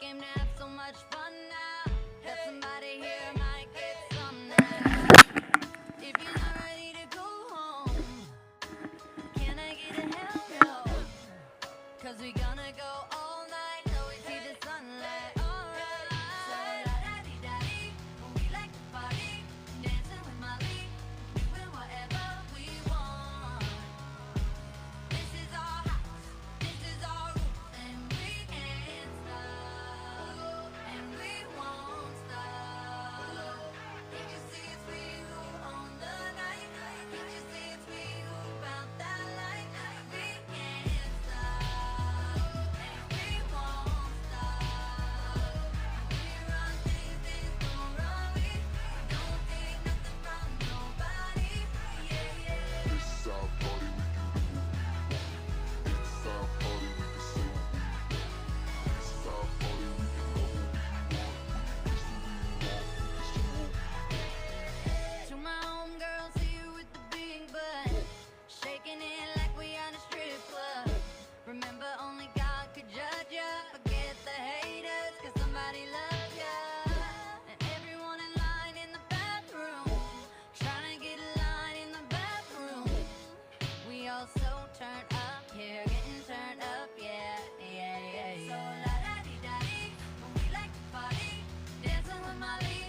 came to have so much fun now. That somebody here might get some now. If you're not ready to go home, can I get a hell no? 'Cause we gonna go all night till we see the sunlight. Alright. So la-da-dee-da-dee, we like to party, dancing with Molly, doing whatever we want. This is our house, this is our roots, and we can't stop, and we won't stop. Can't you see it's we who own the night? Can't you see it's we who found that light? We can't stop, and we won't stop. We run things, things don't run we. Don't take nothing from nobody. Yeah, yeah. This is our party, we can do what we want. It's our party, we can say what we want. This is our party, we can love what we want. This what we want, this what we To my homegirls here with the big butt, shaking it like we on a strip club. Remember, only God could judge ya. Forget the haters, 'cause somebody loves ya. And everyone in line in the bathroom, trying to get a line in the bathroom. We all so turned up here, getting turned up, yeah, yeah, yeah, yeah. So la-da-dee-da-dee, we like to party, dancing with Molly,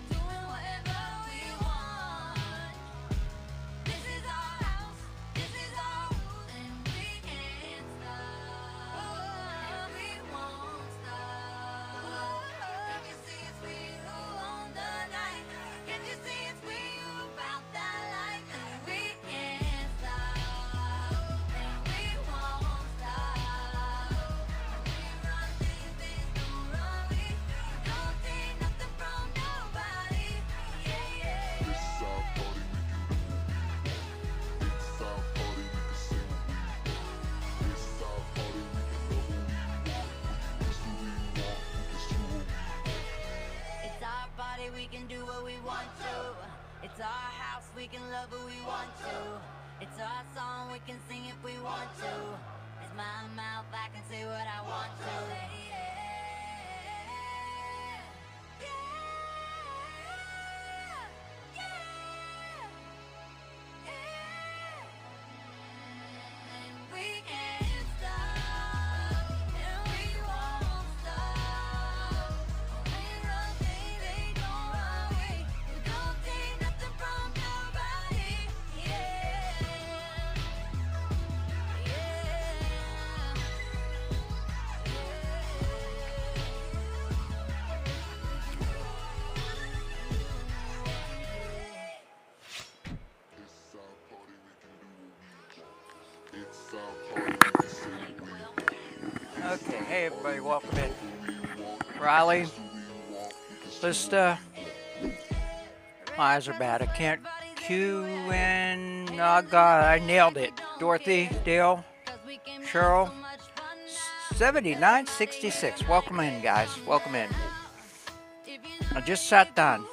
doing whatever we want. This is our house, this is our rules, and we can't stop, and we won't stop. Can't you see it's we who own the night? Can't you see it's we who found that light? We can't stop, and we won't stop. We run things, things don't run we. Don't take nothing from nobody. Yeah, yeah. This is our party, we can do what we want. It's our party, we can say what we want. This is our party, we can love what we want. This what we want, this what we want. It's our body, we can do what we want to. It's our house, we can love who we want to. It's our song, we can sing if we want to. It's my mouth, I can say what I want to. And we can't stop, and we won't stop. We run things, they don't run we. We don't take nothing from nobody. Yeah, It's our party, we can do what we want. It's our party, we can say what we want. Okay, hey everybody, welcome in. We want, Riley, this what we want. just my eyes are bad. I can't cue in. Oh God, I nailed it. Dorothy, Dale, Cheryl, 7966. Welcome in, guys. Welcome in. I just sat down.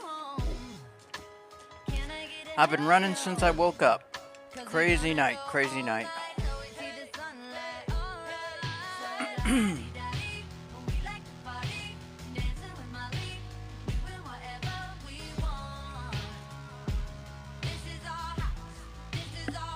I've been running since I woke up. Crazy night, crazy night. This is our party, we can do what we want. It's our party, we can say what we want. This is our party, we can love what we want.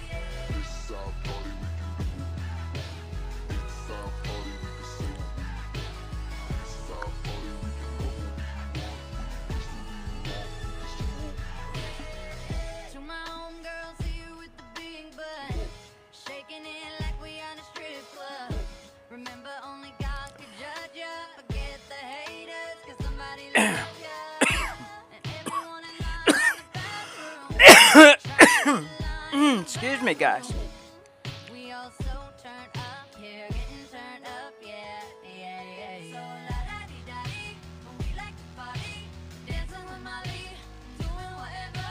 This what we want, this what we want. To my homegirls here with the big butt, shaking it like we on a strip club. Remember, only God could judge ya. Forget the haters, 'cause somebody loves ya. And everyone in line in the bathroom, trying to get a line. Excuse me, guys. We all so turned up here, getting turned up, yeah, yeah, yeah, yeah. So la-da-dee-da-dee, we like to party, dancing with Molly, doing whatever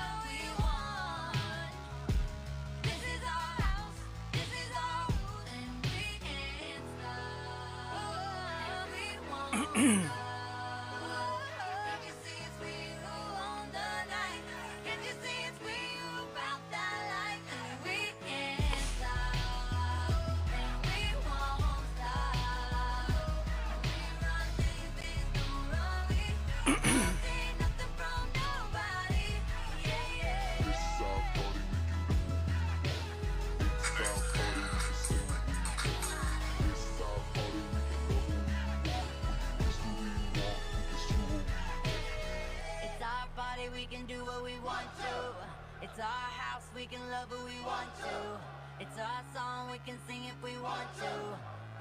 whenever we want to. It's our house, we can love who we want to. It's our song, we can sing if we want to.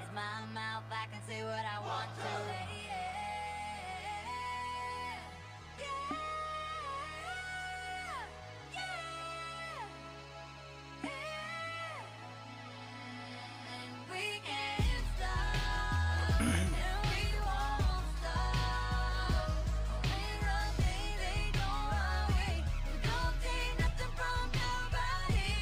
It's my mouth, I can say what I want to. And we can't stop, and we won't stop. We run, baby, don't run away. We don't take nothing from nobody.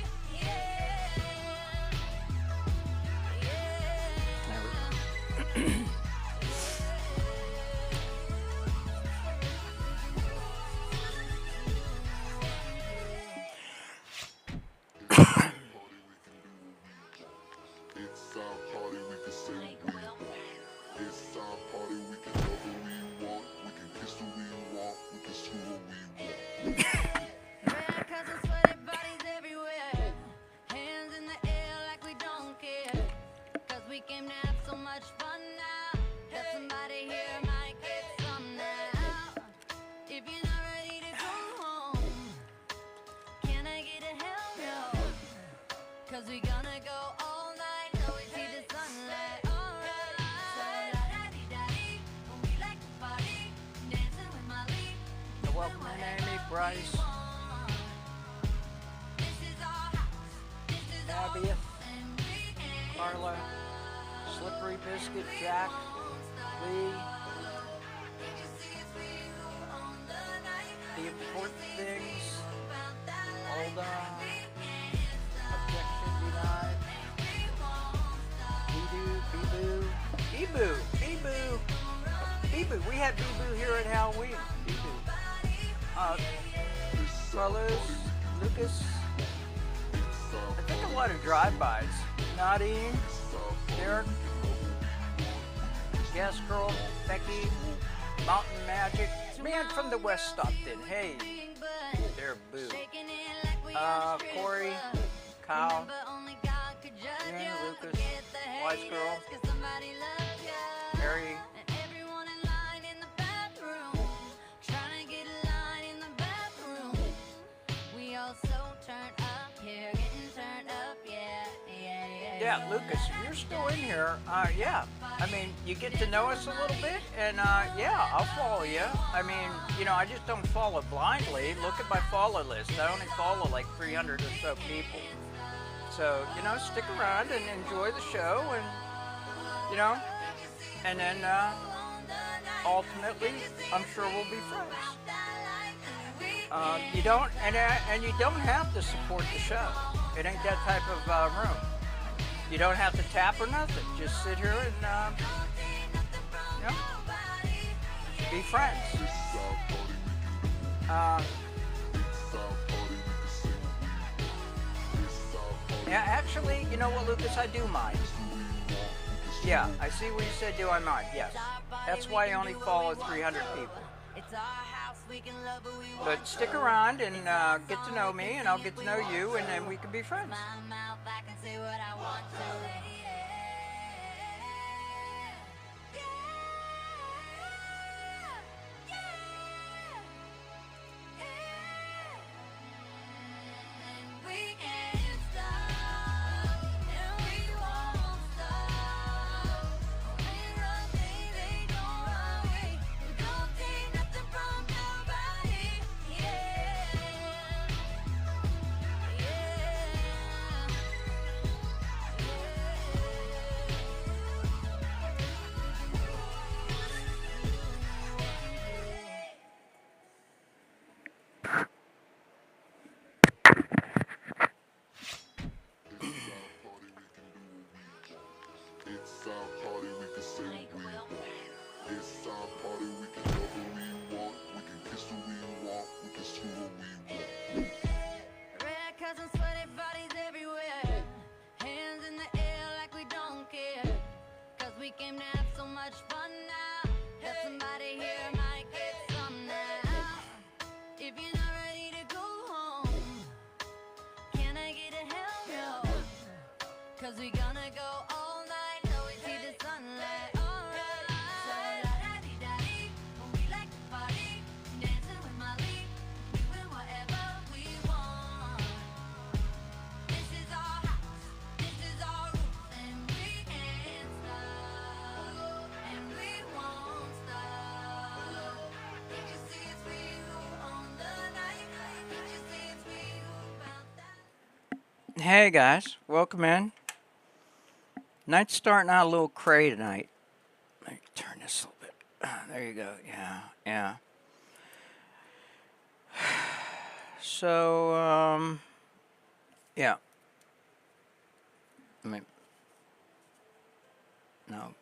It's our party, we can say what we want. It's our party, we can love who we want. We can kiss who we want. We can screw who we want. Red cousins, sweaty bodies everywhere. Hands in the air like we don't care. 'Cause we came to have so much fun now. That somebody here might get some now. If you're not ready to go home, can I get a hell no? 'Cause we gonna go all night till we see the sunlight. Alright. Da-da-dee-da-dee. When we like to party, dancing with Molly. Welcome in, Amy, Bryce, This is our house. This is our Abby, and we can't Carla, Slippery Biscuit, Jack, Lee. Did you see us? We go on the night. The important things. About that Hold life. on. We can't stop. Objection denied. We won't stop. Bee-boo, Bee-boo, Bee-boo, Bee-boo. We had Bee-boo here at Halloween. Bee-boo. Carlos, Lucas. I think a lot of drive-bys. Nadine, Derek, Gas Girl, Becky, Mountain Magic. Man from the West stopped in. Hey, Big butt. there, boo. Shaking it like we on a strip Corey, club. Kyle, Remember, only God could judge Ian, ya. Lucas, Forget the Wise haters, Girl, 'cause somebody loves ya. Harry, And everyone in line in the bathroom, trying to get a line in the bathroom. We all so turned up here, getting turned up, yeah. yeah, Lucas, if you're still in here, yeah. I mean, you get to know us a little bit, and yeah, I'll follow you. I mean, you know, I just don't follow blindly. Look at my follow list. I only follow like 300 or so people. So, you know, stick around and enjoy the show, and, you know, and then ultimately, I'm sure we'll be friends. You don't, and you don't have to support the show. It ain't that type of room. You don't have to tap or nothing. Just sit here and, you know, be friends. This is our party, we can do Uh, It's our party, we can say what we want. This is our party, yeah, actually, you know what, Lucas, I do mind. who we want. We can screw Yeah, I see what you said. Do I mind? Yes. That's why I only follow 300 people. It's our house, we can love who we want. But stick around and get to know me, and I'll get to know you, and then we can be friends. My mouth, I can say what I want to. And we can't stop, and we won't stop. We run, baby, don't run away. We don't take nothing from nobody. It's our party, we can say what we want. It's our party, we can love who we want. We can kiss who we want. We can screw who we want. Red cousins, sweaty bodies everywhere. Hands in the air like we don't care. 'Cause we came to have so much fun now. That somebody here might get some now. If you're not ready to go home, can I get a hell no? 'Cause we gonna go all night till we see the Hey guys, welcome in. Night's starting out a little cray tonight. Let me turn this a little bit. There you go. Yeah, yeah. So, yeah. Let me, no.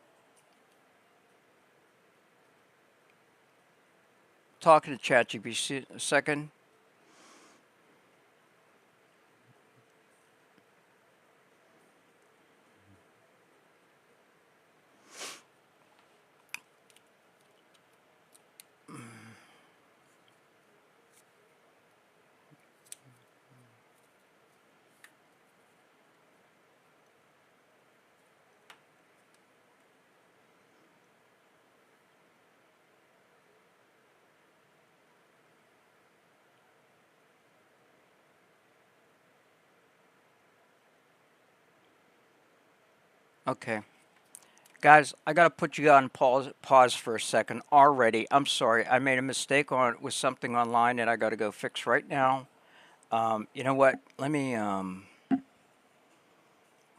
Talking to ChatGPT a second. Okay. Guys, I gotta put you on pause for a second already. I'm sorry, I made a mistake on with something online that I gotta go fix right now. You know what? Let me what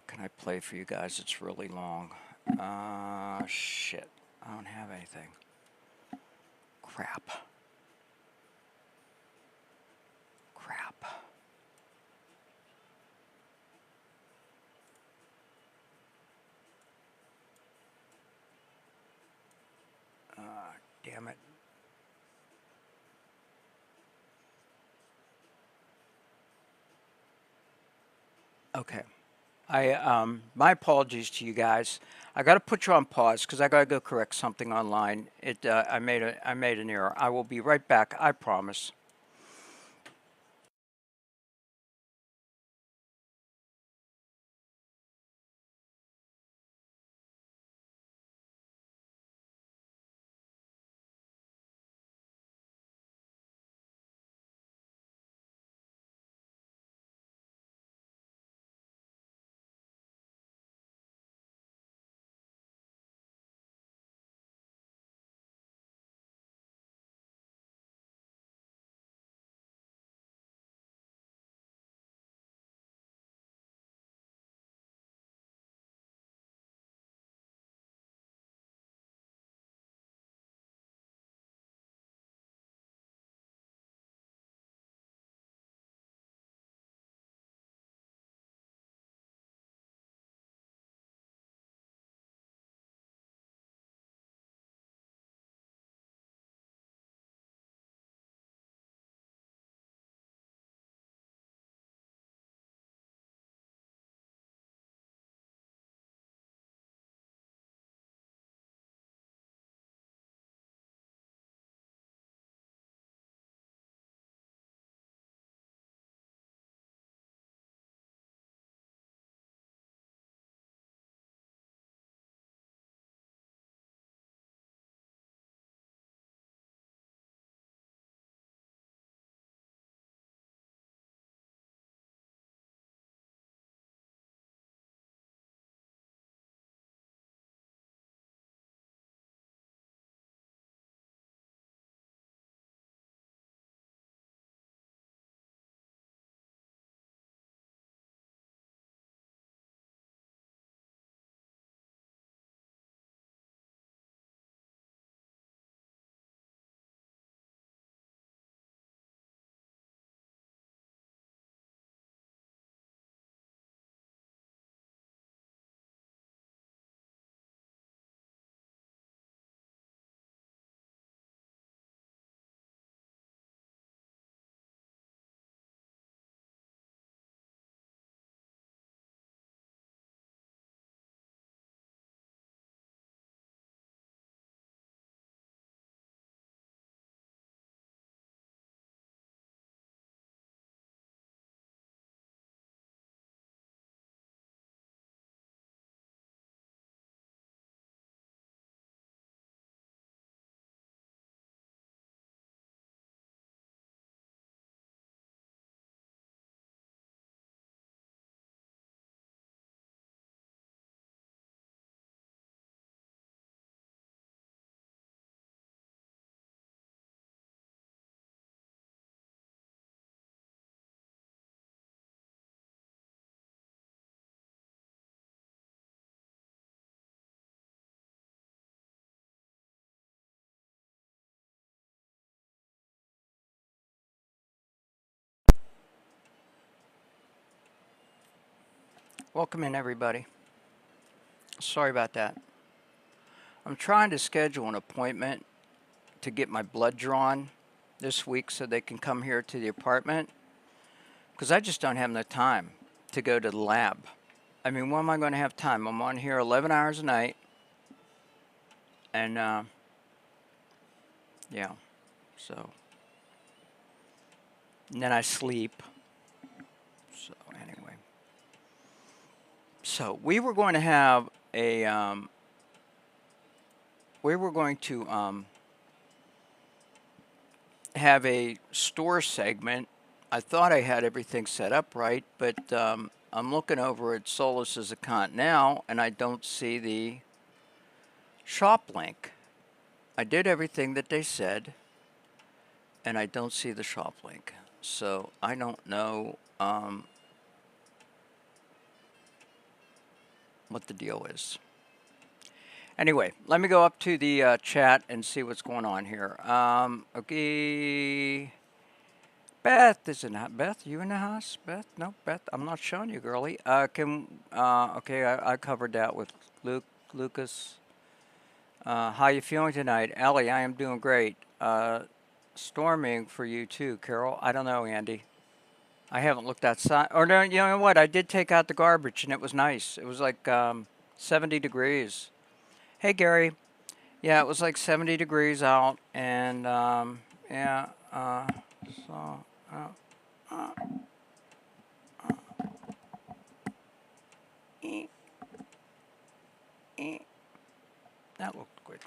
can I play for you guys? It's really long. Shit. I don't have anything. Crap. Crap. Damn it. Okay. My apologies to you guys. I got to put you on pause because I got to go correct something online. I made an error. I will be right back. I promise. Welcome in, everybody. Sorry about that. I'm trying to schedule an appointment to get my blood drawn this week so they can come here to the apartment because I just don't have enough time to go to the lab. I mean, when am I going to have time? I'm on here 11 hours a night. And, yeah, so. And then I sleep. So, anyway. So, we were going to have a, we were going to, have a store segment. I thought I had everything set up right, but I'm looking over at Solus's account now, and I don't see the shop link. I did everything that they said, and I don't see the shop link. So I don't know what the deal is. Anyway, let me go up to the chat and see what's going on here. Okay. Beth is in the house. Beth, you in the house? Beth? No, Beth, I'm not showing you, girlie. Okay, I covered that with Lucas. How you feeling tonight? Ellie, I am doing great. Storming for you too, Carol. I don't know, Andy. I haven't looked outside. Or no, you know what? I did take out the garbage and it was nice. It was like 70 degrees. Hey, Gary. Yeah, it was like 70 degrees out, and yeah, so that looked good.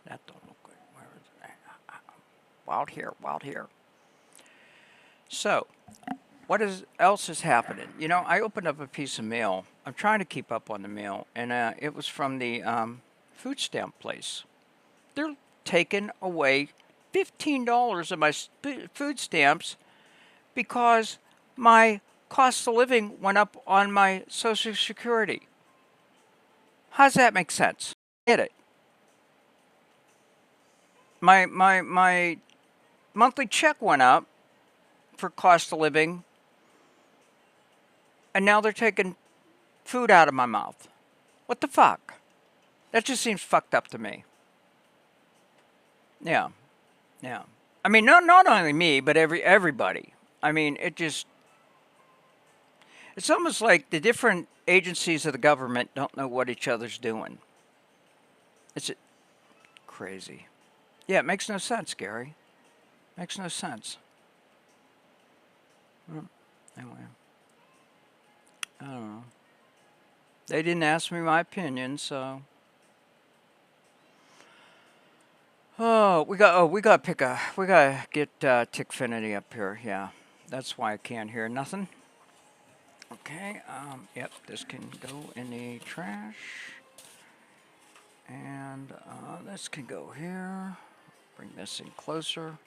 That don't look good. Where is it? Wild here, wild here. So, what else is happening? You know, I opened up a piece of mail. I'm trying to keep up on the mail, and it was from the food stamp place. They're taking away $15 of my food stamps because my cost of living went up on my Social Security. How does that make sense? Get it? My monthly check went up for cost of living, and now they're taking food out of my mouth. What the fuck? That just seems fucked up to me. Yeah. I mean, not only me, but everybody. I mean, it's almost like the different agencies of the government don't know what each other's doing. It's crazy. Yeah, it makes no sense, Gary. Makes no sense. Anyway. I don't know. They didn't ask me my opinion, so. We gotta get Tickfinity up here. Yeah, that's why I can't hear nothing. Okay. Yep. This can go in the trash, and this can go here. Bring this in closer.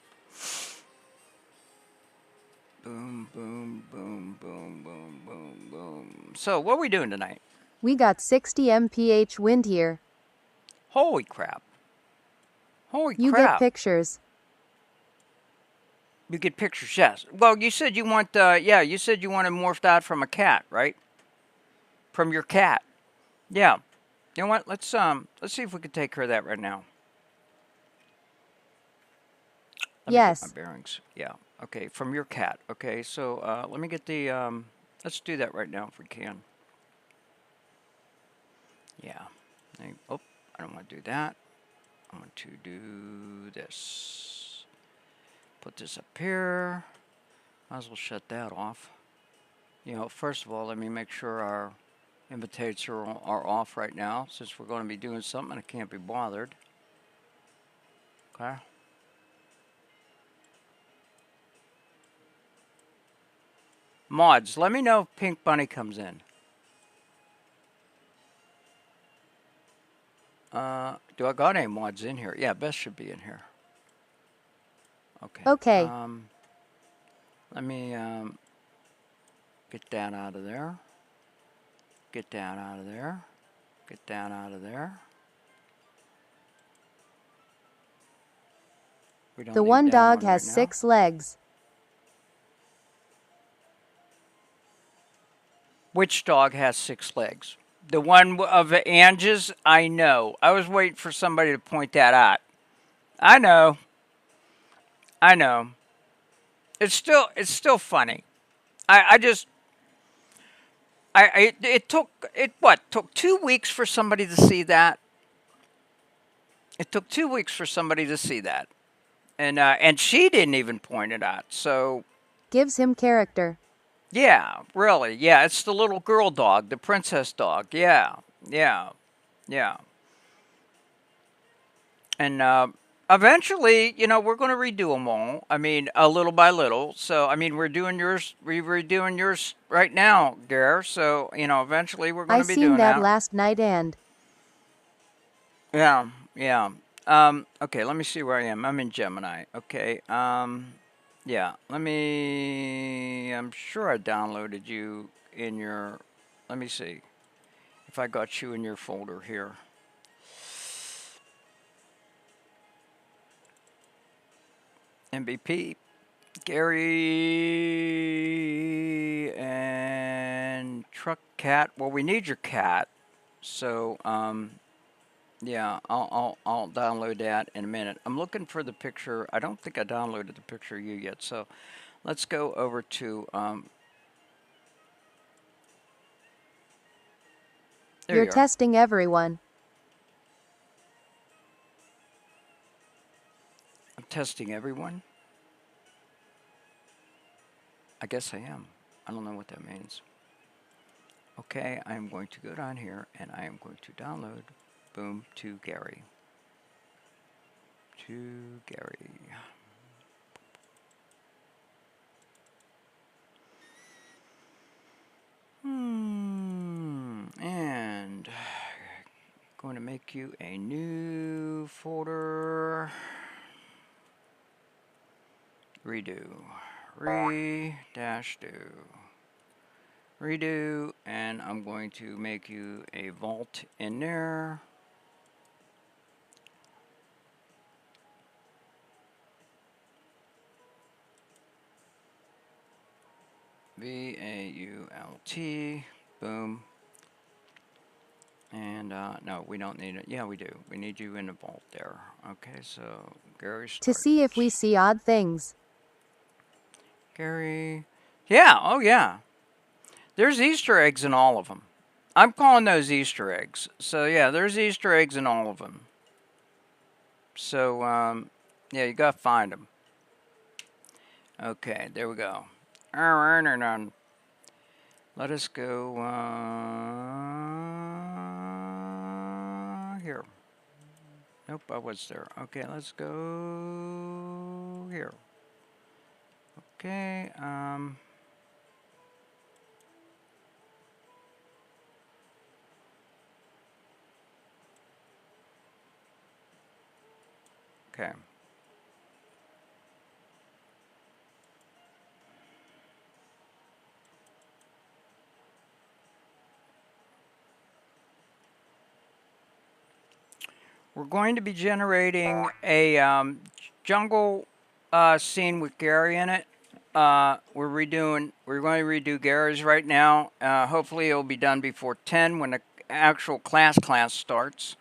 Boom, boom, boom, boom, boom, boom, boom. So, what are we doing tonight? We got 60 mph wind here. Holy crap. Holy You crap. get pictures. You get pictures, yes. Well, you said you want, you said you want to morph out from a cat, right? From your cat. Yeah. You know what? Let's see if we can take care of that right now. Let me get Yes. my bearings. Yeah. Okay, from your cat. Okay, so let me get the, let's do that right now if we can. Yeah. Oh, I don't want to do that. I want to do this. Put this up here. Might as well shut that off. You know, first of all, let me make sure our invitates are off right now, since we're going to be doing something I can't be bothered. Okay. Mods, let me know if Pink Bunny comes in. Do I got any mods in here? Yeah, Beth should be in here. Okay. Okay. Let me get that out of there. Get that out of there. Get that out of there. We don't The need one that dog one has right now. 6 legs. Which dog has 6 legs? The one of Ange's? I know. I was waiting for somebody to point that out. I know. I know. It's still funny. I just it took 2 weeks for somebody to see that. It took 2 weeks for somebody to see that, and she didn't even point it out. So Gives him character. yeah, really, yeah, it's the little girl dog, the princess dog. Yeah, yeah, yeah, and eventually, we're going to redo them all. I mean, a little by little. So I mean, we're redoing yours right now, Gare. So eventually we're going I to be seen doing that that. last night and Yeah, yeah. Okay, let me see where I am. I'm in Gemini. Okay. Yeah. I'm sure I downloaded you in your. Let me see if I got you in your folder here. MVP, Gary, and Truck Cat. Well, we need your cat, so yeah, I'll download that in a minute. I'm looking for the picture. I don't think I downloaded the picture of you yet. So let's go over to there you're you are. testing everyone. I'm testing everyone. I guess I am. I don't know what that means. Okay, I am going to go down here and I am going to download. Boom, to Gary. To Gary. And going to make you a new folder. Redo. Re-do. Redo. And I'm going to make you a vault in there. V-A-U-L-T. Boom. And no, we don't need it. Yeah, we do. We need you in the vault there. Okay, so Gary To starts. see if we see odd things. Gary. Yeah, oh yeah. There's Easter eggs in all of them. I'm calling those Easter eggs. So yeah, there's Easter eggs in all of them. So yeah, you gotta find them. Okay, there we go. Let us go here. Nope, I was there. Okay, let's go here. Okay, okay. We're going to be generating a jungle scene with Gary in it. We're going to redo Gary's right now. Hopefully it'll be done before 10 when the actual class starts.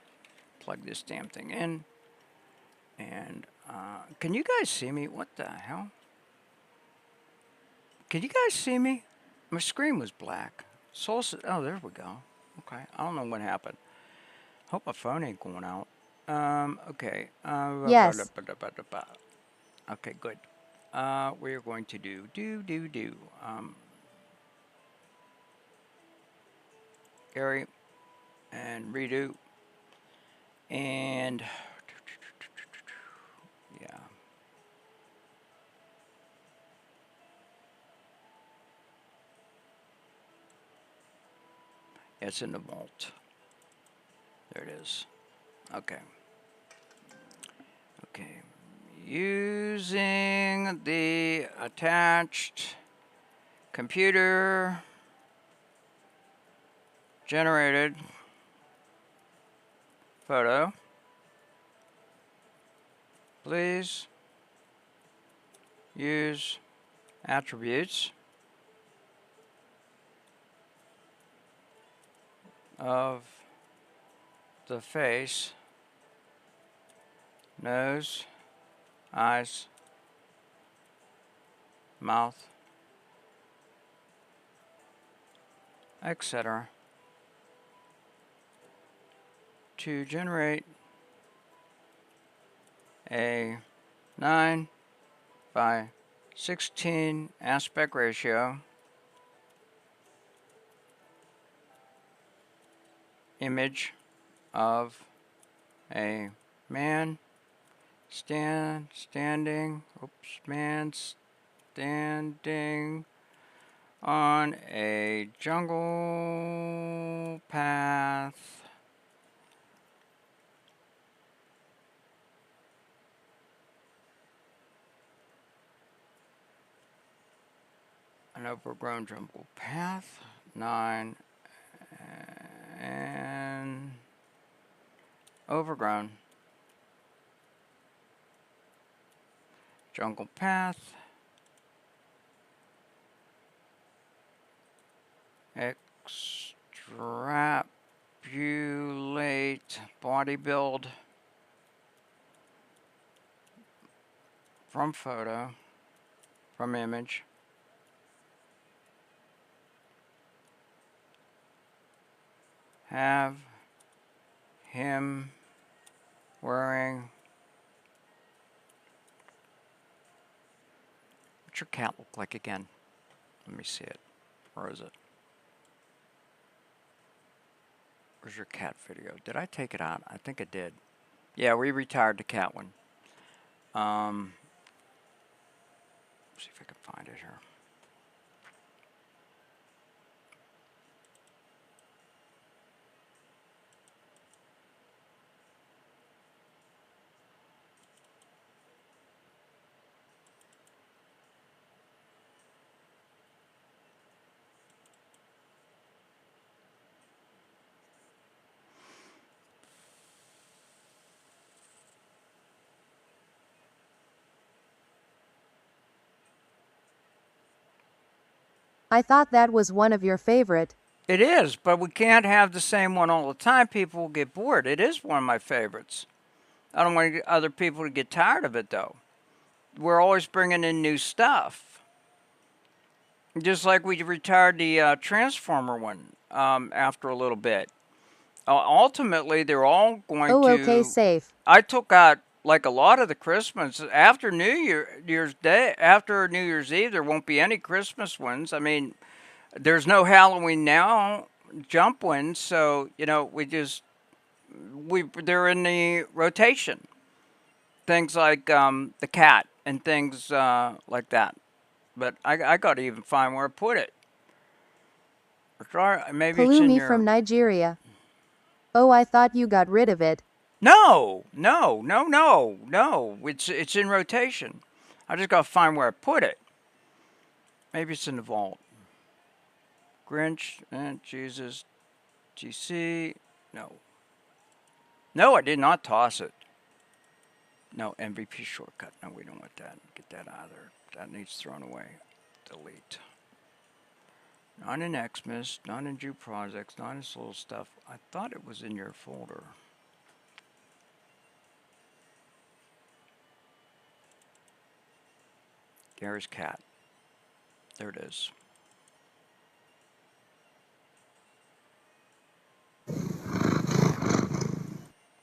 Plug this damn thing in. And can you guys see me? What the hell? Can you guys see me? My screen was black. Oh, there we go. Okay, I don't know what happened. Hope my phone ain't going out. Okay. Yes. Okay, good. We're going to do. Gary and redo. And yeah. It's in the vault. There it is. Okay. Okay. Using the attached computer generated photo, please use attributes of the face, nose, eyes, mouth, etc. to generate a 9 by 16 aspect ratio image of a man standing on a jungle path an overgrown jungle path 9 and overgrown jungle path extrapolate body build from photo from image have him wearing. What's your cat look like again? Let me see it. Where is it? Where's your cat video? Did I take it out? I think I did. Yeah, we retired the cat one. See if I can find it here. I thought that was one of your favorite. It is, but we can't have the same one all the time. People will get bored. It is one of my favorites. I don't want other people to get tired of it, though. We're always bringing in new stuff. Just like we retired the Transformer one after a little bit. Ultimately, they're all going to... Oh, okay, safe. I took out like a lot of the Christmas after New Year's Day, after New Year's Eve. There won't be any Christmas ones. I mean, there's no Halloween now jump ones, so you know they're in the rotation. Things like the cat and things like that. But I got to even find where I put it. Maybe it's in Palumi your... from Nigeria. Oh, I thought you got rid of it. No. It's in rotation. I just got to find where I put it. Maybe it's in the vault. Grinch and Jesus. GC. No. No, I did not toss it. No, MVP shortcut. No, we don't want that. Get that out of there. That needs thrown away. Delete. Not in Xmas, not in Jew projects, not in this little stuff. I thought it was in your folder. Gary's cat. There it is.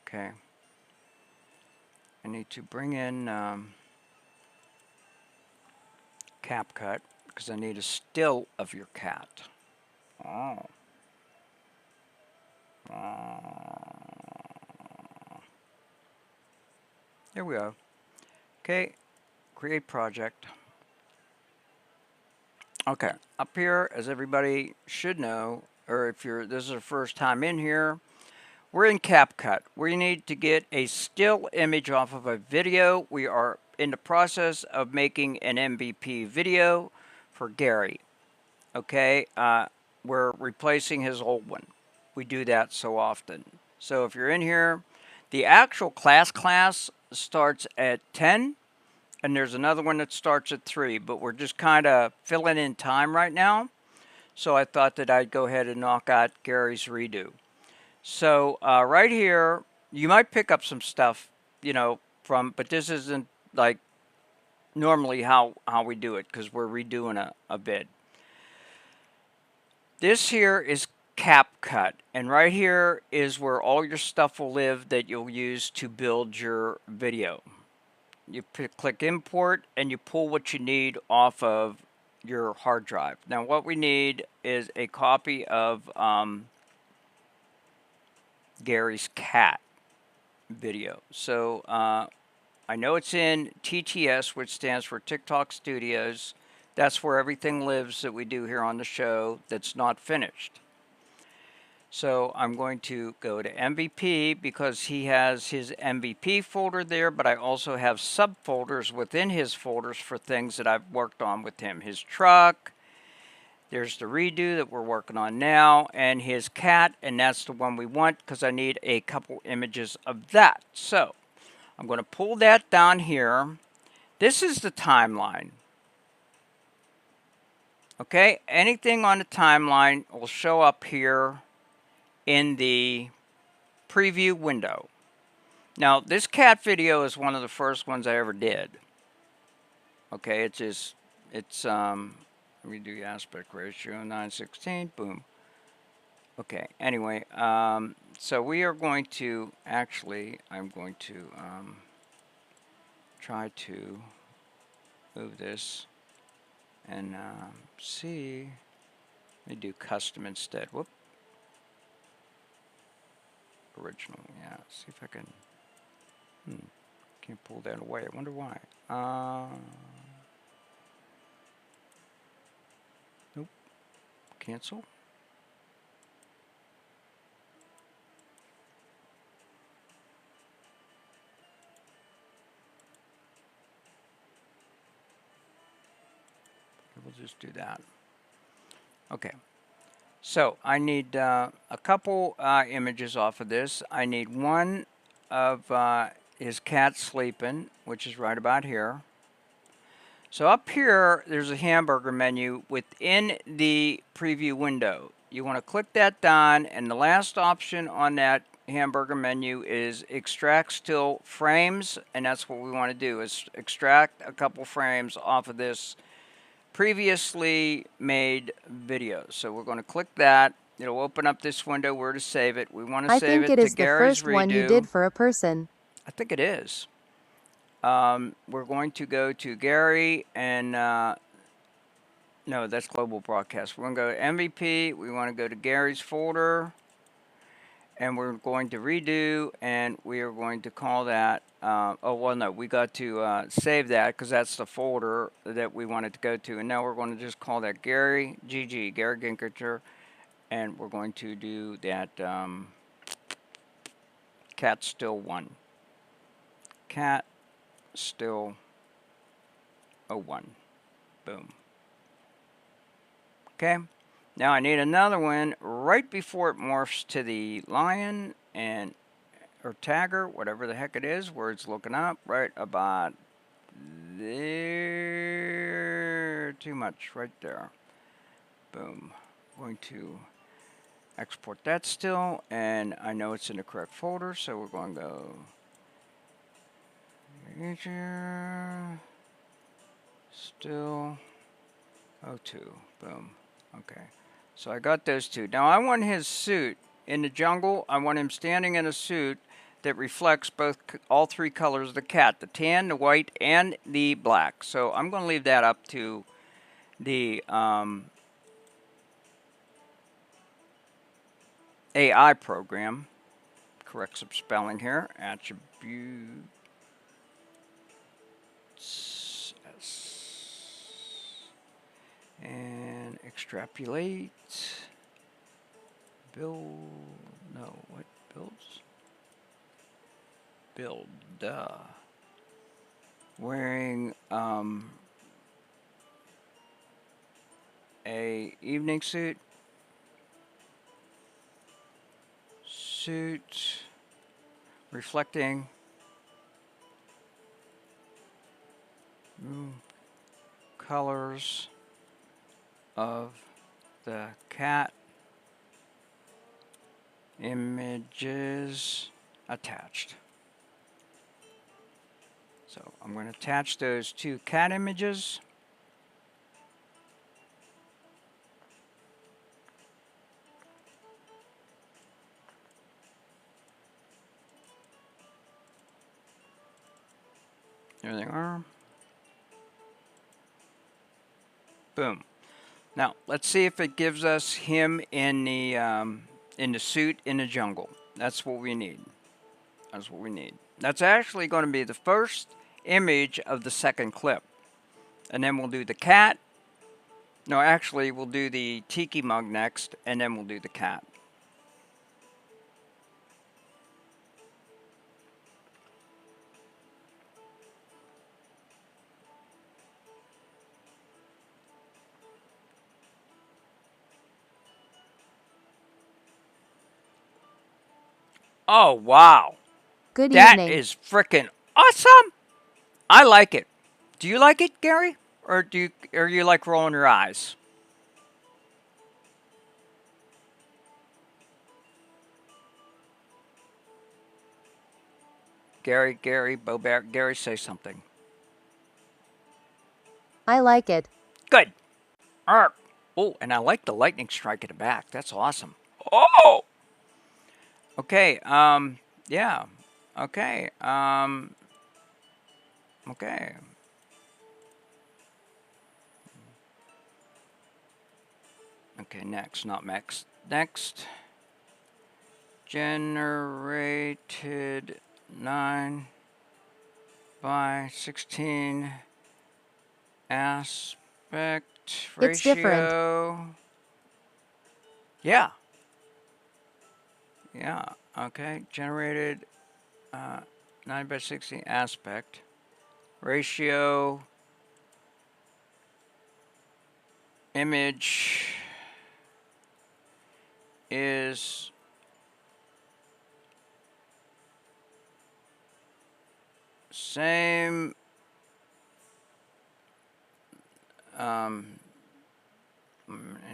Okay. I need to bring in CapCut because I need a still of your cat. Oh. There we go. Okay. Create project. Okay, up here, as everybody should know, or if this is your first time in here, we're in CapCut. We need to get a still image off of a video. We are in the process of making an MVP video for Gary. Okay, we're replacing his old one. We do that so often. So if you're in here, the actual class starts at 10. And there's another one that starts at 3, but we're just kind of filling in time right now. So I thought that I'd go ahead and knock out Gary's redo. So right here, you might pick up some stuff, you know, from, but this isn't like normally how we do it because we're redoing a bit. This here is CapCut, and right here is where all your stuff will live that you'll use to build your video. You click import and you pull what you need off of your hard drive. Now what we need is a copy of Gary's cat video. So I know it's in TTS, which stands for TikTok Studios. That's where everything lives that we do here on the show that's not finished. So I'm going to go to MVP because he has his MVP folder there, but I also have subfolders within his folders for things that I've worked on with him. His truck, there's the redo that we're working on now, and his cat, and that's the one we want because I need a couple images of that. So I'm going to pull that down here. This is the timeline. Okay, anything on the timeline will show up here in the preview window. Now, this cat video is one of the first ones I ever did. Okay, it's let me do the aspect ratio, 9:16, boom. Okay, anyway, so we are going to, actually, I'm going to try to move this and see, let me do custom instead. Whoop. Original, yeah, see if I can, can't pull that away, I wonder why. Nope, cancel. We'll just do that. Okay. So I need a couple images off of this. I need one of his cat sleeping, which is right about here. So up here, there's a hamburger menu within the preview window. You want to click that down, and the last option on that hamburger menu is extract still frames, and that's what we want to do, is extract a couple frames off of this previously made videos. So we're going to click that. It'll open up this window where to save it. We want to I save think it it to is the Gary's first one you redo. did for a person. I think it is. We're going to go to Gary and no, that's global broadcast. We're going to go to MVP. We want to go to Gary's folder, and we're going to redo, and we are going to call that, oh, well, no, we got to save that because that's the folder that we wanted to go to. And now we're going to just call that Gary, GG, Gary Ginkerter, and we're going to do that cat still 1. Cat still 01. Boom. Okay. Now I need another one right before it morphs to the lion and or tagger, whatever the heck it is, where it's looking up, right about there. Too much, right there. Boom. I'm going to export that still, and I know it's in the correct folder, so we're going to go still 02. Boom. Okay. So I got those two. Now I want his suit in the jungle. I want him standing in a suit that reflects all three colors of the cat, the tan, the white, and the black. So I'm going to leave that up to the AI program. Correct some spelling here. Attributes. And extrapolate. Build. No, what builds? Build. Wearing a evening suit. Suit. Reflecting. Colors of the cat Images attached. So I'm going to attach those two cat images. There they are. Boom. Now let's see if it gives us him in the suit in the jungle. That's what we need. That's what we need. That's actually going to be the first image of the second clip, and then we'll do the cat. No, actually, we'll do the tiki mug next, and then we'll do the cat. Oh, wow. Good That evening. is freaking awesome. I like it. Do you like it, Gary? Or you like rolling your eyes? Gary, Bo Bear, Gary, say something. I like it. Good. Arr. Oh, and I like the lightning strike at the back. That's awesome. Oh. Okay. Yeah. Okay. Okay. Okay. Next, not next. Next. Generated 9 by 16 aspect ratio. It's different. Yeah. Yeah. Okay. Generated 9 by 16 aspect ratio image is same it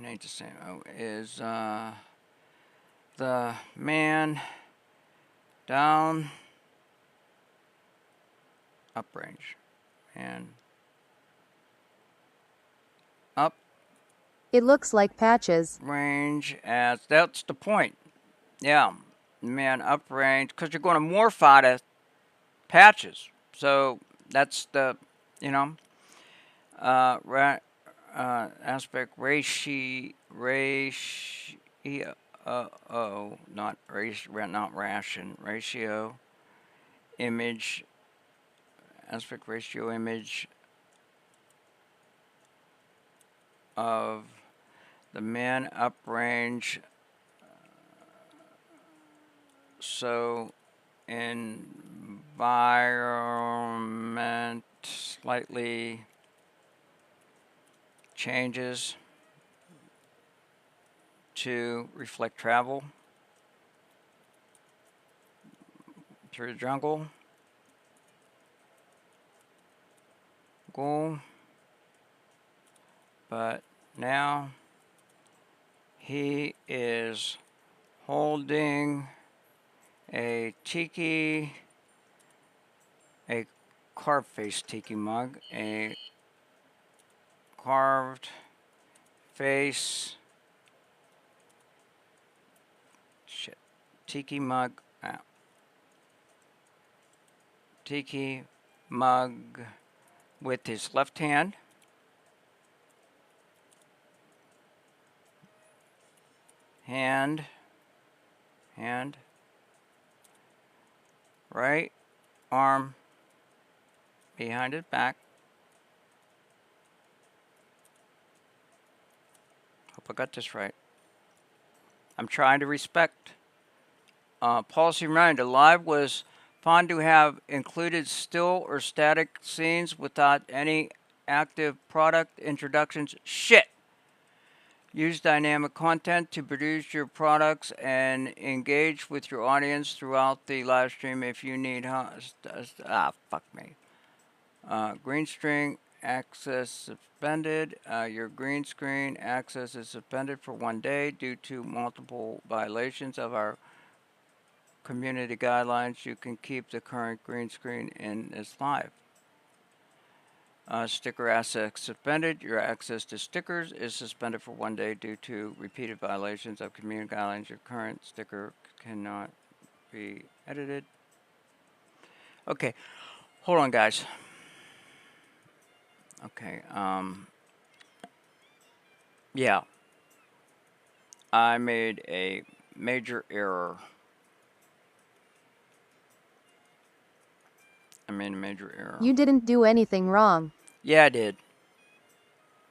ain't the same. Oh, is the man down up range and up It looks like patches. range as that's the point. Yeah, man up range because you're going to morph out of patches. So that's the aspect not ration ratio image aspect ratio image of the man up range. So environment slightly changes to reflect travel through the jungle. Goal. But now he is holding a carved face tiki mug, a carved face tiki mug, tiki mug with his left hand. Hand, right arm behind his back. Hope I got this right. I'm trying to respect. Policy reminder, live was found to have included still or static scenes without any active product introductions. Shit! Use dynamic content to produce your products and engage with your audience throughout the live stream if you need. Fuck me. Green screen access suspended. Your green screen access is suspended for 1 day due to multiple violations of our community guidelines, you can keep the current green screen in as live. Sticker access suspended. Your access to stickers is suspended for 1 day due to repeated violations of community guidelines. Your current sticker cannot be edited. Okay, hold on, guys. Okay, yeah, I made a major error. You didn't do anything wrong. Yeah, I did.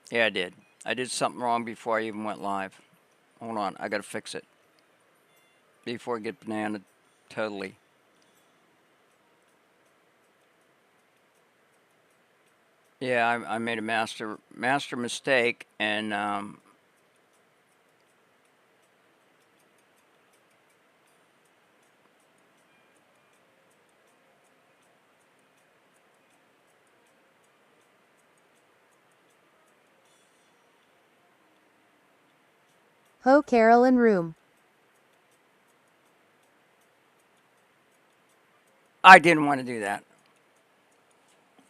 Yeah, I did. I did something wrong before I even went live. Hold on, I gotta fix it before I get banana totally. Yeah, I made a master mistake, and Ho Carol and Room. I didn't want to do that.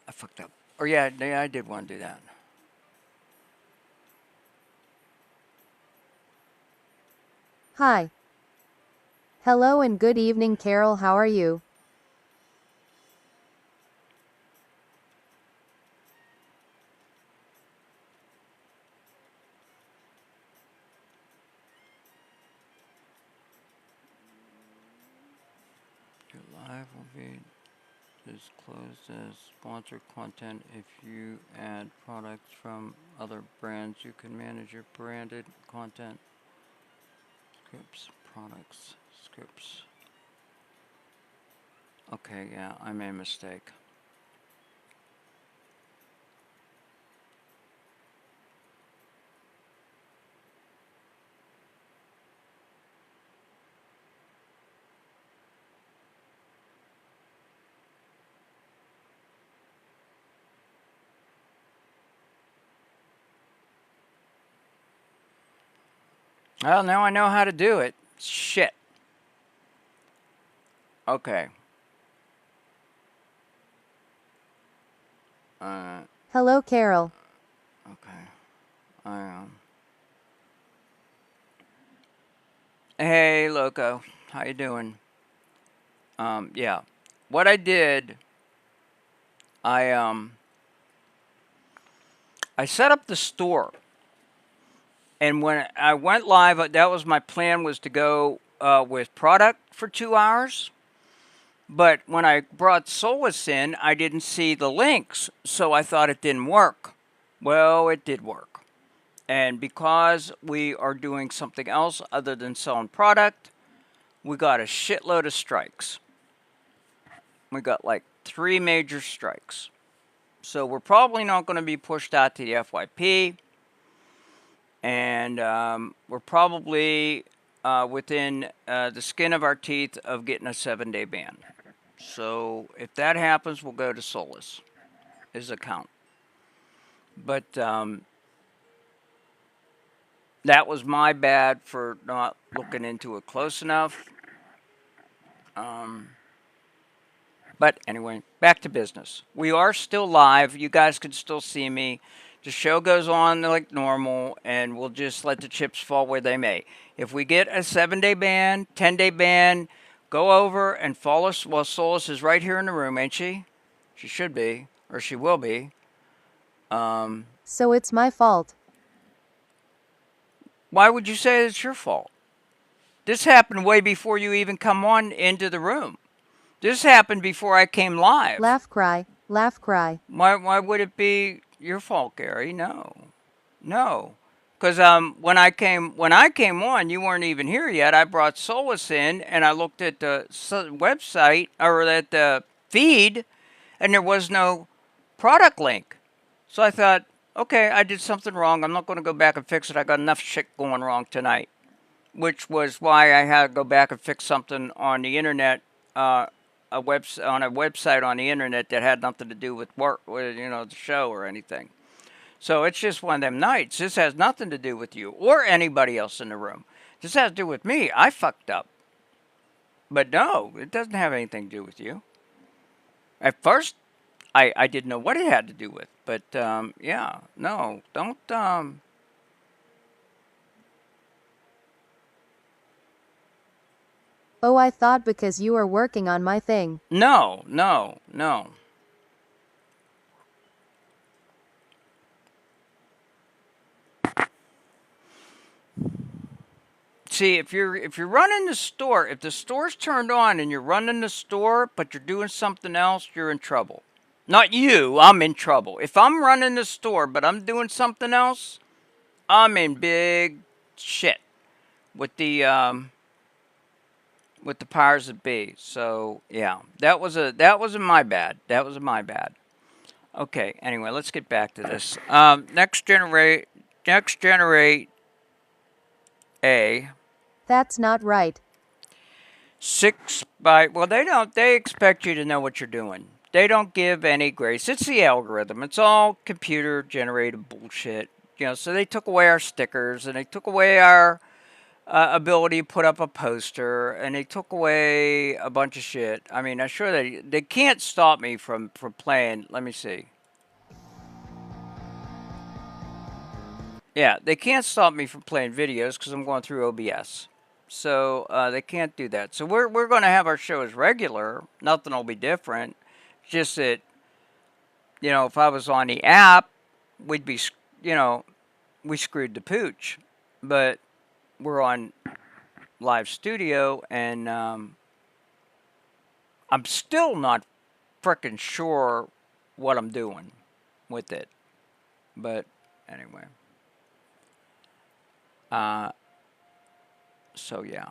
I fucked up. Or yeah, I did want to do that. Hi. Hello and good evening, Carol. How are you? Your live will be disclosed as sponsored content. If you add products from other brands, you can manage your branded content. Scripts, products, scripts. Okay, yeah, I made a mistake. Well, now I know how to do it. Shit. Okay. Hello, Carol. Okay. Hey, Loco. How you doing? Yeah. What I did, I set up the store. And when I went live, that was my plan, was to go with product for 2 hours. But when I brought Solus in, I didn't see the links, so I thought it didn't work. Well, it did work. And because we are doing something else other than selling product, we got a shitload of strikes. We got like 3 major strikes. So we're probably not going to be pushed out to the FYP. And we're probably within the skin of our teeth of getting a 7-day ban. So if that happens, we'll go to Solus, his account. But that was my bad for not looking into it close enough. But anyway, back to business. We are still live. You guys can still see me. The show goes on like normal, and we'll just let the chips fall where they may. If we get a 7-day ban, 10-day ban, go over and follow us. Well, Solus is right here in the room, ain't she? She should be, or she will be. So it's my fault. Why would you say it's your fault? This happened way before you even come on into the room. This happened before I came live. Laugh, cry. Laugh, cry. Why would it be your fault, Gary? No. Because when I came on, you weren't even here yet. I brought Solus in, and I looked at the website, or at the feed, and there was no product link. So I thought, okay, I did something wrong. I'm not going to go back and fix it. I got enough shit going wrong tonight, which was why I had to go back and fix something on the internet, on a website on the internet that had nothing to do with work, with the show or anything. So it's just one of them nights. This has nothing to do with you or anybody else in the room. This has to do with me. I fucked up. But no, it doesn't have anything to do with you. At first, I didn't know what it had to do with, but yeah, no, don't. Oh, I thought because you were working on my thing. No, no, no. See, if you're running the store, if the store's turned on and you're running the store, but you're doing something else, you're in trouble. Not you, I'm in trouble. If I'm running the store, but I'm doing something else, I'm in big shit with the powers that be. So yeah, that was my bad. That was my bad. Okay. Anyway, let's get back to this. Next generate A. That's not right. 6 by, well, they expect you to know what you're doing. They don't give any grace. It's the algorithm. It's all computer generated bullshit. So they took away our stickers and they took away our ability to put up a poster and they took away a bunch of shit. I mean, I'm sure they can't stop me from playing. Let me see. Yeah, they can't stop me from playing videos because I'm going through OBS. So they can't do that. So we're going to have our show as regular. Nothing will be different. Just that, if I was on the app, we'd be, we screwed the pooch. But we're on live studio, and I'm still not frickin' sure what I'm doing with it. But anyway. So yeah.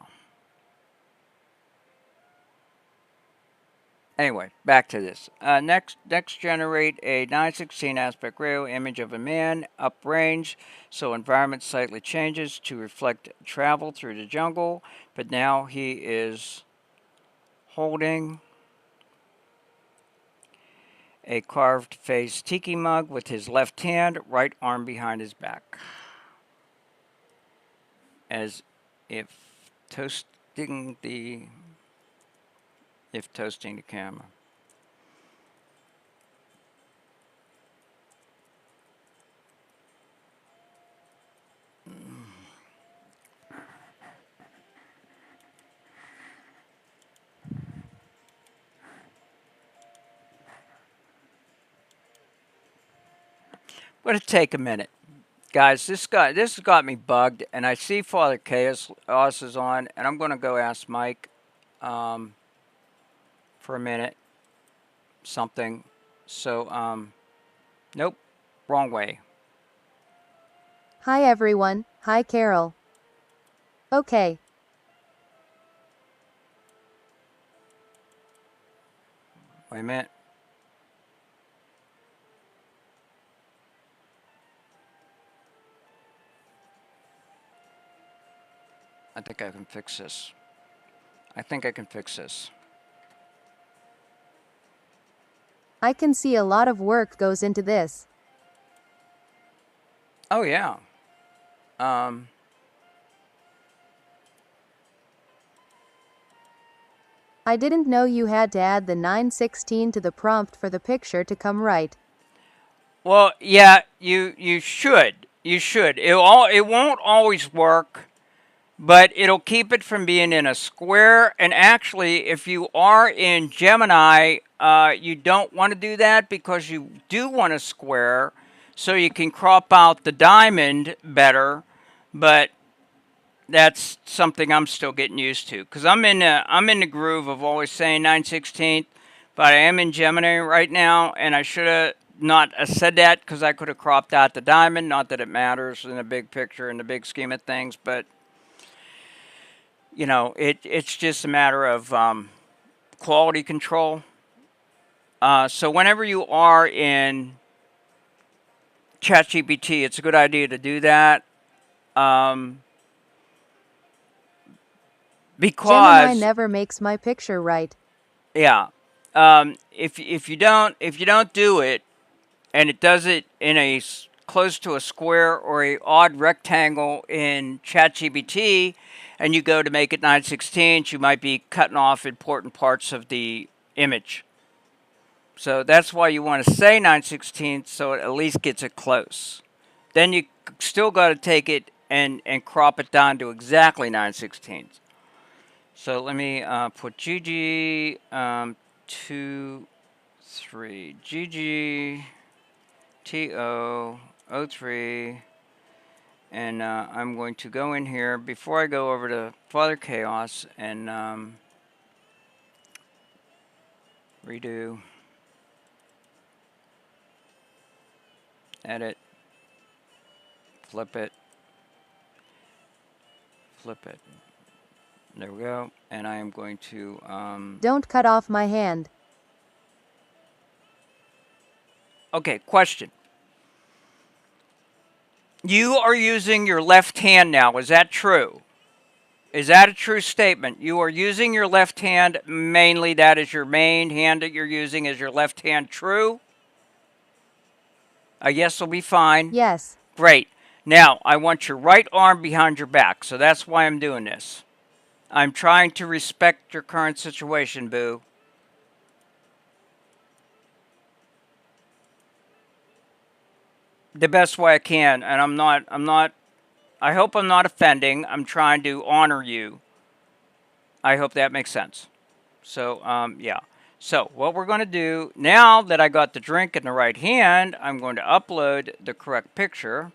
Anyway, back to this. Next generate a 916 aspect ratio image of a man uprange, so environment slightly changes to reflect travel through the jungle. But now he is holding a carved face tiki mug with his left hand, right arm behind his back, as if toasting the camera. But it'll take a minute. Guys, this has got me bugged, and I see Father Chaos is on, and I'm going to go ask Mike for a minute something. So, nope, wrong way. Hi everyone, hi Carol. Okay. Wait a minute. I think I can fix this. I can see a lot of work goes into this. Oh yeah. I didn't know you had to add the 916 to the prompt for the picture to come right. Well, yeah, you should. You should. It won't always work, but it'll keep it from being in a square. And actually, if you are in Gemini, you don't want to do that because you do want a square, so you can crop out the diamond better. But that's something I'm still getting used to because I'm in the groove of always saying 9/16, but I am in Gemini right now, and I should have not said that because I could have cropped out the diamond. Not that it matters in the big picture, in the big scheme of things, but it's just a matter of quality control. So whenever you are in ChatGPT, it's a good idea to do that. Because Gemini never makes my picture right. Yeah. If you don't do it, and it does it in close to a square or a odd rectangle in ChatGPT, and you go to make it 9/16, you might be cutting off important parts of the image. So that's why you want to say 9/16 so it at least gets it close. Then you still got to take it and crop it down to exactly 9/16. So let me put GG 2 3 GG TO 03, and I'm going to go in here before I go over to Father Chaos and redo, edit, flip it. There we go. And I am going to Don't cut off my hand. okay, question. You are using your left hand now. Is that true? Is that a true statement? You are using your left hand mainly. That is your main hand that you're using. Is your left hand true? A yes will be fine. Yes. Great. Now, I want your right arm behind your back. So that's why I'm doing this. I'm trying to respect your current situation, boo. The best way I can. And I'm not, I hope I'm not offending. I'm trying to honor you. I hope that makes sense. So, yeah. So, what we're going to do, now that I got the drink in the right hand, I'm going to upload the correct picture.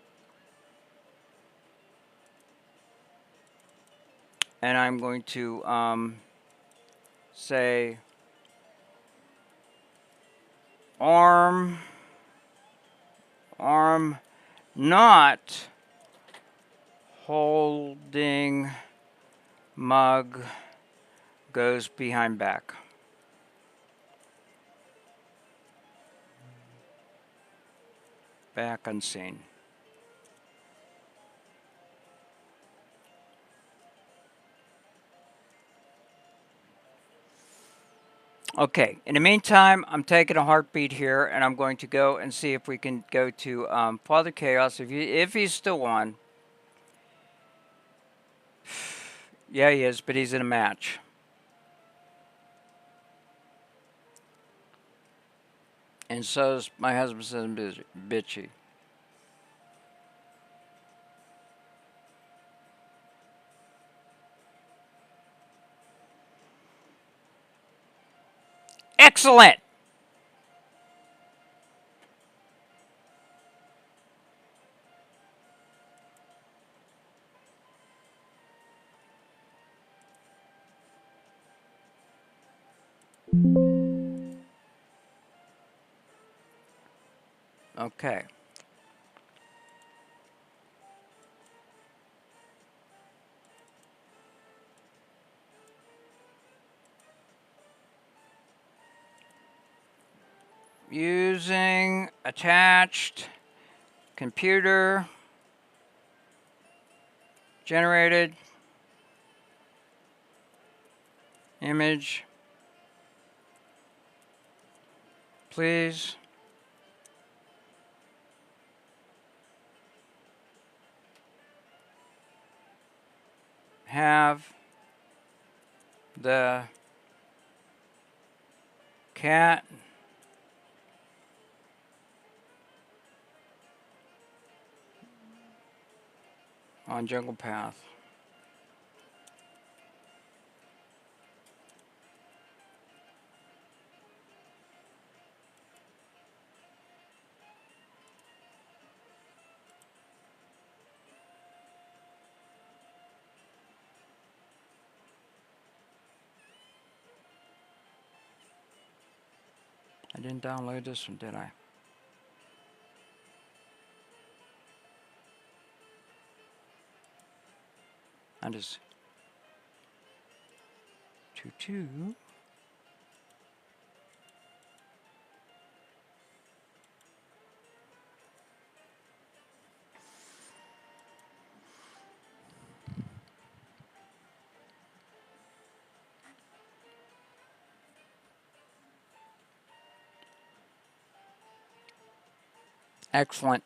And I'm going to say arm not holding mug goes behind back. Back unseen. Okay, in the meantime, I'm taking a heartbeat here, and I'm going to go and see if we can go to Father Chaos, if he's still on. Yeah, he is, but he's in a match. And so's my husband says I'm bitchy. Excellent! Okay. Using attached computer generated image. Please have the cat on Jungle Path. I didn't download this one, did I? I just 2. Excellent.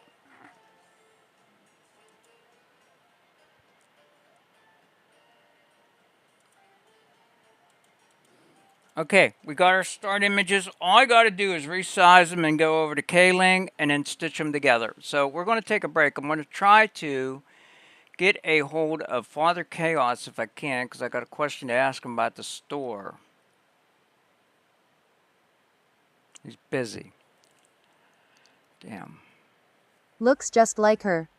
Okay, we got our start images. All I got to do is resize them and go over to K-Ling and then stitch them together. So we're going to take a break. I'm going to try to get a hold of Father Chaos if I can, because I got a question to ask him about the store. He's busy. Damn. Looks just like her.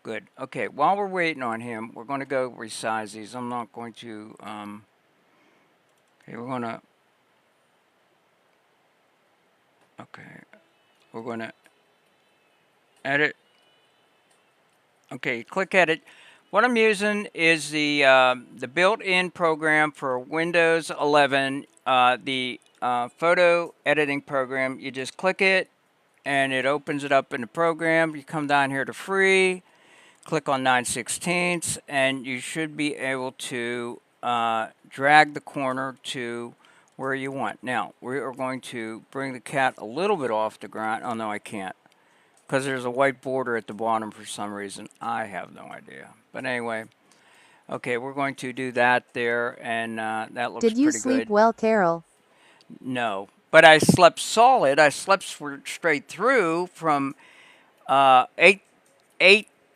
Good. Okay, while we're waiting on him, we're going to go resize these. I'm not going to, okay, we're going to, okay, we're going to edit. Okay, click edit. What I'm using is the built-in program for Windows 11, the photo editing program. You just click it, and it opens it up in the program. You come down here to free, click on 9/16, and you should be able to drag the corner to where you want. Now, we are going to bring the cat a little bit off the ground. Oh, no, I can't, because there's a white border at the bottom for some reason. I have no idea. But anyway, okay, we're going to do that there, and that looks Did you pretty sleep good. well, Carol? No, but I slept solid. I slept straight through from 8:30,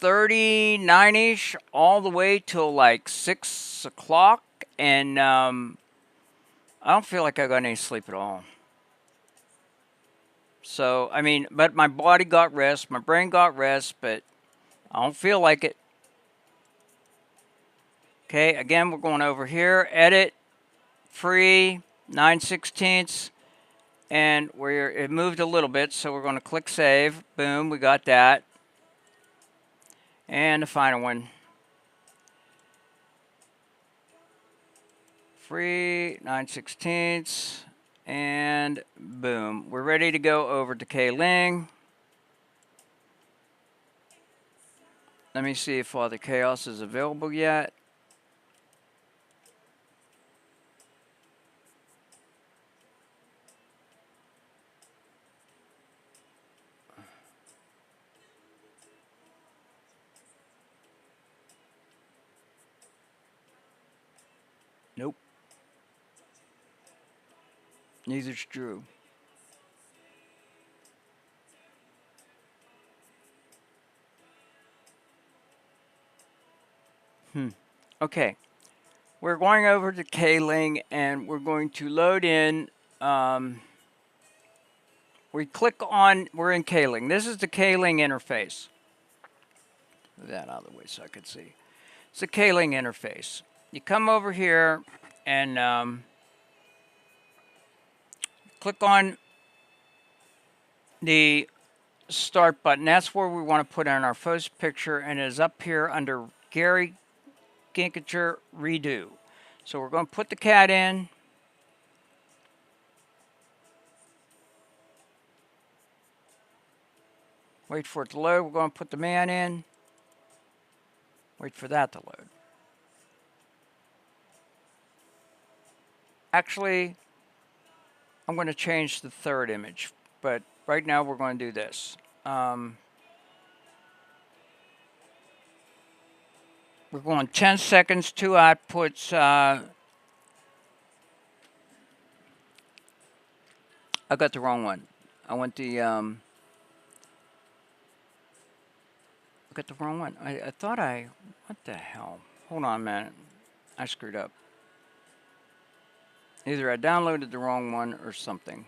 9ish, all the way till like 6 o'clock, and I don't feel like I got any sleep at all. So I mean, but my body got rest, my brain got rest, but I don't feel like it. Okay, again, we're going over here, edit, free, 9/16, and it moved a little bit, so we're going to click save. Boom, we got that. And the final one. Free, 9/16, and boom. We're ready to go over to K-Ling. Let me see if Father Chaos is available yet. Nope. Neither's Drew. Okay. We're going over to K-Ling and we're going to load in. We click on, we're in K-Ling. This is the K-Ling interface. Move that out of the way so I could see. It's the K-Ling interface. You come over here and click on the start button. That's where we want to put in our first picture, and it is up here under Gary Ginkinger Redo. So we're going to put the cat in. Wait for it to load. We're going to put the man in. Wait for that to load. Actually, I'm going to change the third image, but right now we're going to do this. We're going 10 seconds, 2 outputs. I got the wrong one. I went the, I got the wrong one. I thought what the hell? Hold on a minute. I screwed up. Either I downloaded the wrong one or something.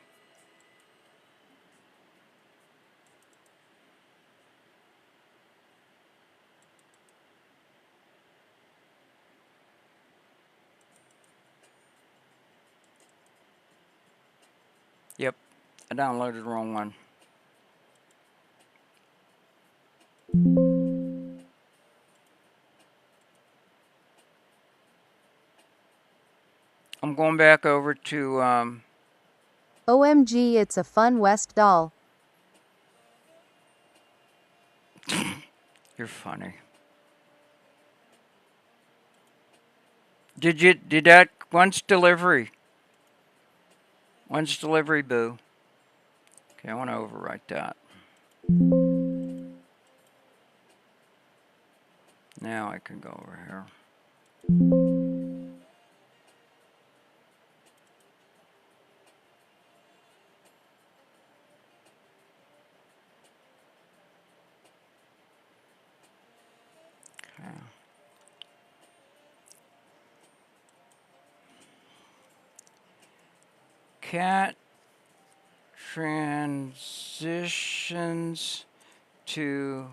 Yep, I downloaded the wrong one. I'm going back over to, OMG, it's a fun West doll. You're funny. Did that, when's delivery? When's delivery, boo? Okay, I want to overwrite that. Now I can go over here. cat transitions to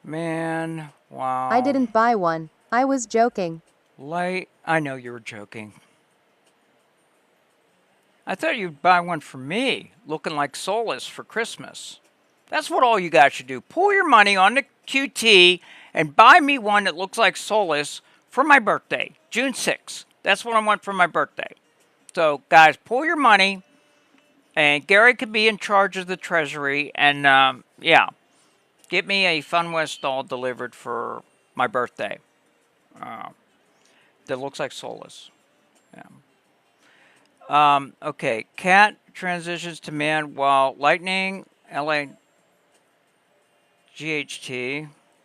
man while I didn't buy one. I was joking. light. I know you were joking. I thought you'd buy one for me, looking like Solus for Christmas. That's what all you guys should do. Pull your money on the QT and buy me one that looks like Solus for my birthday, June 6th. That's what I want for my birthday. So, guys, pull your money, and Gary could be in charge of the treasury, and yeah, get me a FunWest doll delivered for my birthday that looks like Solus. Yeah. Okay, cat transitions to man while lightning, LAGHT.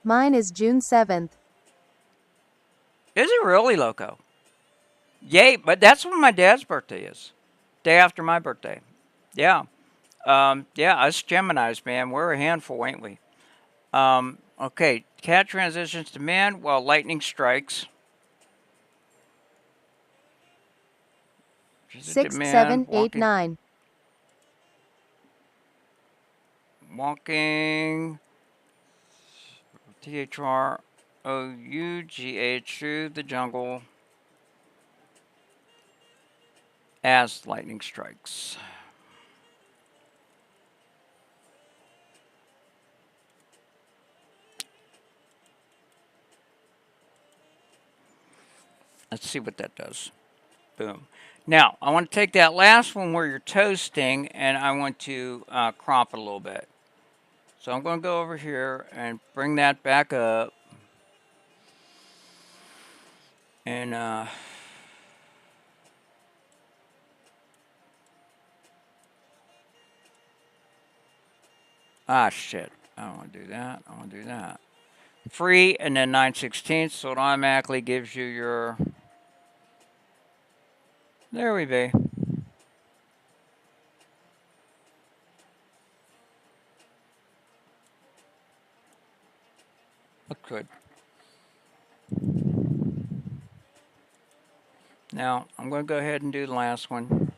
Mine is June 7th. Is it really, Loco? Yay, but that's when my dad's birthday is. Day after my birthday. Yeah. Yeah, us Geminis, man, we're a handful, ain't we? Okay, cat transitions to man while lightning strikes. 6, Man 7, 8, walking, 9. Walking. THROUGH through the jungle as lightning strikes. Let's see what that does. Boom. Now, I want to take that last one where you're toasting, and I want to crop it a little bit. So I'm going to go over here and bring that back up. And shit. I don't want to do that. I want to do that. Free and then 9/16, so it automatically gives you your... There we be. Look good. Now, I'm going to go ahead and do the last one.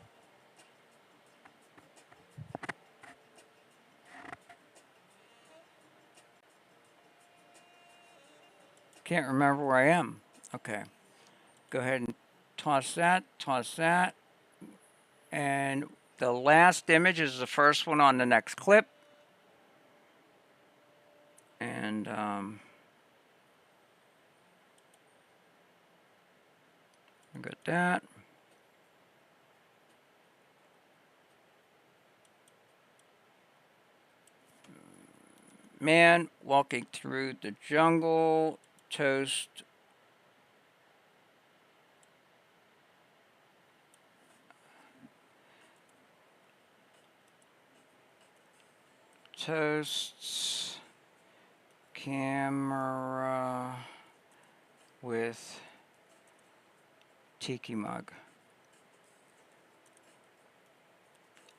Can't remember where I am. Okay. Go ahead and toss that, and the last image is the first one on the next clip. And I got that. Man walking through the jungle, toast. Toasts camera with tiki mug.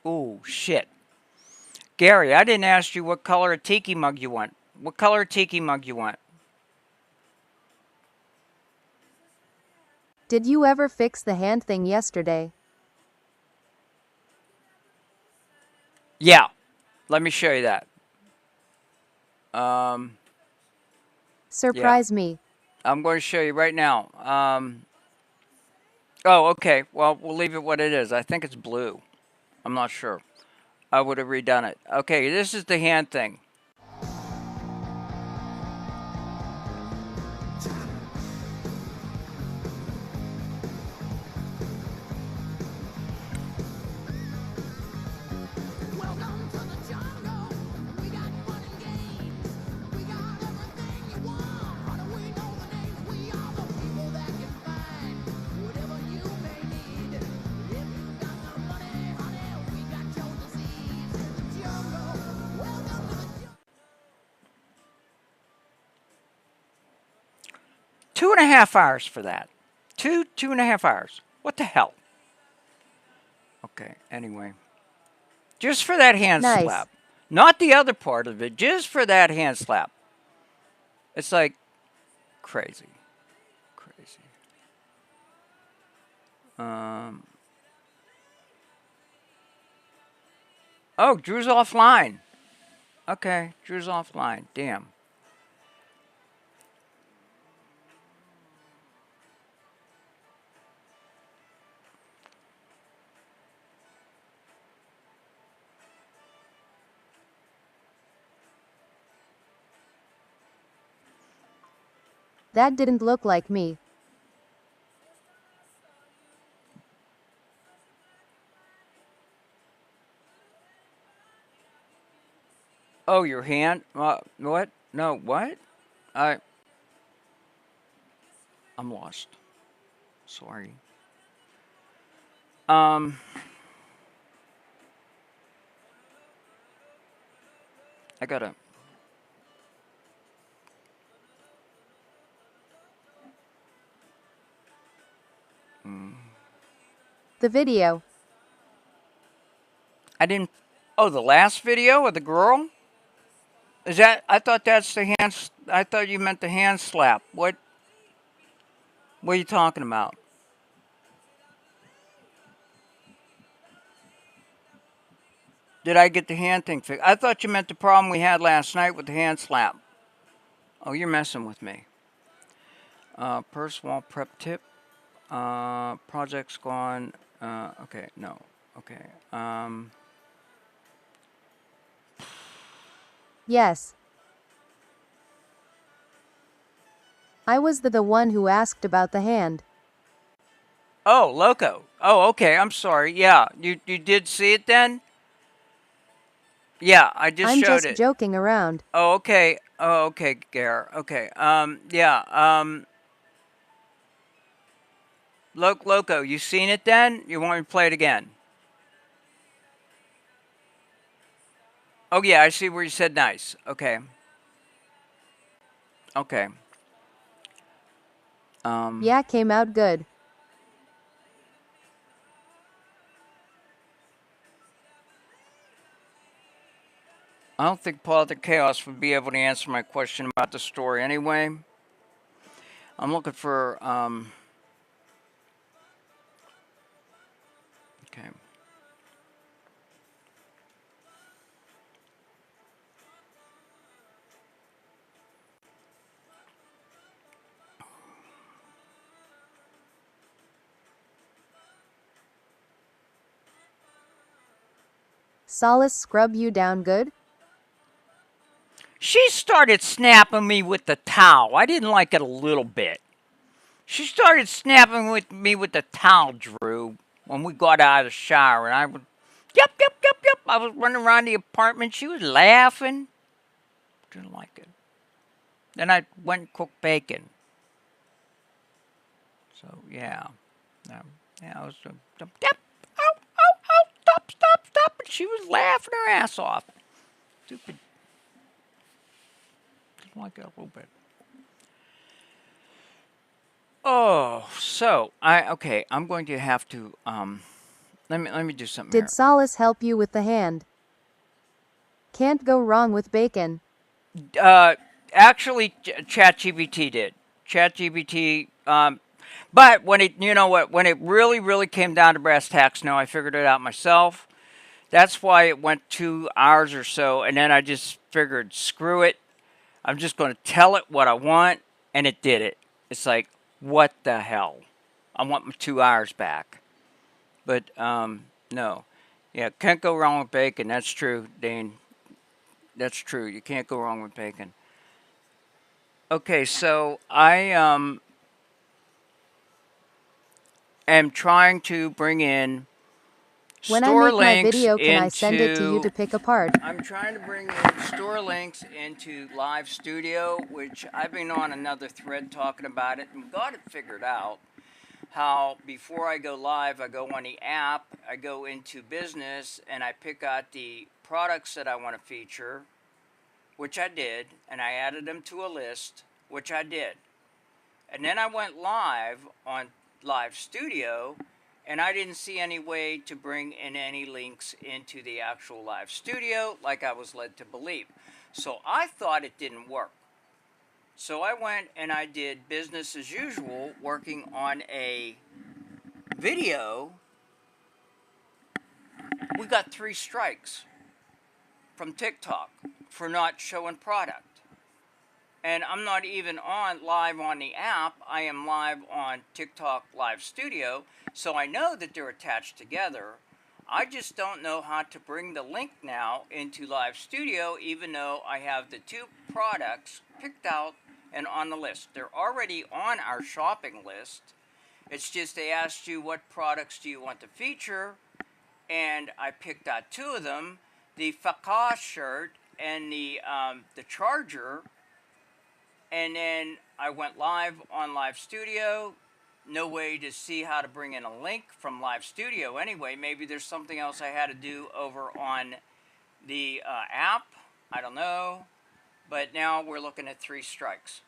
Oh, shit. Gary, I didn't ask you what color of tiki mug you want. What color of tiki mug you want? Did you ever fix the hand thing yesterday? Yeah. Let me show you that. Surprise me. I'm going to show you right now. Oh, okay. Well, we'll leave it what it is. I think it's blue. I'm not sure. I would have redone it. Okay, this is the hand thing. Welcome to the jungle. We got fun and games. We got everything you want. How do we know the names? We are the people that can find whatever you may need. If you got the money, honey, we got your disease. In the jungle. Welcome to the jungle. 2.5 hours for that. 2.5 hours. What the hell? Okay, anyway. Just for that hand Nice. slap. Not the other part of it, just for that hand slap. It's like crazy. Crazy. Oh, Drew's offline. Okay, Drew's offline. Damn. That didn't look like me. Oh, your hand? What? No, what? I I'm lost. Sorry. Um, I gotta. The video. I didn't. Oh, the last video of the girl? Is that? I thought that's the hand. I thought you meant the hand slap. What? What are you talking about? Did I get the hand thing fixed? I thought you meant the problem we had last night with the hand slap. Oh, you're messing with me. Purse wall prep tip. Project's gone. Okay, no. Okay. Yes. I was the one who asked about the hand. Oh, Loco. Oh, okay. I'm sorry. Yeah, you did see it then? Yeah, I just I'm showed just it. joking around. Oh, okay. Oh, okay, Gare. Okay. Yeah. Loco, you seen it then? You want me to play it again? Oh, yeah, I see where you said nice. Okay. Okay. Yeah, came out good. I don't think Politic Chaos would be able to answer my question about the story anyway. I'm looking for, okay. Solace scrub you down good? She started snapping me with the towel. I didn't like it a little bit. She started snapping with me with the towel, Drew, when we got out of the shower. And I was, yep, yep, yep, yep. I was running around the apartment. She was laughing. Didn't like it. Then I went and cooked bacon. So, yeah. Yeah, I was, yep, oh, stop. And she was laughing her ass off. Stupid. Didn't like it a little bit. Oh, so okay. I'm going to have to let me do something Did Solace help you with the hand? Can't go wrong with bacon. here. Actually, ChatGPT did. ChatGPT. But when it, you know what, when it really came down to brass tacks, no, I figured it out myself. That's why it went 2 hours or so, and then I just figured, screw it. I'm just going to tell it what I want, and it did it. It's like, what the hell? I want my 2 hours back. But no, yeah, can't go wrong with bacon. That's true, Dane. That's true. You can't go wrong with bacon. Okay, so I am trying to bring in When I store make my links video, can I send it to you to into. pick apart? I'm trying to bring in store links into Live Studio, which I've been on another thread talking about it and got it figured out. How before I go live, I go on the app, I go into business, and I pick out the products that I want to feature, which I did, and I added them to a list, which I did. And then I went live on Live Studio, and I didn't see any way to bring in any links into the actual Live Studio like I was led to believe. So I thought it didn't work. So I went and I did business as usual, working on a video. We got 3 strikes. from TikTok for not showing product. And I'm not even on live on the app. I am live on TikTok Live Studio, so I know that they're attached together. I just don't know how to bring the link now into Live Studio, even though I have the two products picked out and on the list. They're already on our shopping list. It's just they asked you what products do you want to feature, and I picked out two of them, the Faka shirt and the charger. And then I went live on Live Studio. No way to see how to bring in a link from Live Studio anyway. Maybe there's something else I had to do over on the app. I don't know. But now we're looking at 3 strikes.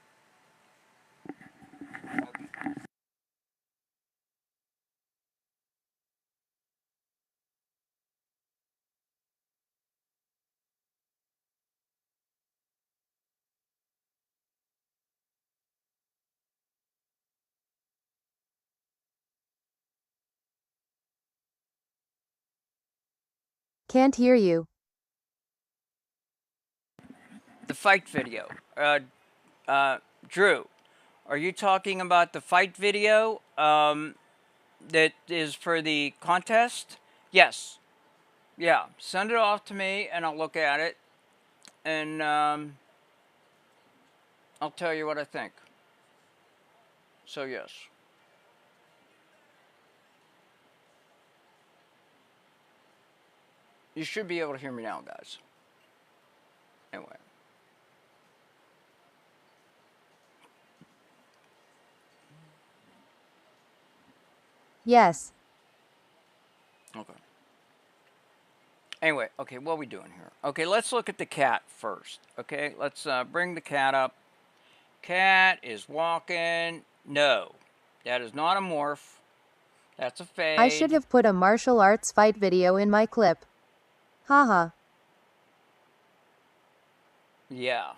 Can't hear you. The fight video. Drew, are you talking about the fight video that is for the contest? Yes. Yeah. Send it off to me and I'll look at it. And I'll tell you what I think. So, yes. You should be able to hear me now, guys. Anyway. Yes. Okay. Anyway, okay, what are we doing here? Okay, let's look at the cat first. Okay, let's bring the cat up. Cat is walking. No, that is not a morph. That's a fade. I should have put a martial arts fight video in my clip. Haha. Yeah.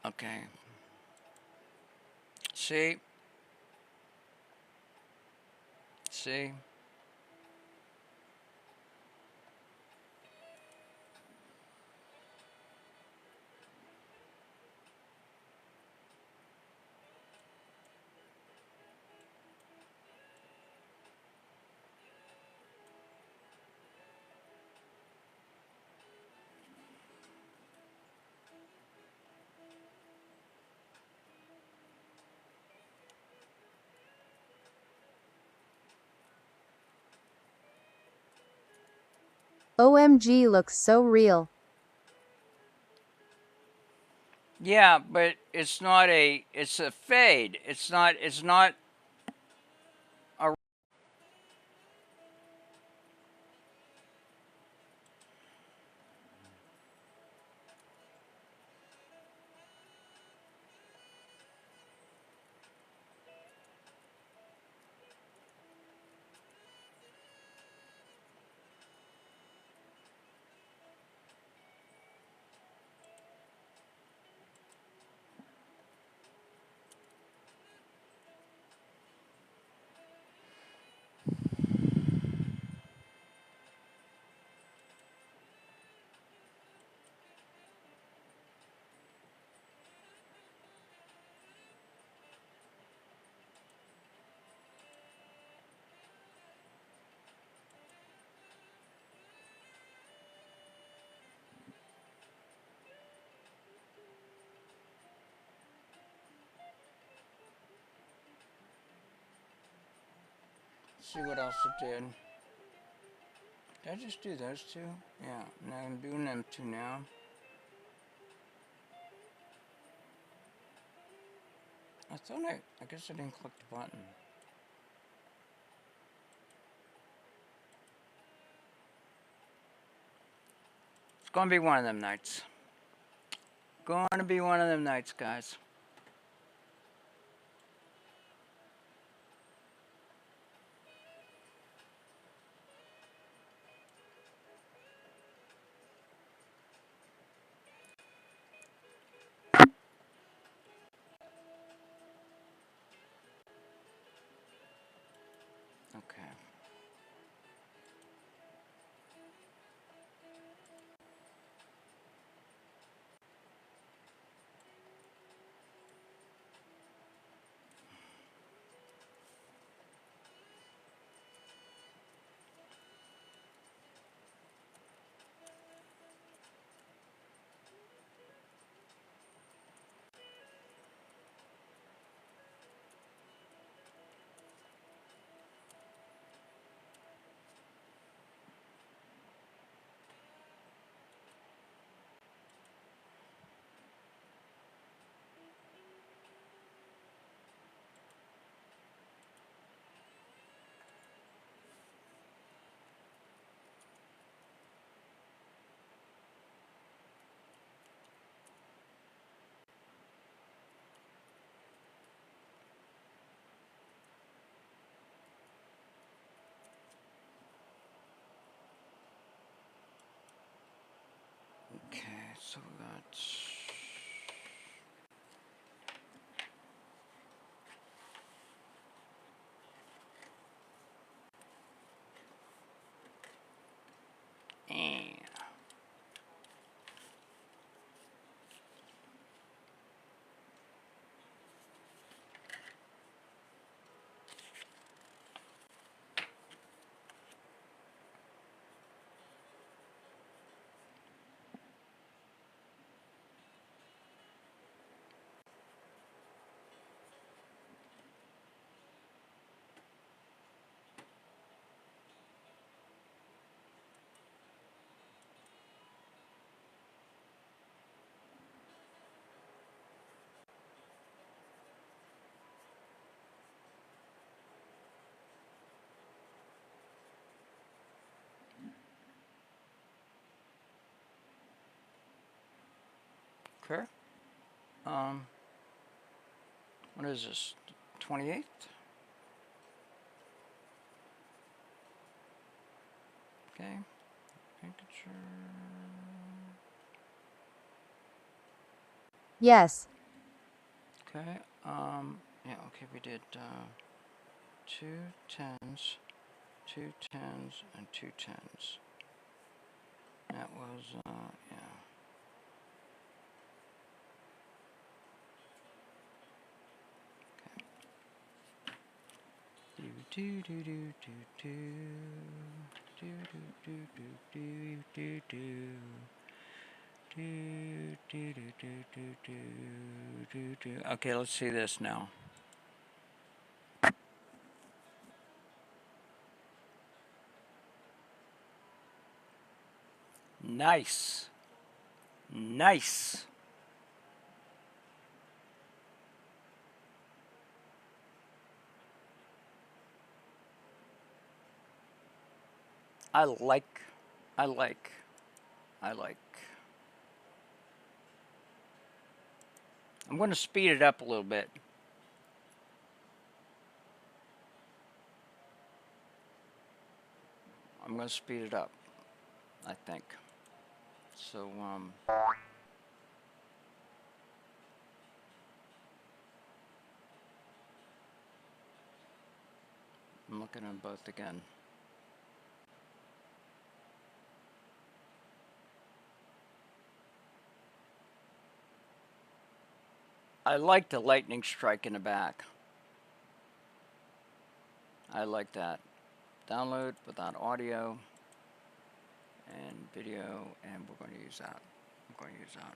Okay. See? See? OMG looks so real. Yeah, but it's not a, it's a fade. It's not a, see what else it did. Did I just do those two? Yeah, now I'm doing them two now. I thought I guess I didn't click the button. It's gonna be one of them nights. Gonna be one of them nights, guys. Okay. What is this? 28th? Okay. Making sure. Yes. Okay. Yeah. Okay. We did 2 10s, 2 10s, and 2 10s. That was yeah. Do do do do do do do do do do do do do do do do do. Okay, let's see this now. Nice. Nice. I like. I like. I like. I'm going to speed it up a little bit. I'm going to speed it up, I think. So, I'm looking at both again. I like the lightning strike in the back. I like that. Download without audio and video, and we're going to use that. I'm going to use that.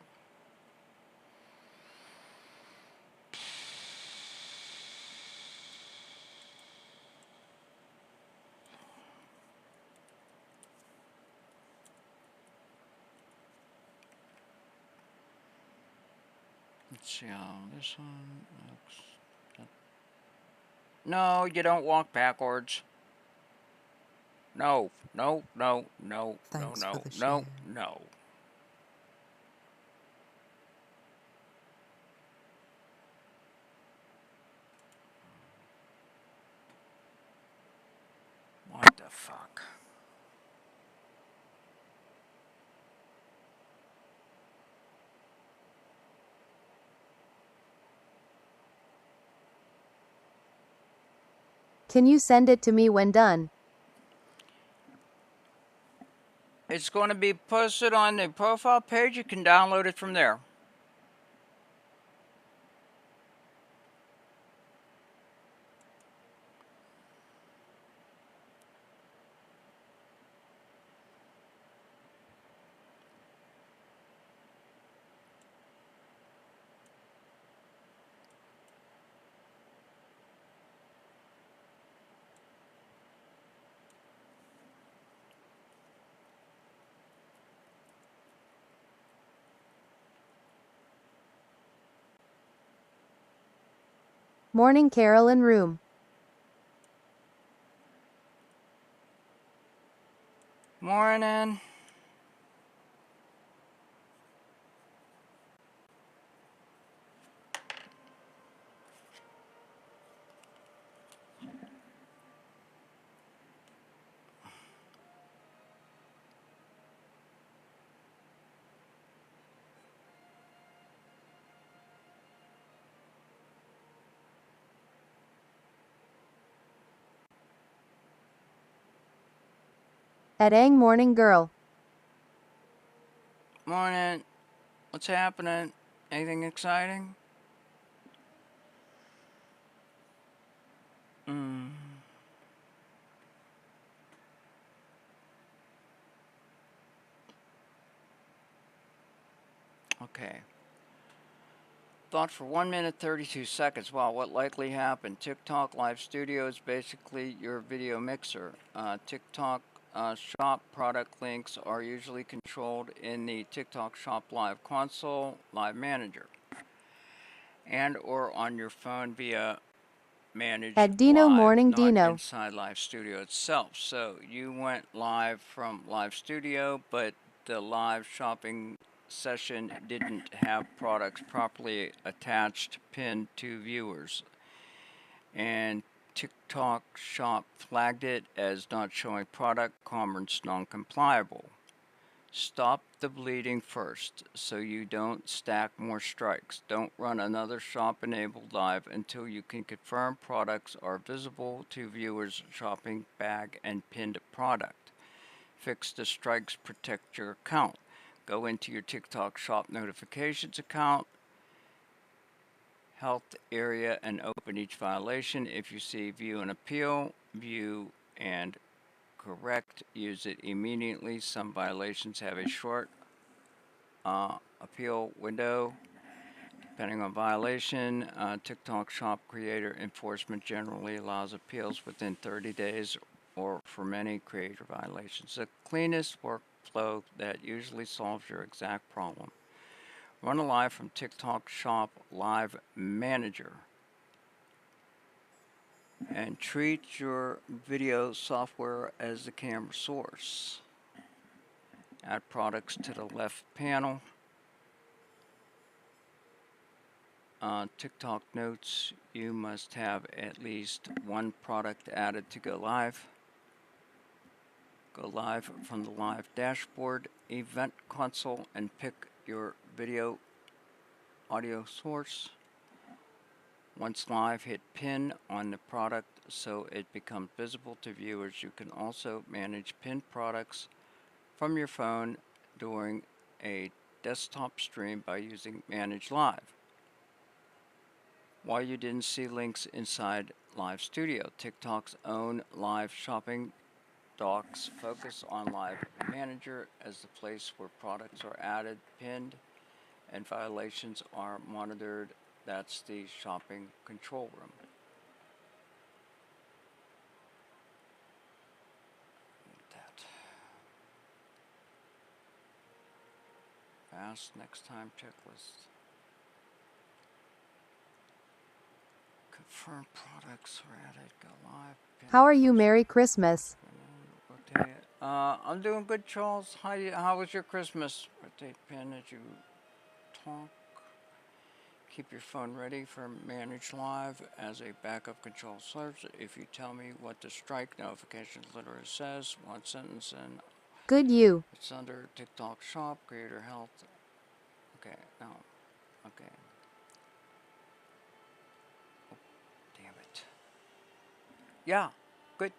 Let's see how this one looks. No, you don't walk backwards. No, no, no, no, Thanks no, for no, the no, share. no. What the fuck? Can you send it to me when done? It's going to be posted on the profile page. You can download it from there. Morning, Carol in room. Morning. At Ang Morning Girl. Morning. What's happening? Anything exciting? Mm. Okay. Thought for 1 minute 32 seconds. Wow, what likely happened? TikTok Live Studio is basically your video mixer. TikTok Shop product links are usually controlled in the TikTok Shop Live console, Live Manager, and or on your phone via Manage At Dino Live, Morning not Dino. inside Live Studio itself. So you went live from Live Studio, but the live shopping session didn't have products properly attached, pinned to viewers. And TikTok Shop flagged it as not showing product, comments non-compliable. Stop the bleeding first so you don't stack more strikes. Don't run another shop enabled live until you can confirm products are visible to viewers' shopping bag and pinned product. Fix the strikes, protect your account. Go into your TikTok Shop notifications account, health area, and open each violation. If you see view and appeal, view and correct, use it immediately. Some violations have a short appeal window depending on violation. TikTok Shop creator enforcement generally allows appeals within 30 days or for many creator violations. The cleanest workflow that usually solves your exact problem. Run a live from TikTok Shop Live Manager and treat your video software as the camera source. Add products to the left panel. TikTok notes, you must have at least one product added to go live. Go live from the live dashboard, event console, and pick your video audio source. Once live, hit pin on the product so it becomes visible to viewers. You can also manage pinned products from your phone during a desktop stream by using Manage Live. Why you didn't see links inside Live Studio. TikTok's own live shopping docs focus on Live Manager as the place where products are added, pinned, and violations are monitored. That's the shopping control room. That. Fast next time checklist. Confirm products are added. Go live. How are you? Merry Christmas. I'm doing good, Charles. How was your Christmas? Rotate pin as you talk. Keep your phone ready for Manage Live as a backup control source. If you tell me what the strike notification literally says, one sentence and Good you. it's under TikTok Shop, Creator Health. Okay, no. Okay. Oh, damn it. Yeah, good.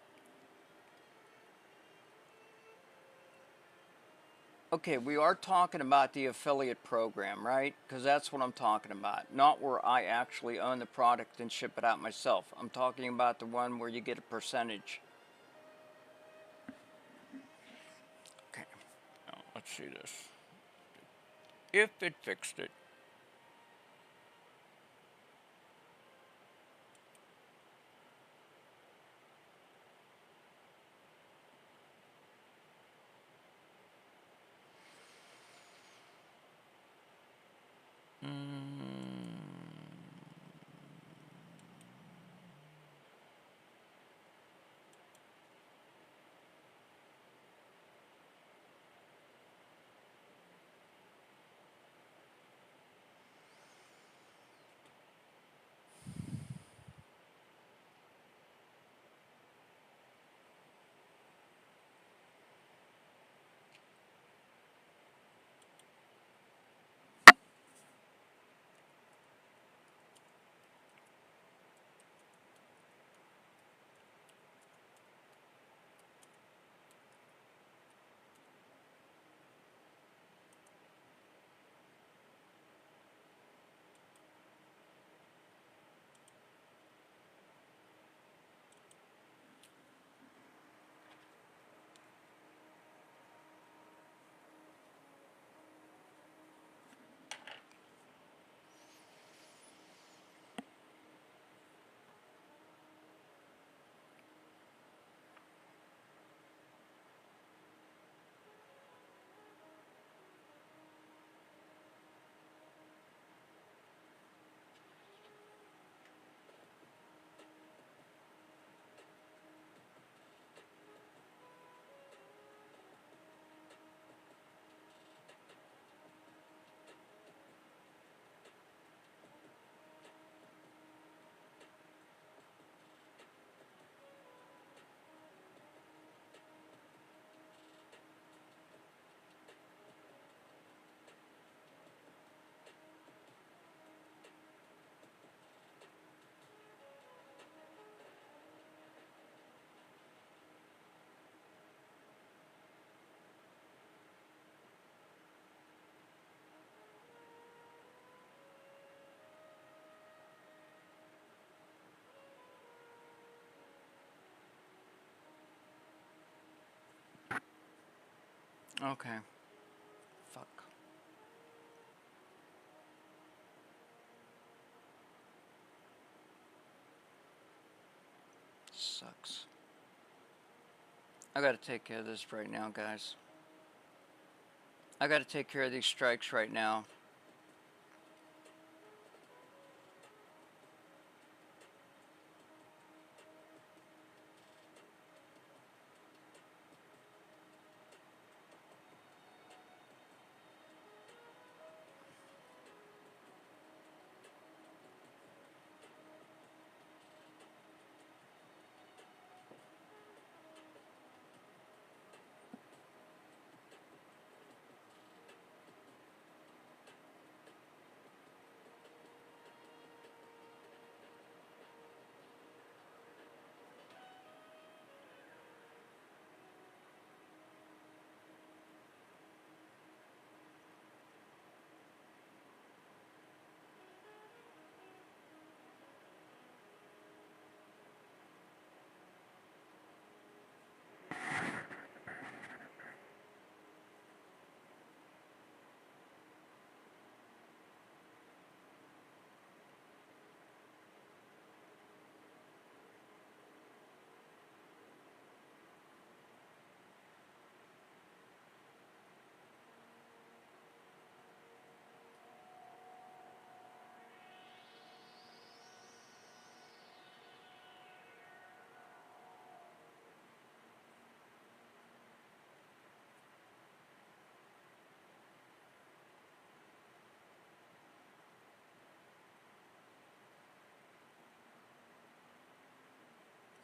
Okay, we are talking about the affiliate program, right? Because that's what I'm talking about. Not where I actually own the product and ship it out myself. I'm talking about the one where you get a percentage. Okay, now let's see this. If it fixed it. Okay. Fuck. Sucks. I gotta take care of this right now, guys. I gotta take care of these strikes right now.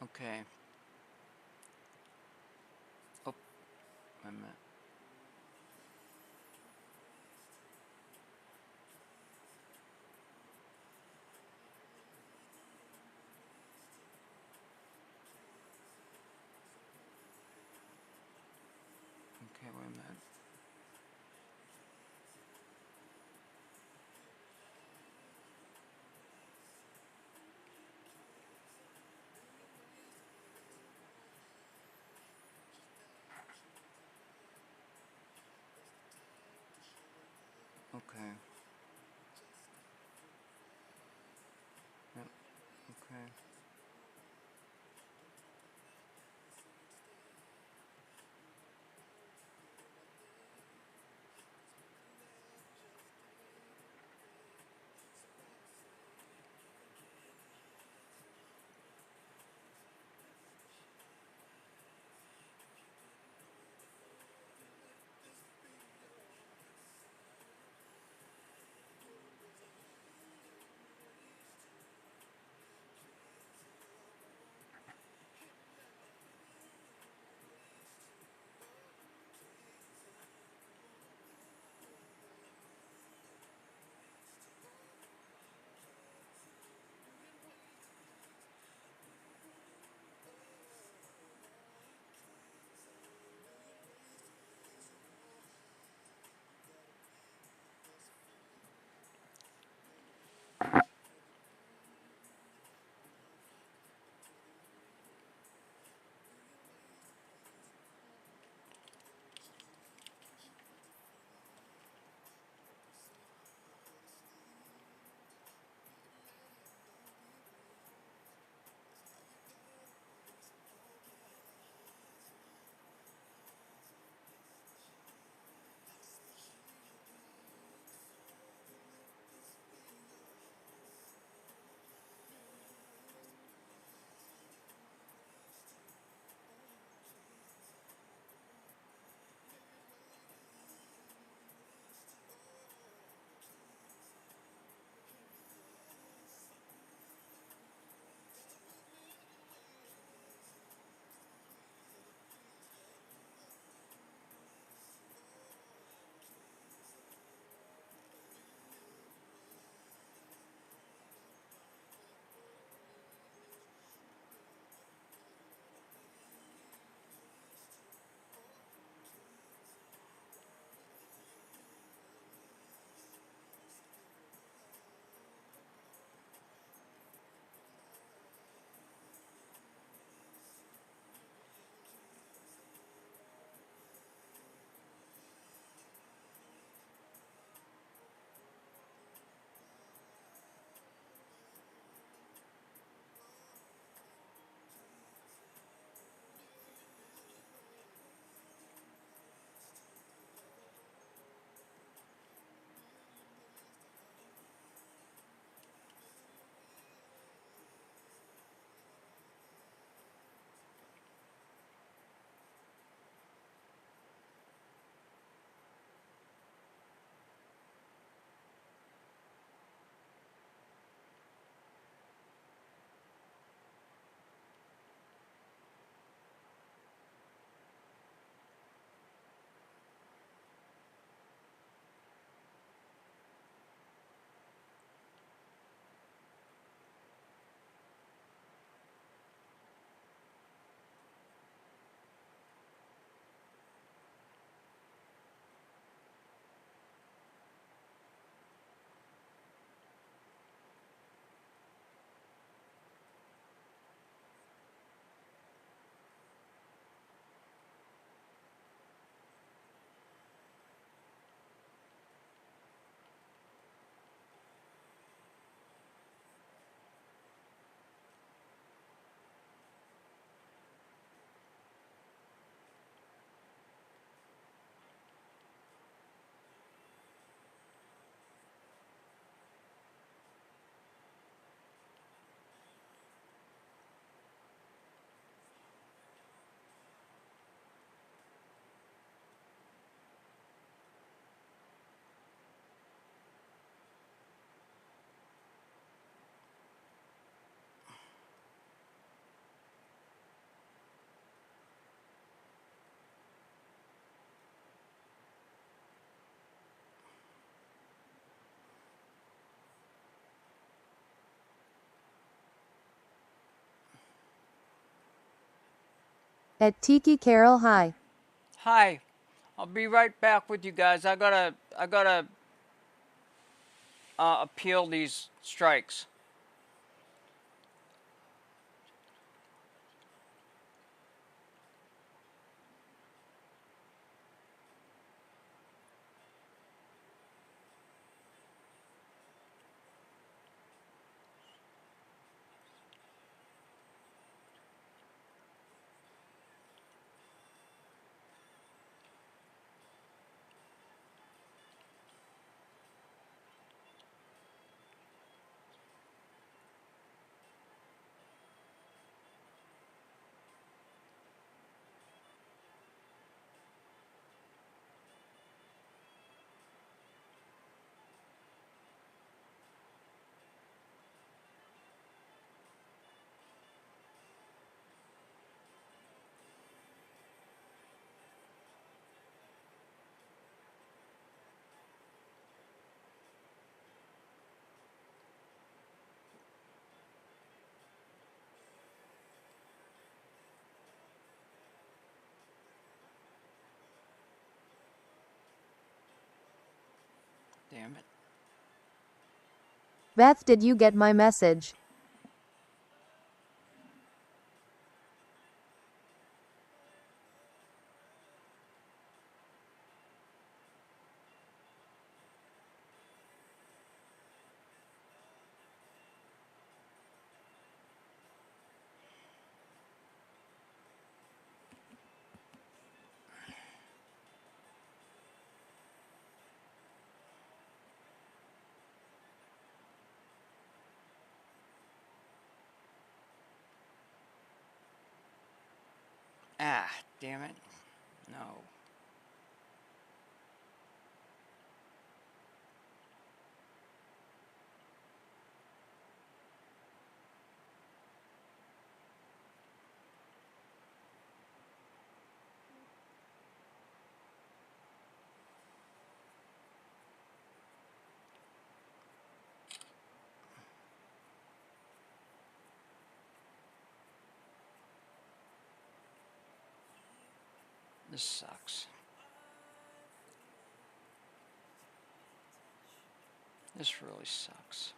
Okay. Oh, wait a minute. Okay, wait a minute. At Tiki Carol, hi. Hi. I'll be right back with you guys. I gotta appeal these strikes. Damn it. Beth, did you get my message? Ah, damn it. No. This sucks. This really sucks.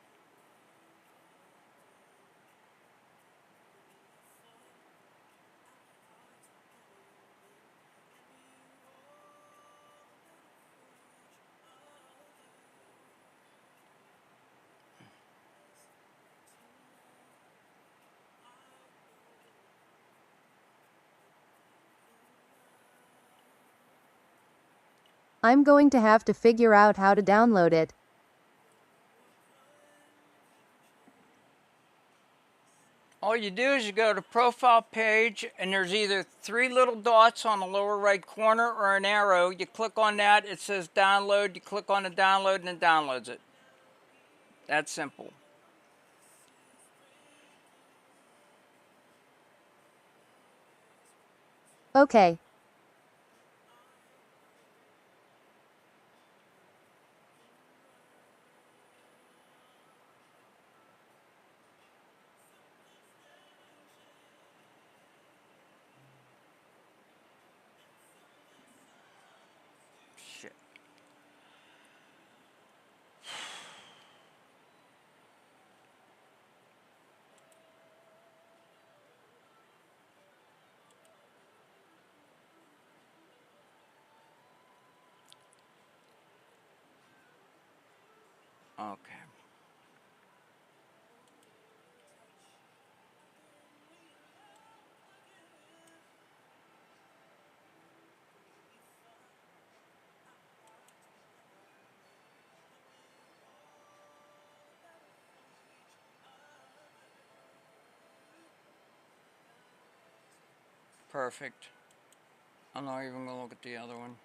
I'm going to have to figure out how to download it. All you do is you go to profile page and there's either three little dots on the lower right corner or an arrow. You click on that, it says download. You click on the download and it downloads it. That's simple. Okay. Shit. Okay. Perfect. I'm not even gonna look at the other one.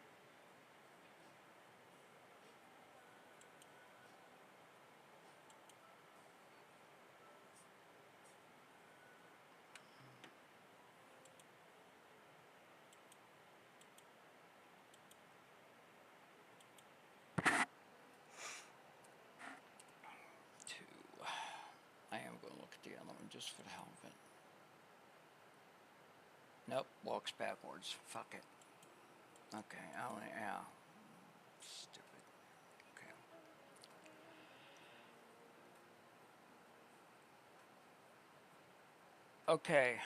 Two. I am gonna look at the other one just for the hell of it. Nope, walks backwards. Fuck it. Okay, yeah. Stupid. Okay. Okay.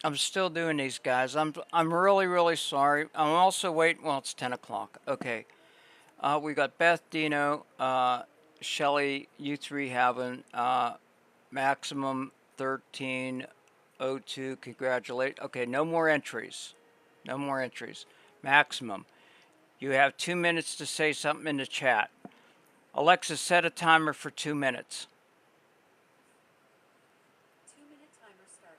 I'm still doing these, guys. I'm really sorry. I'm also waiting. Well, it's 10 o'clock. Okay. We got Beth, Dino, Shelly, you three having maximum 1302. Congratulate. Okay, no more entries. No more entries. Maximum. You have 2 minutes to say something in the chat. Alexa, set a timer for 2 minutes. 2-minute timer started.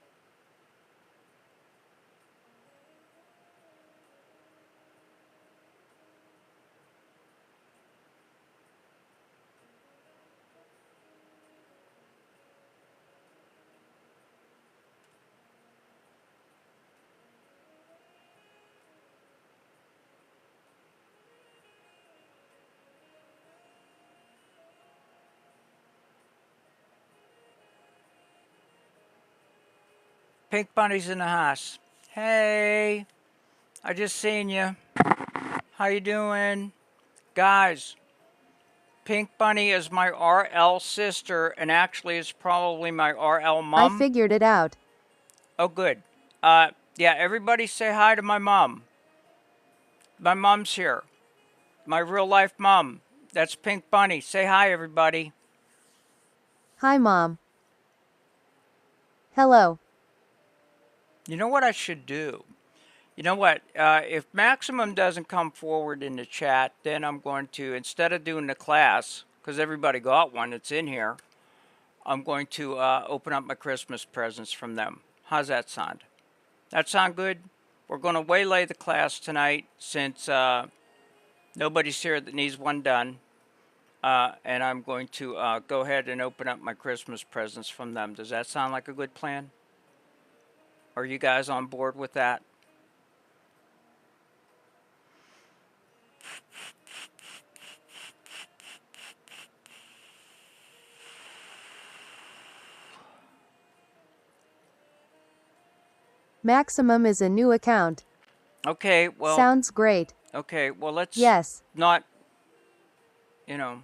Pink Bunny's in the house. Hey, I just seen you. How you doing? Guys, Pink Bunny is my RL sister and actually is probably my RL I mom. figured it out. Oh, good. Yeah, everybody say hi to my mom. My mom's here. My real life mom. That's Pink Bunny. Say hi, everybody. Hi, Mom. Hello. You know what I should do? You know what? If Maximum doesn't come forward in the chat, then I'm going to, instead of doing the class, because everybody got one that's in here, I'm going to open up my Christmas presents from them. How's that sound? That sound good? We're going to waylay the class tonight since nobody's here that needs one done. And I'm going to go ahead and open up my Christmas presents from them. Does that sound like a good plan? Are you guys on board with that? Maximum is a new account. Okay, well, Sounds great. okay, well, let's Yes. not, you know.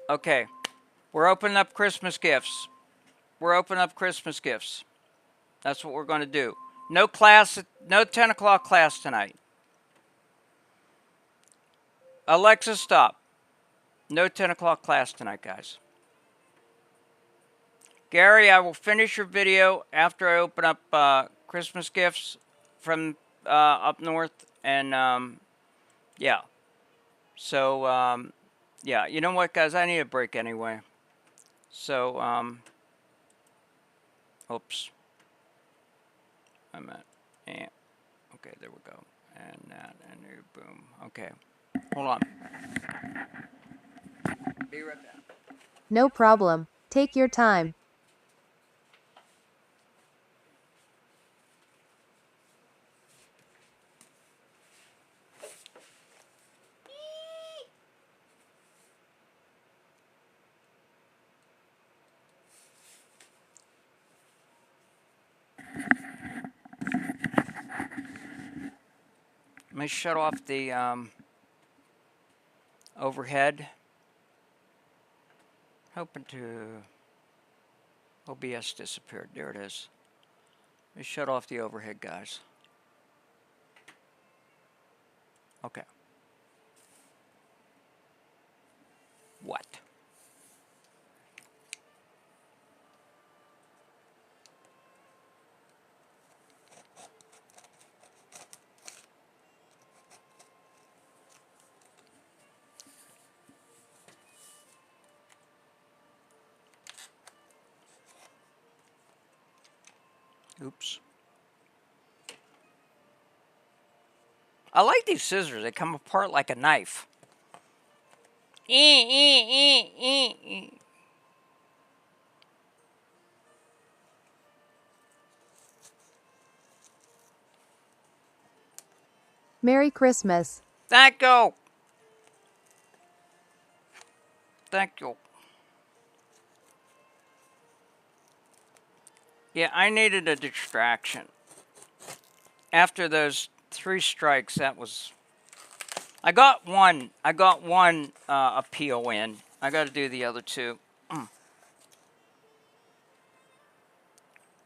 Okay, we're opening up Christmas gifts. We're opening up Christmas gifts. That's what we're going to do. No class, no 10 o'clock class tonight. Alexa, stop. No 10 o'clock class tonight, guys. Gary, I will finish your video after I open up Christmas gifts from up north. And, yeah. So, yeah, you know what, guys? I need a break anyway. So, oops. I'm at, yeah. Okay, there we go. And that, and there, boom. Okay. Hold on. Be right back. No problem. Take your time. Let me shut off the overhead. Hoping to... OBS disappeared. There it is. Let me shut off the overhead, guys. Okay. What? Oops. I like these scissors. They come apart like a knife. Merry Christmas. Thank you. Thank you. Yeah, I needed a distraction. After those 3 strikes, that was... I got one appeal in. I got to do the other 2.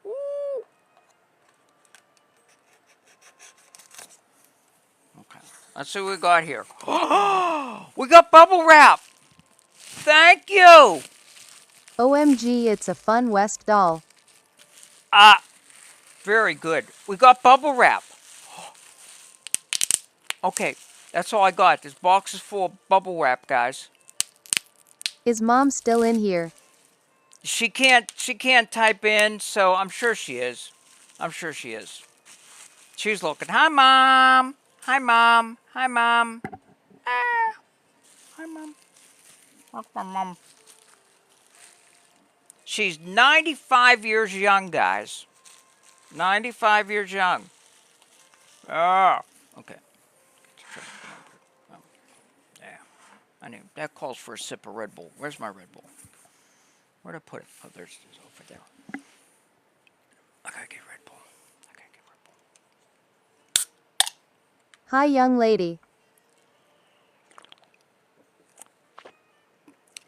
Ooh. Okay, let's see what we got here. We got bubble wrap. Thank you. OMG, it's a fun West doll. Very good. We got bubble wrap. Okay, that's all I got. This box is full of bubble wrap, guys. Is Mom still in here? She can't type in, so I'm sure she is. I'm sure she is. She's looking. Hi, Mom. Hi, Mom. Hi, Mom. Ah. Hi, Mom. That's my mom. She's 95 years young, guys. 95 years young. Ah. Okay. Yeah. I knew. That calls for a sip of Red Bull. Where's my Red Bull? Where'd I put it? Oh, there's over there. I gotta get Red Bull. I gotta get Red Bull. Hi, young lady.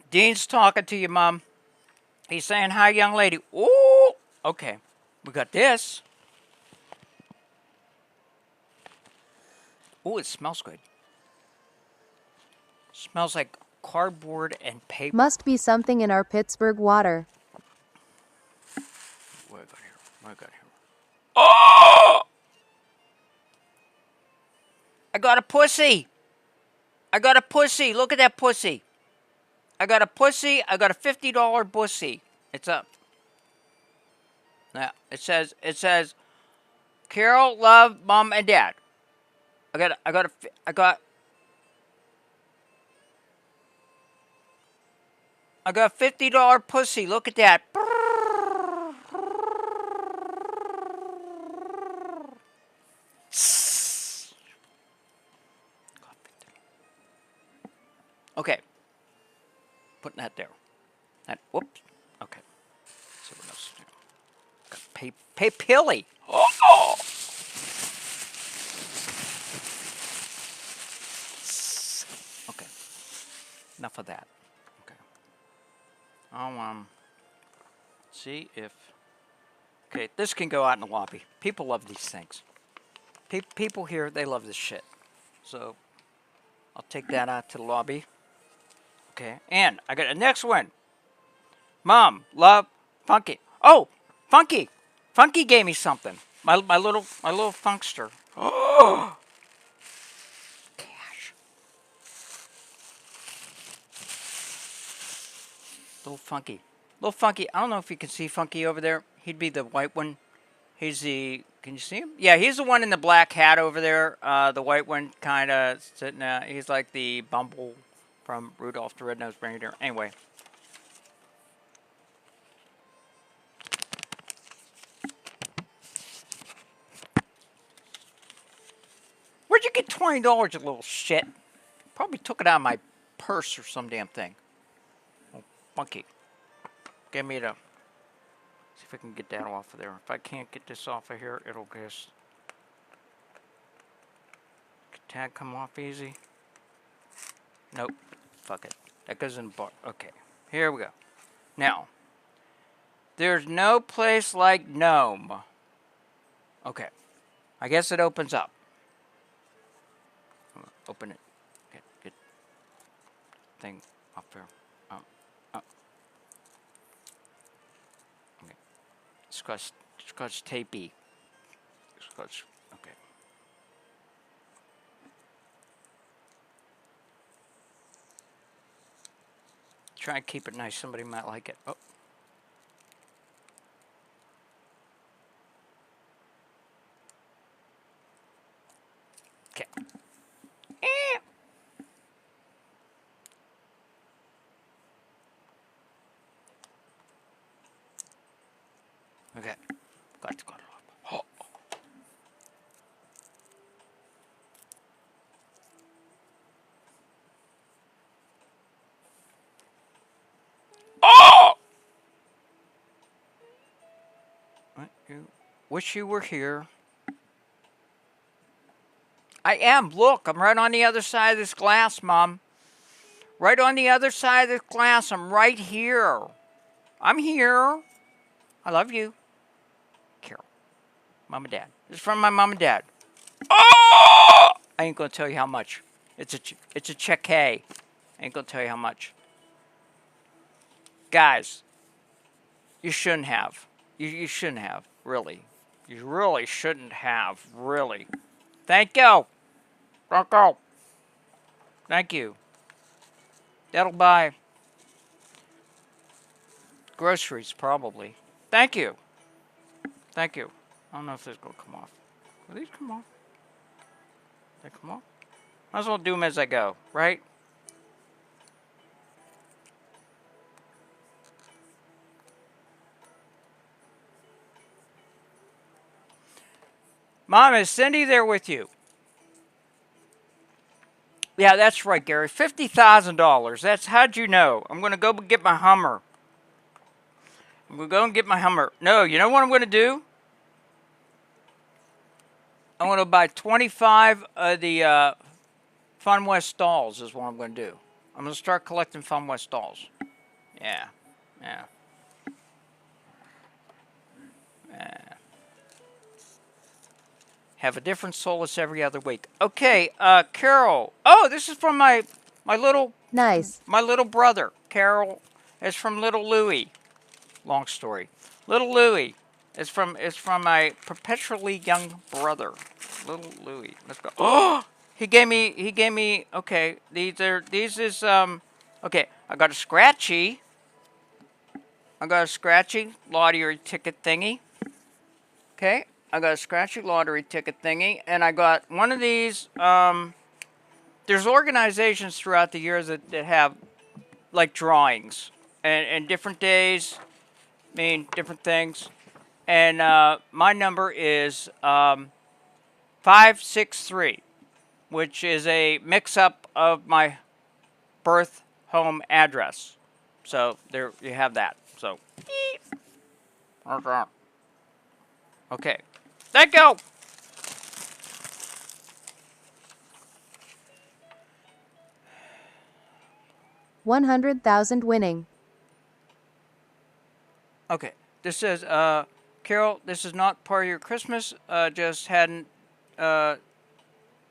Dean's talking to you, Mom. He's saying, hi, young lady. Ooh! Okay. We got this. Ooh, it smells good. Smells like cardboard and paper. Must be something in our Pittsburgh water. What I got here? What I got here? Oh! I got a pussy. I got a pussy. Look at that pussy. I got a pussy. I got a $50 pussy. It's up. Now it says Carol, love, Mom and Dad. I got a $50 pussy. Look at that. Okay. Putting that there. That, whoops. Okay. Let's see what else to do. Got Pilly. Oh! Okay. Enough of that. Okay. I'll see if. Okay, this can go out in the lobby. People love these things. People here, they love this shit. So I'll take that out to the lobby. Okay, and I got a next one. Mom, love, Funky. Oh, Funky. Funky gave me something. My little funkster. Oh, cash. Little Funky. Little Funky. I don't know if you can see Funky over there. He'd be the white one. He's the. Can you see him? Yeah, he's the one in the black hat over there. The white one kind of sitting. He's like the Bumble from Rudolph the Red-Nosed Reindeer. Anyway. Where'd you get $20, you little shit? Probably took it out of my purse or some damn thing. Oh, Funky. Give me the... See if I can get that off of there. If I can't get this off of here, it'll just... tag come off easy? Nope. Fuck it. That goes in the bar. Okay. Here we go. Now, there's no place like Nome. Okay. I guess it opens up. Open it. Get thing up there. Okay. Scotch tapey. Scotch. Okay. Try and keep it nice. Somebody might like it. Oh. Okay. Okay. Got it off. Oh. Oh! You wish you were here. I am. Look, I'm right on the other side of this glass, Mom. Right on the other side of this glass. I'm right here. I'm here. I love you. Carol. Mom and Dad. This is from my mom and dad. Oh! I ain't going to tell you how much. It's a check. I ain't going to tell you how much. Guys, you shouldn't have. You shouldn't have, really. You really shouldn't have, really. Thank you. Thank you. That'll buy groceries, probably. Thank you. Thank you. I don't know if this is going to come off. Will these come off? They come off? Might as well do them as I go, right? Mom, is Cindy there with you? Yeah, that's right, Gary. $50,000. That's, how'd you know? I'm going to go get my Hummer. I'm going to go and get my Hummer. No, you know what I'm going to do? I'm going to buy 25 of the Fun West dolls is what I'm going to do. I'm going to start collecting Fun West dolls. Yeah. Have a different solace every other week. Okay, Carol. Oh, this is from my little Nice. my little brother. Carol is from Little Louie. Long story. Little Louie is from my perpetually young brother. Little Louie. Let's go. Oh, he gave me. Okay, these is okay. I got a scratchy lottery ticket thingy. Okay. I got a scratchy lottery ticket thingy, and I got one of these. There's organizations throughout the years that have like drawings and different days mean different things. And my number is 563, which is a mix-up of my birth home address. So there you have that. So, okay. Thank you. $100,000 winning. Okay. This says, Carol, this is not part of your Christmas. Just hadn't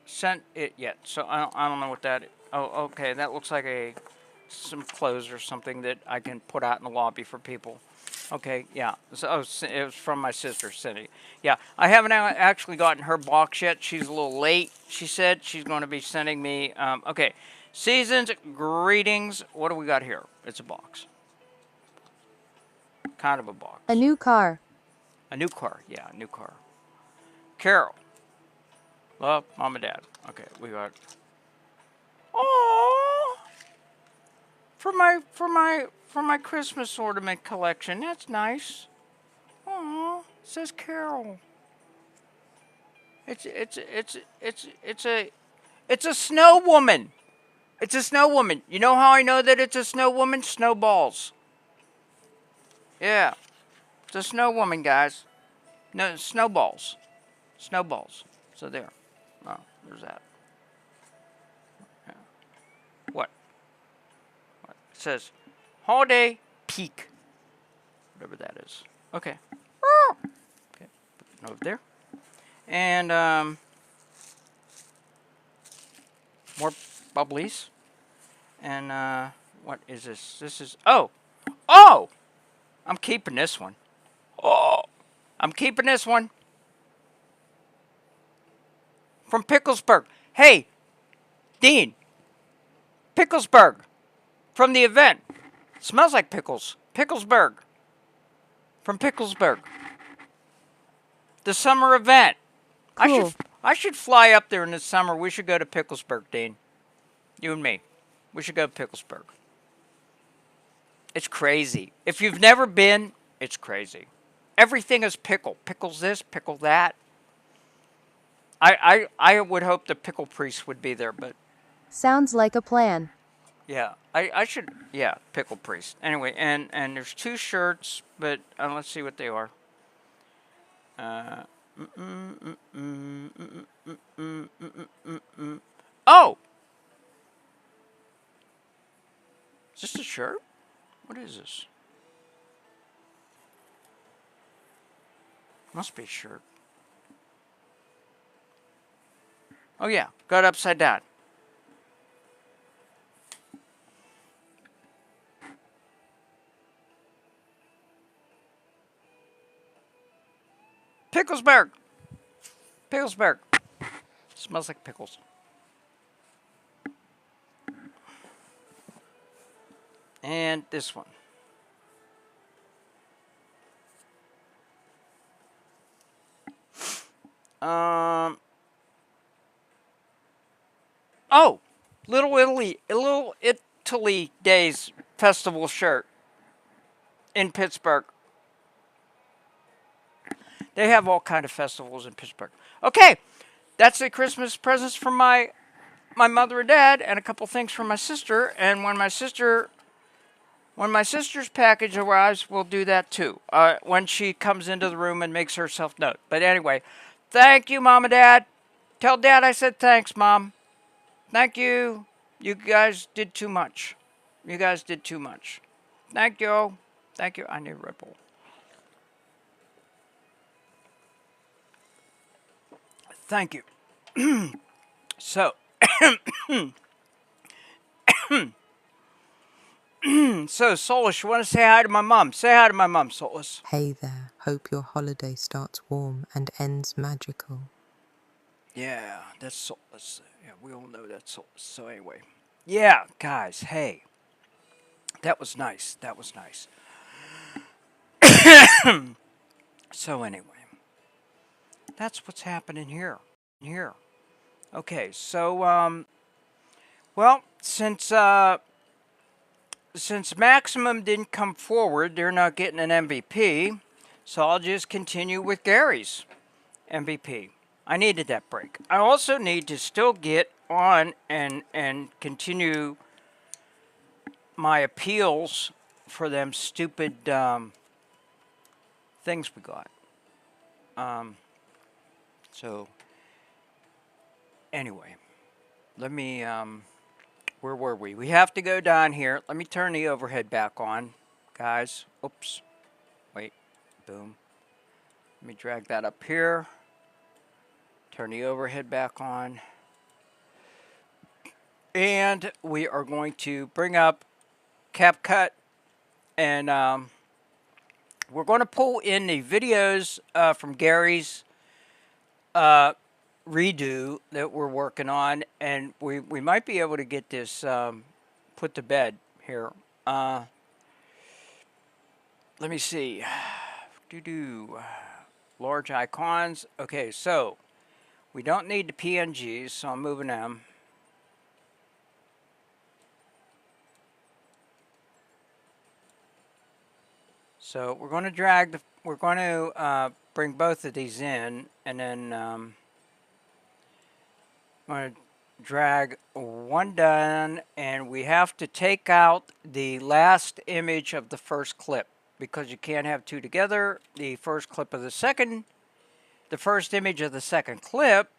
sent it yet. So I don't know what that is. Oh, okay. That looks like some clothes or something that I can put out in the lobby for people. Okay, yeah. So, it was from my sister, Cindy. Yeah, I haven't actually gotten her box yet. She's a little late. She said she's going to be sending me. Okay, seasons, greetings. What do we got here? It's a box. Kind of a box. A new car. A new car. Yeah, a new car. Carol. Love, Mom and Dad. Okay, we got. Oh, for my Christmas ornament collection. That's nice. Aw, it says Carol. It's a snow woman. It's a snow woman. You know how I know that it's a snow woman? Snowballs. Yeah. It's a snow woman, guys. No, snowballs. Snowballs. So there. Oh, there's that. says Holiday Peak. Whatever that is. Okay. Okay. Put it over there. And more bubblies. And what is this? This is oh! I'm keeping this one. Oh! I'm keeping this one. From Picklesburg. Hey, Dean. Picklesburg. From the event. Smells like pickles. Picklesburg. From Picklesburg. The summer event. Cool. I should fly up there in the summer. We should go to Picklesburg, Dean. You and me. We should go to Picklesburg. It's crazy. If you've never been, it's crazy. Everything is pickle. Pickles this, pickle that. I would hope the pickle priest would be there, but Sounds like a plan. yeah, I should, yeah, pickle priest. Anyway, and there's 2 shirts, but let's see what they are. Oh! Is this a shirt? What is this? Must be a shirt. Oh yeah, got upside down. Picklesburg. Picklesburg. Smells like pickles. And this one. Oh, Little Italy Days Festival shirt in Pittsburgh. They have all kind of festivals in Pittsburgh. Okay, that's the Christmas presents from my mother and dad, and a couple things from my sister. And when my sister's package arrives, we'll do that too. When she comes into the room and makes herself known. But anyway, thank you, Mom and Dad. Tell Dad I said thanks, Mom. Thank you. You guys did too much. You guys did too much. Thank you. Thank you. I need a Red Bull. Thank you. So, Solus, you want to say hi to my mom? Say hi to my mom, Solus. Hey there, hope your holiday starts warm and ends magical. Yeah, that's Solus. Yeah, we all know that's Solus. So anyway, yeah, guys, hey, that was nice. That was nice. So anyway, that's what's happening here. Okay, so well, since Maximum didn't come forward, they're not getting an MVP. So I'll just continue with Gary's MVP. I needed that break. I also need to still get on and continue my appeals for them stupid things we got. So anyway, let me where were we? We have to go down here. Let me turn the overhead back on, guys. Oops. Wait. Boom. Let me drag that up here. Turn the overhead back on. And we are going to bring up CapCut. And we're going to pull in the videos from Gary's redo that we're working on, and we might be able to get this put to bed here. Let me see. Large icons. Okay, so we don't need the PNGs, so I'm moving them. So we're going to bring both of these in, and then I'm going to drag one down, and we have to take out the last image of the first clip because you can't have two together. The first image of the second clip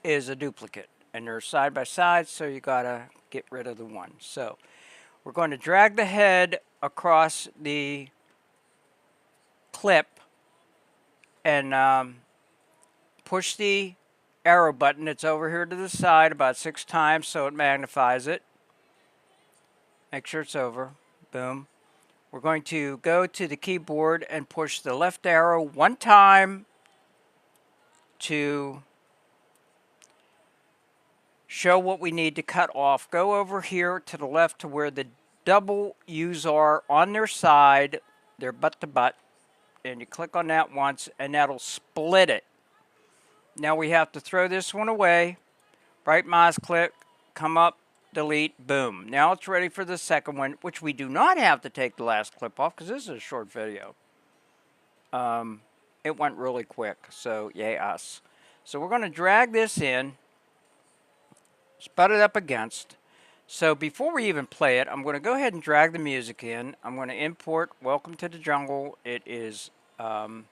is a duplicate, and they're side by side, so you gotta get rid of the one. So We're going to drag the head across the clip and push the arrow button. It's over here to the side about 6 times so it magnifies it. Make sure it's over. Boom. We're going to go to the keyboard and push the left arrow 1 time to show what we need to cut off. Go over here to the left to where the double U's are on their side. They're butt to butt. And you click on that once and that'll split it. Now we have to throw this one away. Right mouse click, come up, delete, boom. Now it's ready for the second one, which we do not have to take the last clip off because this is a short video. It went really quick, so yay us. So we're going to drag this in, spud it up against. So before we even play it, I'm going to go ahead and drag the music in. I'm going to import Welcome to the Jungle. It is in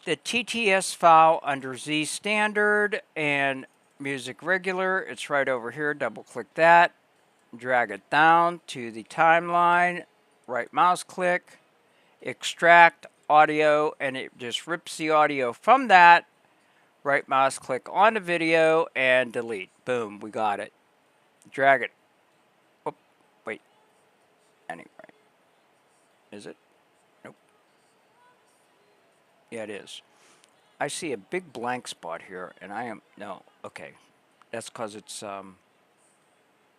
the TTS file under Z Standard and Music Regular. It's right over here. Double click that. Drag it down to the timeline. Right mouse click. Extract audio, and it just rips the audio from that. Right mouse click on the video and delete. Boom, we got it. Drag it. Whoop, wait. Anyway. Is it? Nope. Yeah, it is. I see a big blank spot here, and no, okay. That's because it's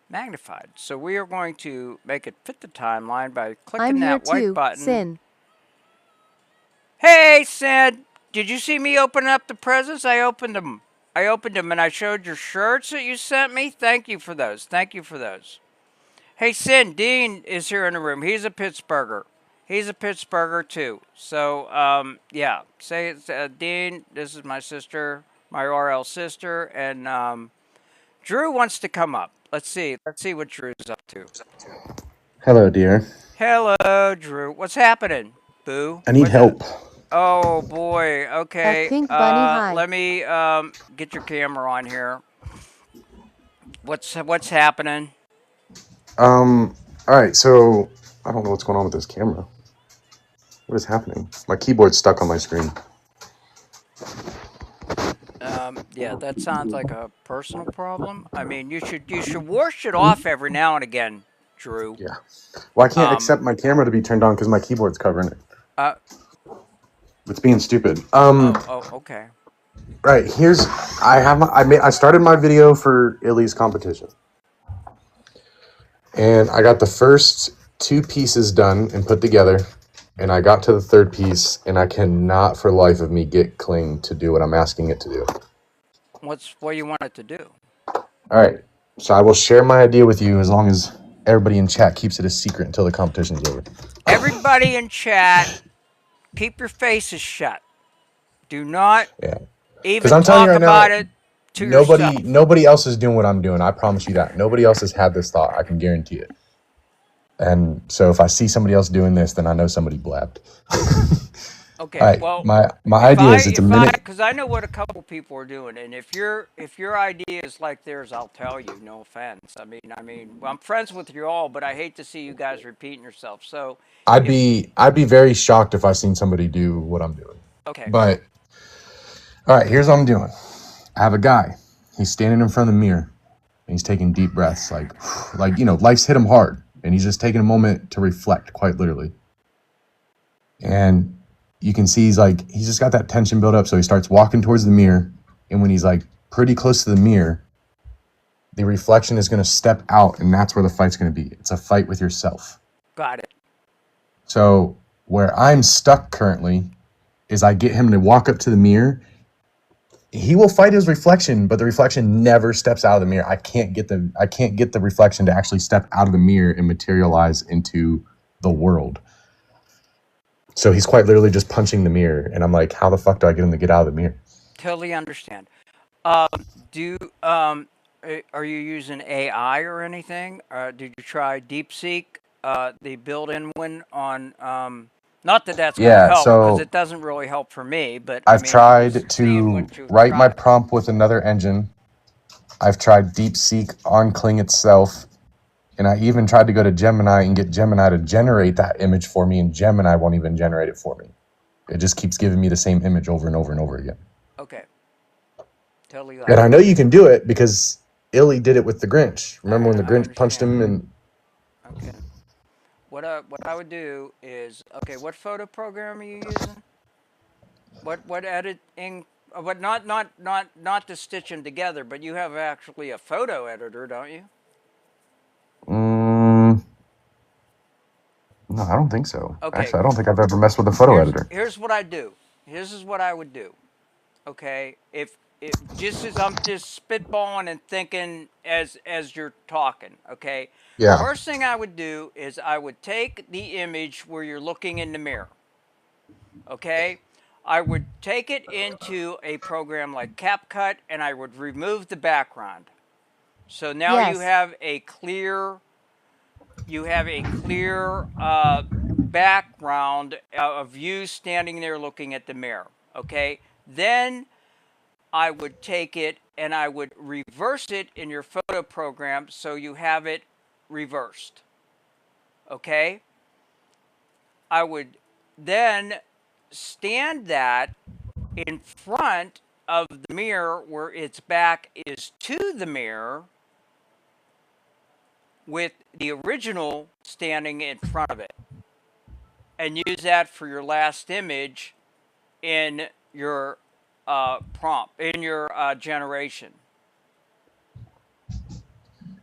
magnified. So we are going to make it fit the timeline by clicking that white button. Sin. Hey, Sin! Did you see me open up the presents? I opened them. And I showed your shirts that you sent me. Thank you for those. Thank you for those. Hey, Sin, Dean is here in the room. He's a Pittsburgher. He's a Pittsburgher, too. So, yeah. Say, Dean, this is my sister, my RL sister, and Drew wants to come up. Let's see. Let's see what Drew's up to. Hello, dear. Hello, Drew. What's happening, Boo? I need help. Oh boy. Okay. Pink Bunny, hi. Let me get your camera on here. What's happening? All right. So I don't know what's going on with this camera. What is happening? My keyboard's stuck on my screen. Yeah, that sounds like a personal problem. I mean, you should wash it off every now and again, Drew. Yeah. Well, I can't accept my camera to be turned on because my keyboard's covering it. It's being stupid. Okay. Right. I started my video for Illy's competition. And I got the first 2 pieces done and put together. And I got to the 3rd piece, and I cannot for life of me get Kling to do what I'm asking it to do. What do you want it to do? All right. So I will share my idea with you as long as everybody in chat keeps it a secret until the competition's over. Everybody in chat, keep your faces shut. Do not even I'm telling talk you right about now, it to yourself. Nobody else is doing what I'm doing. I promise you that. Nobody else has had this thought. I can guarantee it. And so if I see somebody else doing this, then I know somebody blabbed. Okay. Right, Well, my idea is it's a minute. Because I know what a couple people are doing, and if your idea is like theirs, I'll tell you. No offense. I mean, I'm friends with you all, but I hate to see you guys repeating yourself. So I'd be very shocked if I seen somebody do what I'm doing. okay. But all right, here's what I'm doing. I have a guy. He's standing in front of the mirror, and he's taking deep breaths, like life's hit him hard, and he's just taking a moment to reflect, quite literally. And you can see he's just got that tension built up, so he starts walking towards the mirror, and when he's like pretty close to the mirror, the reflection is going to step out, and that's where the fight's going to be. It's a fight with yourself. Got it. So where I'm stuck currently is I get him to walk up to the mirror. He will fight his reflection, but the reflection never steps out of the mirror. I can't get the reflection to actually step out of the mirror and materialize into the world. So he's quite literally just punching the mirror, and I'm like, how the fuck do I get him to get out of the mirror? Totally understand. Are you using AI or anything? Did you try DeepSeek, the built-in one on? Not that that's going to help, because it doesn't really help for me. But I've tried to write my prompt with another engine, I've tried DeepSeek on Kling itself, and I even tried to go to Gemini and get Gemini to generate that image for me, and Gemini won't even generate it for me. It just keeps giving me the same image over and over and over again. Okay. Totally And I know you can do it because Illy did it with the Grinch. Remember when the I Grinch punched understand. him? And Okay. What I would do is, okay, what photo program are you using? What editing? What not to stitch them together, but you have actually a photo editor, don't you? no, I don't think so. Okay. Actually, I don't think I've ever messed with a photo editor. Here's what I do. This is what I would do. Okay, if just as I'm just spitballing and thinking as you're talking. Okay. Yeah. First thing I would do is I would take the image where you're looking in the mirror. Okay. I would take it into a program like CapCut and I would remove the background. So now Yes. you have a clear background of you standing there looking at the mirror. Okay. Then I would take it and I would reverse it in your photo program so you have it reversed. Okay? I would then stand that in front of the mirror where its back is to the mirror with the original standing in front of it. And use that for your last image in your prompt, in your generation.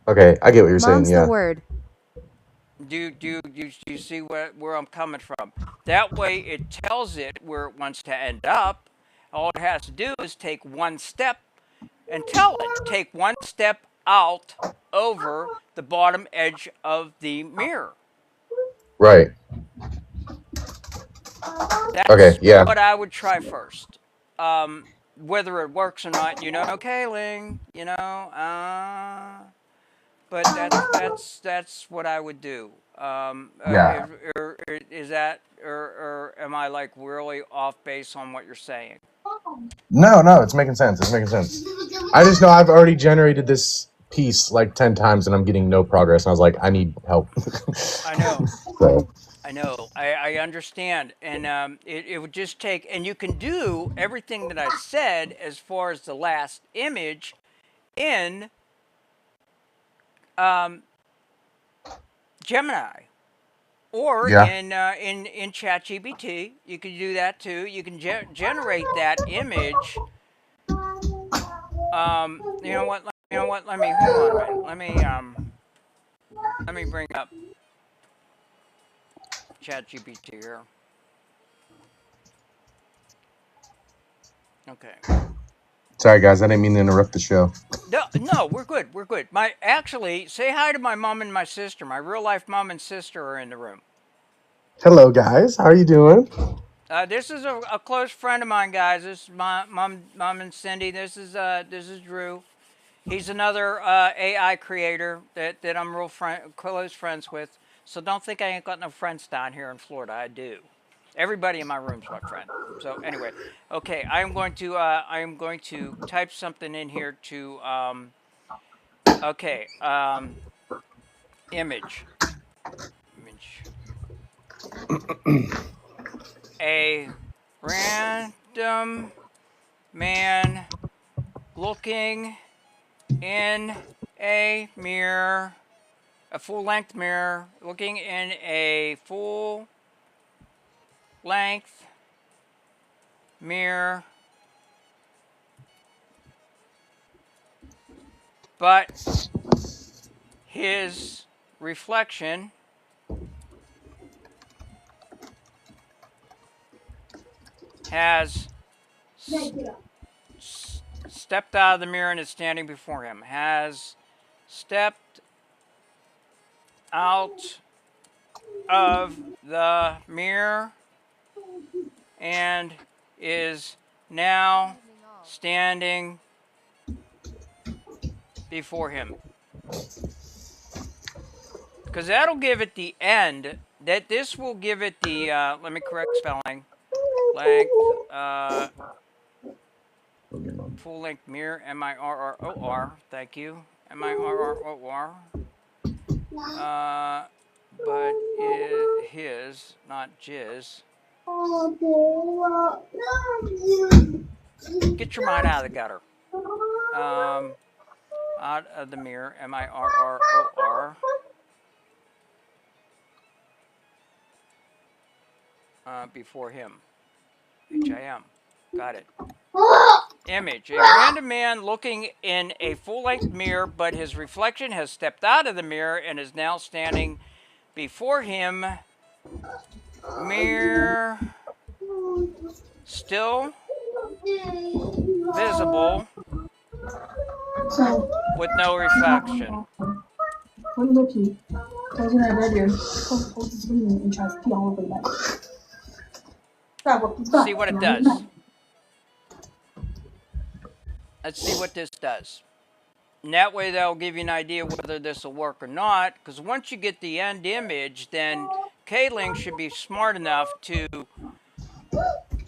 Okay, I get what you're Mom's saying. Yeah. the word. Do you see where I'm coming from? That way it tells it where it wants to end up. All it has to do is take one step and tell it. Take one step out over the bottom edge of the mirror. Right. That's Okay, yeah. what I would try first. Whether it works or not, okay, Ling, but that's what I would do. Yeah. Is that, or am I like really off base on what you're saying? No, it's making sense. It's making sense. I just know I've already generated this piece like 10 times and I'm getting no progress. And I was like, I need help. I know. So, I know. I understand. And it would just take, and you can do everything that I said as far as the last image in Gemini or Yeah. in ChatGPT. You can do that too. You can generate that image. You know what? Let me hold on a minute. Let me bring up ChatGPT here. Okay. sorry, guys. I didn't mean to interrupt the show. No, we're good. We're good. Actually, say hi to my mom and my sister. My real life mom and sister are in the room. Hello, guys. How are you doing? This is a close friend of mine, guys. This is my mom and Cindy. This is Drew. He's another AI creator that I'm real close friends with. So don't think I ain't got no friends down here in Florida. I do. Everybody in my room's my friend. So anyway, okay, I am going to type something in here to okay, image. A random man looking in a mirror, a full-length mirror, looking in a full-length mirror, but his reflection has stepped out of the mirror and is standing before him. Has stepped out of the mirror and is now standing before him. Because that'll give it the end. This will give it the, let me correct spelling. Length, full-length mirror, M-I-R-R-O-R, thank you, M-I-R-R-O-R, but his, not jizz. Get your mind out of the gutter. Out of the mirror, M-I-R-R-O-R. Before him, H-I-M. Got it. Image. A random man looking in a full-length mirror, but his reflection has stepped out of the mirror and is now standing before him. Mirror. Still visible with no reflection. See what it does. Let's see what this does. And that way that'll give you an idea whether this will work or not, because once you get the end image, then K-Link should be smart enough to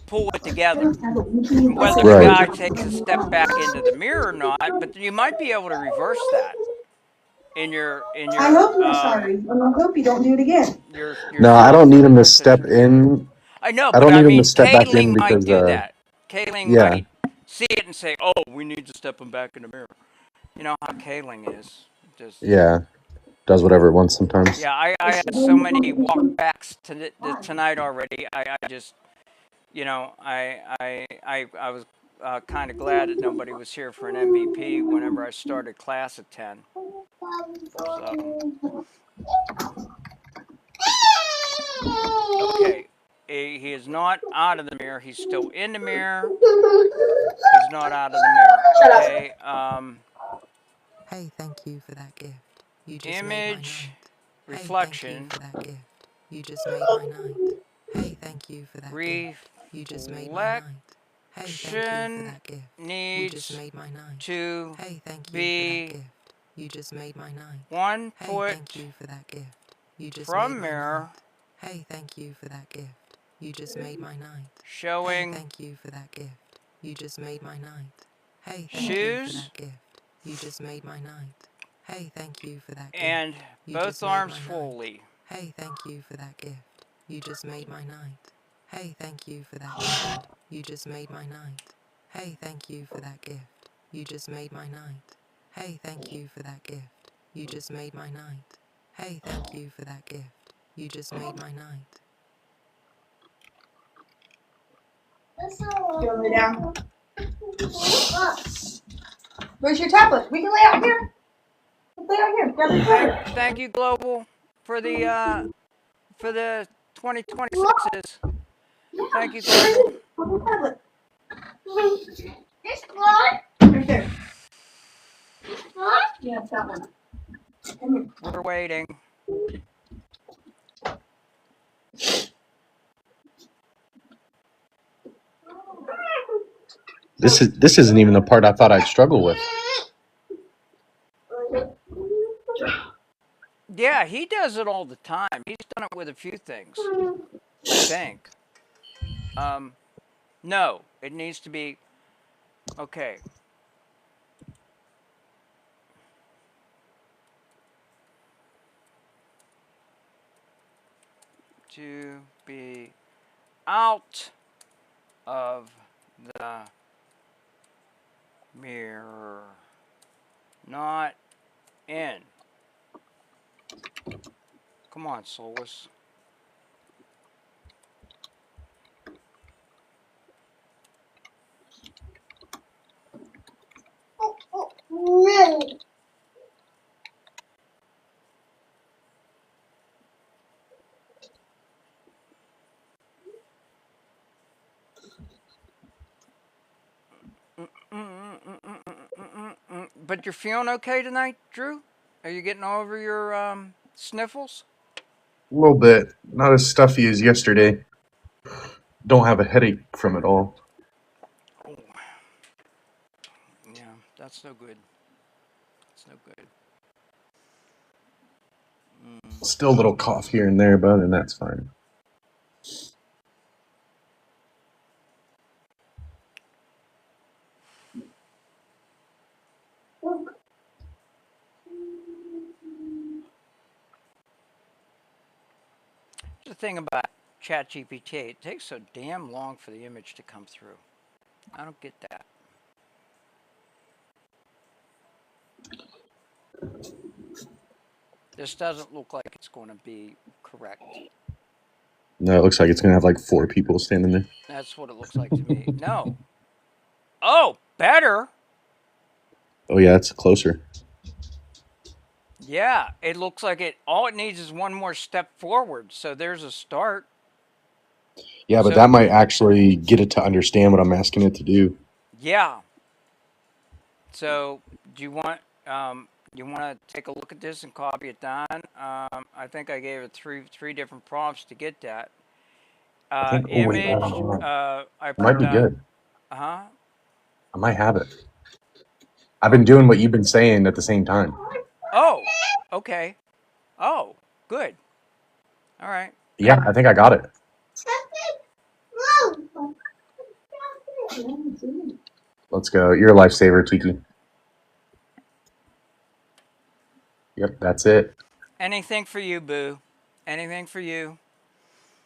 pull it together. Whether the guy takes a step back into the mirror or not, but you might be able to reverse that in your I hope you're sorry, and I hope you don't do it again. No, I don't need him to step in. I know, I but don't I need him mean, to step back in K-Link might because, do that. K-Link yeah. might see it and say, "Oh, we need to step him back in the mirror." You know how K-Link is. Just Yeah, does whatever it wants sometimes. yeah. I had so many walkbacks tonight already. I just, you know, I was kind of glad that nobody was here for an MVP whenever I started class at 10. So. Okay, he is not out of the mirror. He's still in the mirror. He's not out of the mirror. Okay. Hey, thank you for that gift. You just Image, made my night. reflection, Hey, thank you for that gift. You just made my night. Hey, thank you for that gift. You just made my night. Hey, thank you for that gift. You just made my night. To hey, thank you be for that gift. You just made my night. 1 hey, foot thank you for that gift. You just from made my mirror. night. Hey, thank you for that gift. You just made my night. Showing. Hey, thank you for that gift. You just made my night. Hey, thank you for that gift. You just made my night. Hey, thank you for that gift. And you both arms fully. Hey, thank you for that gift. You just made my night. Hey, thank you for that gift. You just made my night. Hey, thank you for that gift. You just made my night. Hey, thank you for that gift. You just made my night. Hey, thank you for that gift. You just made my night. Go lay down. Where's your tablet? We can lay out here. Lay out here. Grab your tablet. Thank you, Global, for the 2026s. Thank you, Global. This one? Right there. This one? Yeah, that one. We're waiting. This isn't even the part I thought I'd struggle with. Yeah, he does it all the time. He's done it with a few things, I think. No, it needs to be, okay. To be out of the mirror, not in. Come on, Solus. But you're feeling okay tonight, Drew? Are you getting over your sniffles? A little bit. Not as stuffy as yesterday. Don't have a headache from it all. Oh. Yeah, that's no good. That's no good. Still a little cough here and there, but and that's fine. the thing about ChatGPT. It takes so damn long for the image to come through. I don't get that. This doesn't look like it's going to be correct. No, it looks like it's gonna have like 4 people standing there. That's what it looks like to me. No. Oh, better. Oh yeah, it's closer. Yeah, it looks like it. All it needs is one more step forward. So there's a start. Yeah, but So that might actually get it to understand what I'm asking it to do. yeah. So do you want to take a look at this and copy it down? I think I gave it three different prompts to get that. I think. Oh wait, I Image. don't know. I It might put be good. huh. I might have it. I've been doing what you've been saying at the same time. Oh, okay. Oh, good. All right. Yeah, I think I got it. Let's go. You're a lifesaver, Tiki. Yep, that's it. Anything for you, Boo. Anything for you.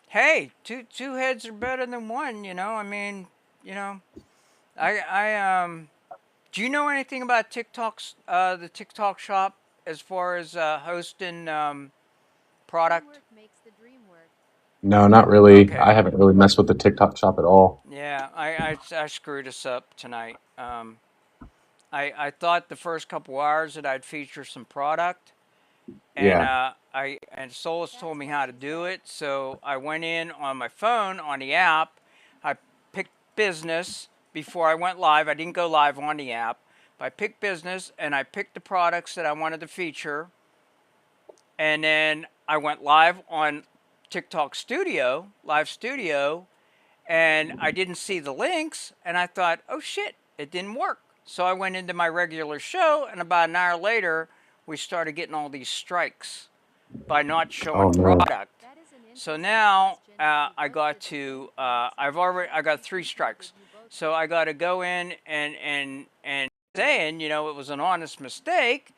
Hey, two heads are better than one. I mean, you know. I Do you know anything about TikTok's the TikTok shop as far as hosting product? Teamwork makes the dream work. No, not really. Okay. I haven't really messed with the TikTok shop at all. Yeah, I screwed us up tonight. I thought the first couple hours that I'd feature some product, and Yeah. Solus told me how to do it. So I went in on my phone on the app. I picked business before I went live. I didn't go live on the app. But I picked business and I picked the products that I wanted to feature. And then I went live on TikTok Studio, Live Studio, and I didn't see the links. And I thought, oh shit, it didn't work. So I went into my regular show, and about an hour later, we started getting all these strikes by not Oh showing no. product. That is an So interesting now question. I got to I got 3 strikes. So I got to go in and saying, it was an honest mistake.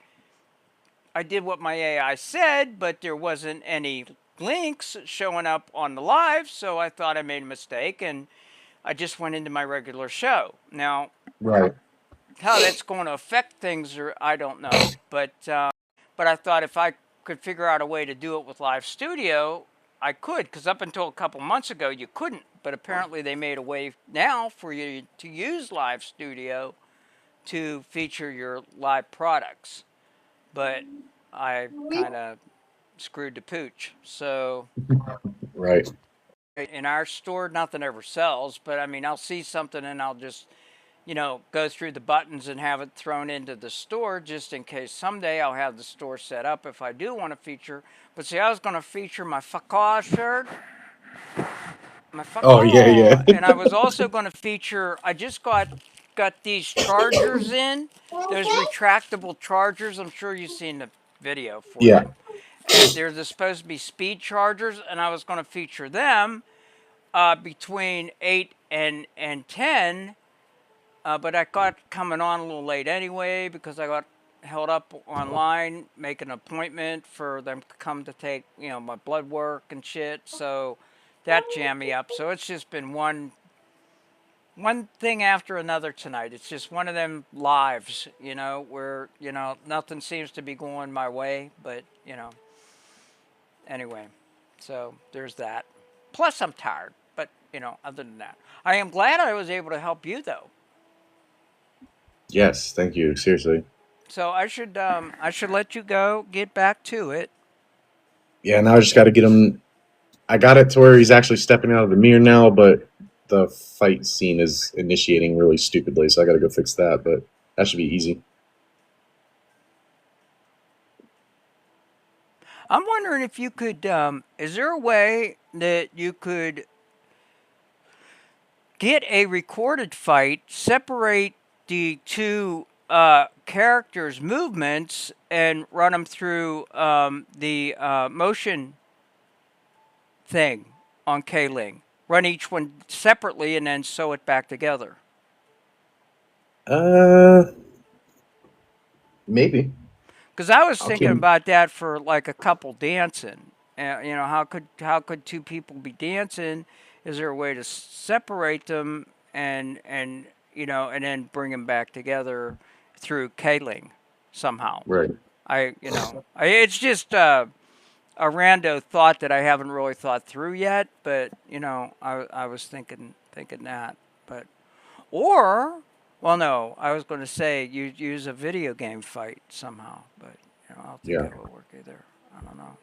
I did what my AI said, but there wasn't any links showing up on the live, so I thought I made a mistake, and I just went into my regular show. Now, Right. how that's going to affect things, or I don't know, but I thought if I could figure out a way to do it with Live Studio, I could, because up until a couple months ago you couldn't. But apparently they made a way now for you to use Live Studio to feature your live products. But I kind of screwed the pooch. So Right. in our store, nothing ever sells. But I mean, I'll see something and I'll just, go through the buttons and have it thrown into the store just in case someday I'll have the store set up if I do want to feature. But see, I was going to feature my Fakar shirt. My Oh yeah, yeah. Fakar. And I was also going to feature, I just got these chargers in. Those retractable chargers. I'm sure you've seen the video for Yeah. them. And they're supposed to be speed chargers, and I was going to feature them between 8 and 10. But I got coming on a little late anyway because I got held up online, make an appointment for them to come to take, my blood work and shit. So that jammed me up. So it's just been one thing after another tonight. It's just one of them lives, where, nothing seems to be going my way. But, anyway, so there's that. Plus I'm tired. But, other than that, I am glad I was able to help you, though. Yes, thank you. Seriously. So I should let you go, get back to it. Yeah, now I just got to get him. I got it to where he's actually stepping out of the mirror now, but the fight scene is initiating really stupidly, so I got to go fix that. But that should be easy. I'm wondering if you could. Is there a way that you could get a recorded fight, separate the two characters' movements, and run them through the motion thing on K-Ling? Run each one separately and then sew it back together. Maybe. Because I was I'll thinking keep. about that for like a couple dancing, You know, how could two people be dancing? Is there a way to separate them and you know and then bring them back together through Kaling somehow? Right. It's just a rando thought that I haven't really thought through yet, but you know, I was thinking that, but or well, no, I was going to say you use a video game fight somehow, but you know, I don't think Yeah. that will work either. I don't know.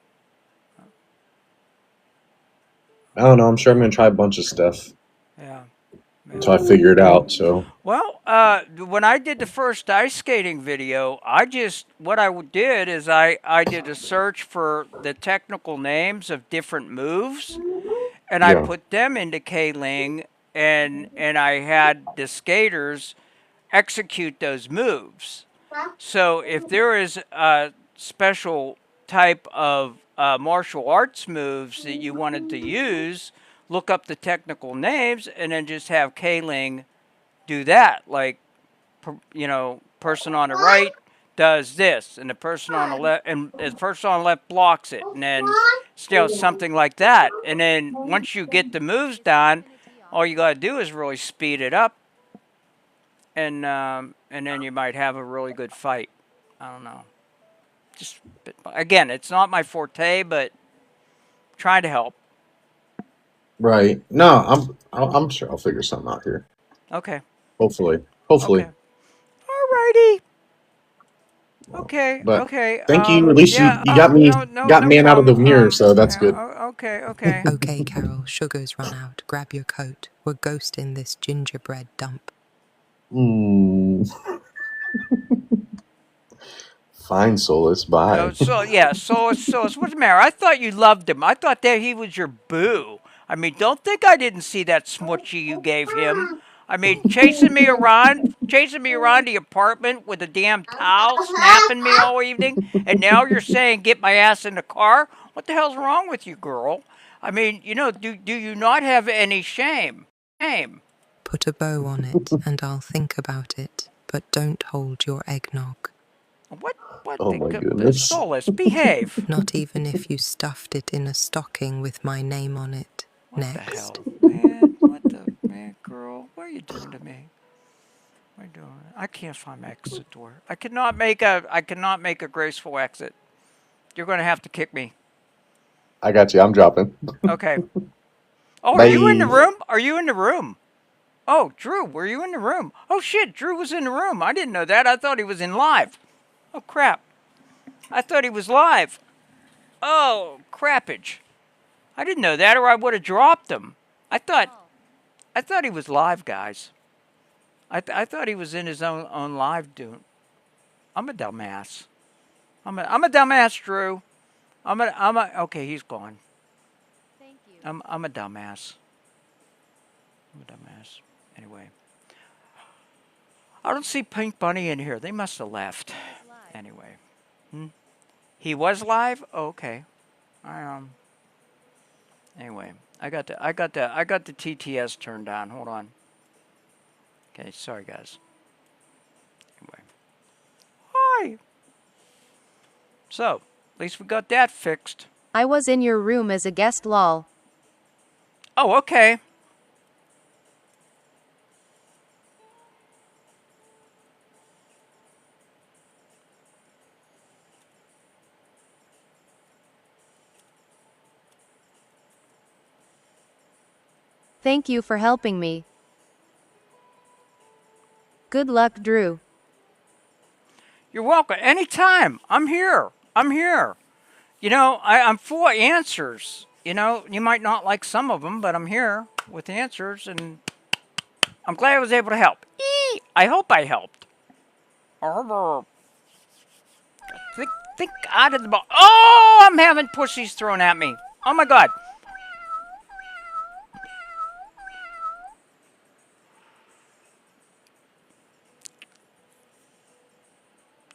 I don't know. I'm sure I'm gonna try a bunch of stuff Yeah. until I figure it out. So Well, when I did the first ice skating video, what I did is I did a search for the technical names of different moves, and I yeah. put them into K-Ling, and I had the skaters execute those moves. So if there is a special type of martial arts moves that you wanted to use, look up the technical names and then just have K-Ling do that. Like, you know, person on the right does this, and the person on the left, and the person on the left blocks it, and then still something like that. And then once you get the moves down, all you gotta do is really speed it up, and then you might have a really good fight. I don't know. Just again, it's not my forte, but trying to help. Right. No, I'm sure I'll figure something out here. Okay. Hopefully. Okay. Hopefully. Alrighty. Well, Okay. but Okay. thank you. At least Yeah. you got me got No man out of the problem. mirror, so that's good. Okay. Okay. Okay, Carol, sugar's run out. Grab your coat. We're ghosting this gingerbread dump. Mm. Fine, Solus. Bye. So yeah. So what's the matter? I thought you loved him. I thought that he was your boo. I mean, don't think I didn't see that smoochie you gave him. I mean, chasing me around the apartment with a damn towel, snapping me all evening, and now you're saying get my ass in the car? What the hell's wrong with you, girl? I mean, you know, do you not have any shame? Shame. Put a bow on it, and I'll think about it. But don't hold your eggnog. What Oh my the goodness. Solus, behave. Not even if you stuffed it in a stocking with my name on it. What the Next. hell, man? What the man, girl? What are you doing to me? What are you doing? I can't find my exit door. I cannot make a graceful exit. You're going to have to kick me. I got you. I'm dropping. Okay. Oh, are you in the Bye. room? Are you in the room? Oh, Drew, were you in the room? Oh shit, Drew was in the room. I didn't know that. I thought he was in live. Oh crap. I thought he was live. Oh, crappage. I didn't know that, or I would have dropped him. I thought he was live, guys. I thought he was in his own live doing. I'm a dumbass. I'm a dumbass, Drew. Okay, he's gone. Thank you. I'm a dumbass. I'm a dumbass. Anyway, I don't see Pink Bunny in here. They must have left. Anyway, he was live. Oh, okay. Anyway, I got the TTS turned on. Hold on. Okay, sorry guys. Anyway, hi. So, at least we got that fixed. I was in your room as a guest, lol. Oh, okay. Thank you for helping me. Good luck, Drew. You're welcome. Anytime. I'm here. You know, I'm full of answers. You know, you might not like some of them, but I'm here with answers, and I'm glad I was able to help. I hope I helped. Think out of the box. Oh, I'm having pussies thrown at me. Oh my God.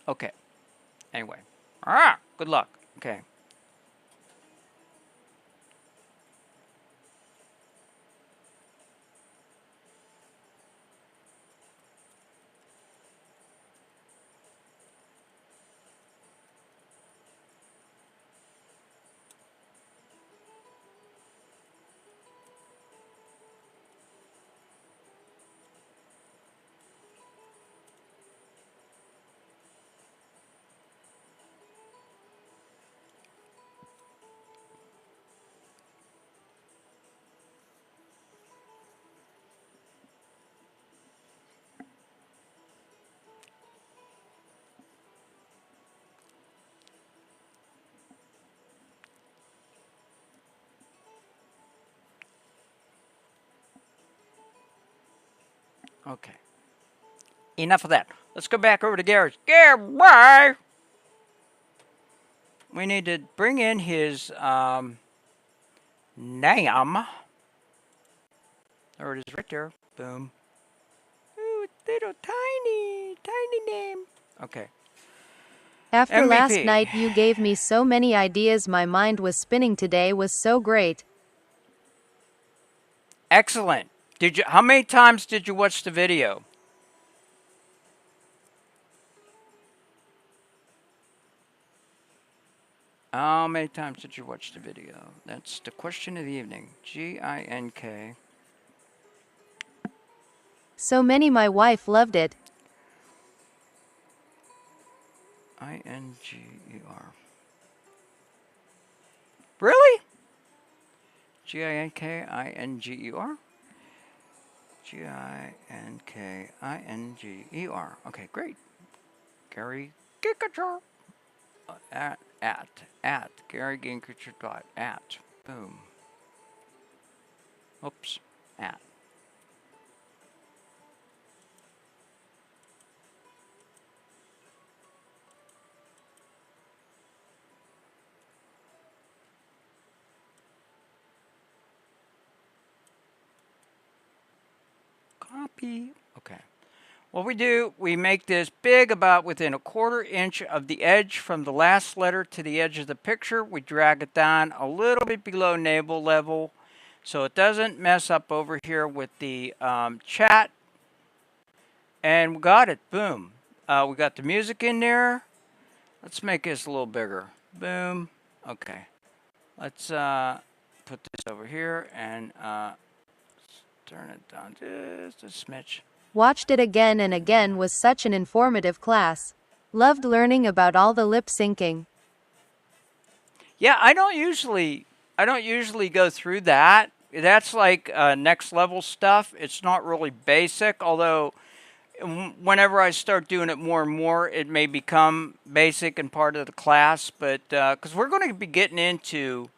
Okay. Anyway. Good luck. Okay. Okay. Enough of that. Let's go back over to Gary. Gary! We need to bring in his name. There it is right there. Boom. Ooh, little tiny name. Okay. After last MVP. night you gave me so many ideas, my mind was spinning. Today was so great. Excellent. Did you? How many times did you watch the video? How many times did you watch the video? That's the question of the evening. G-I-N-K. So many, my wife loved it. I-N-G-E-R. Really? G-I-N-K-I-N-G-E-R? G-I-N-K-I-N-G-E-R. Okay, great. Gary Ginkacher. At Gary Ginkacher at. Boom. Oops. At. Copy. Okay. What we do, we make this big, about within a 1/4 inch of the edge from the last letter to the edge of the picture. We drag it down a little bit below navel level so it doesn't mess up over here with the chat. And we got it. Boom. We got the music in there. Let's make this a little bigger. Boom. Okay. Let's put this over here and turn it down just a smidge. Watched it again and again, was such an informative class. Loved learning about all the lip syncing. Yeah, I don't usually go through that. That's like next level stuff. It's not really basic, although whenever I start doing it more and more, it may become basic and part of the class. But because we're going to be getting into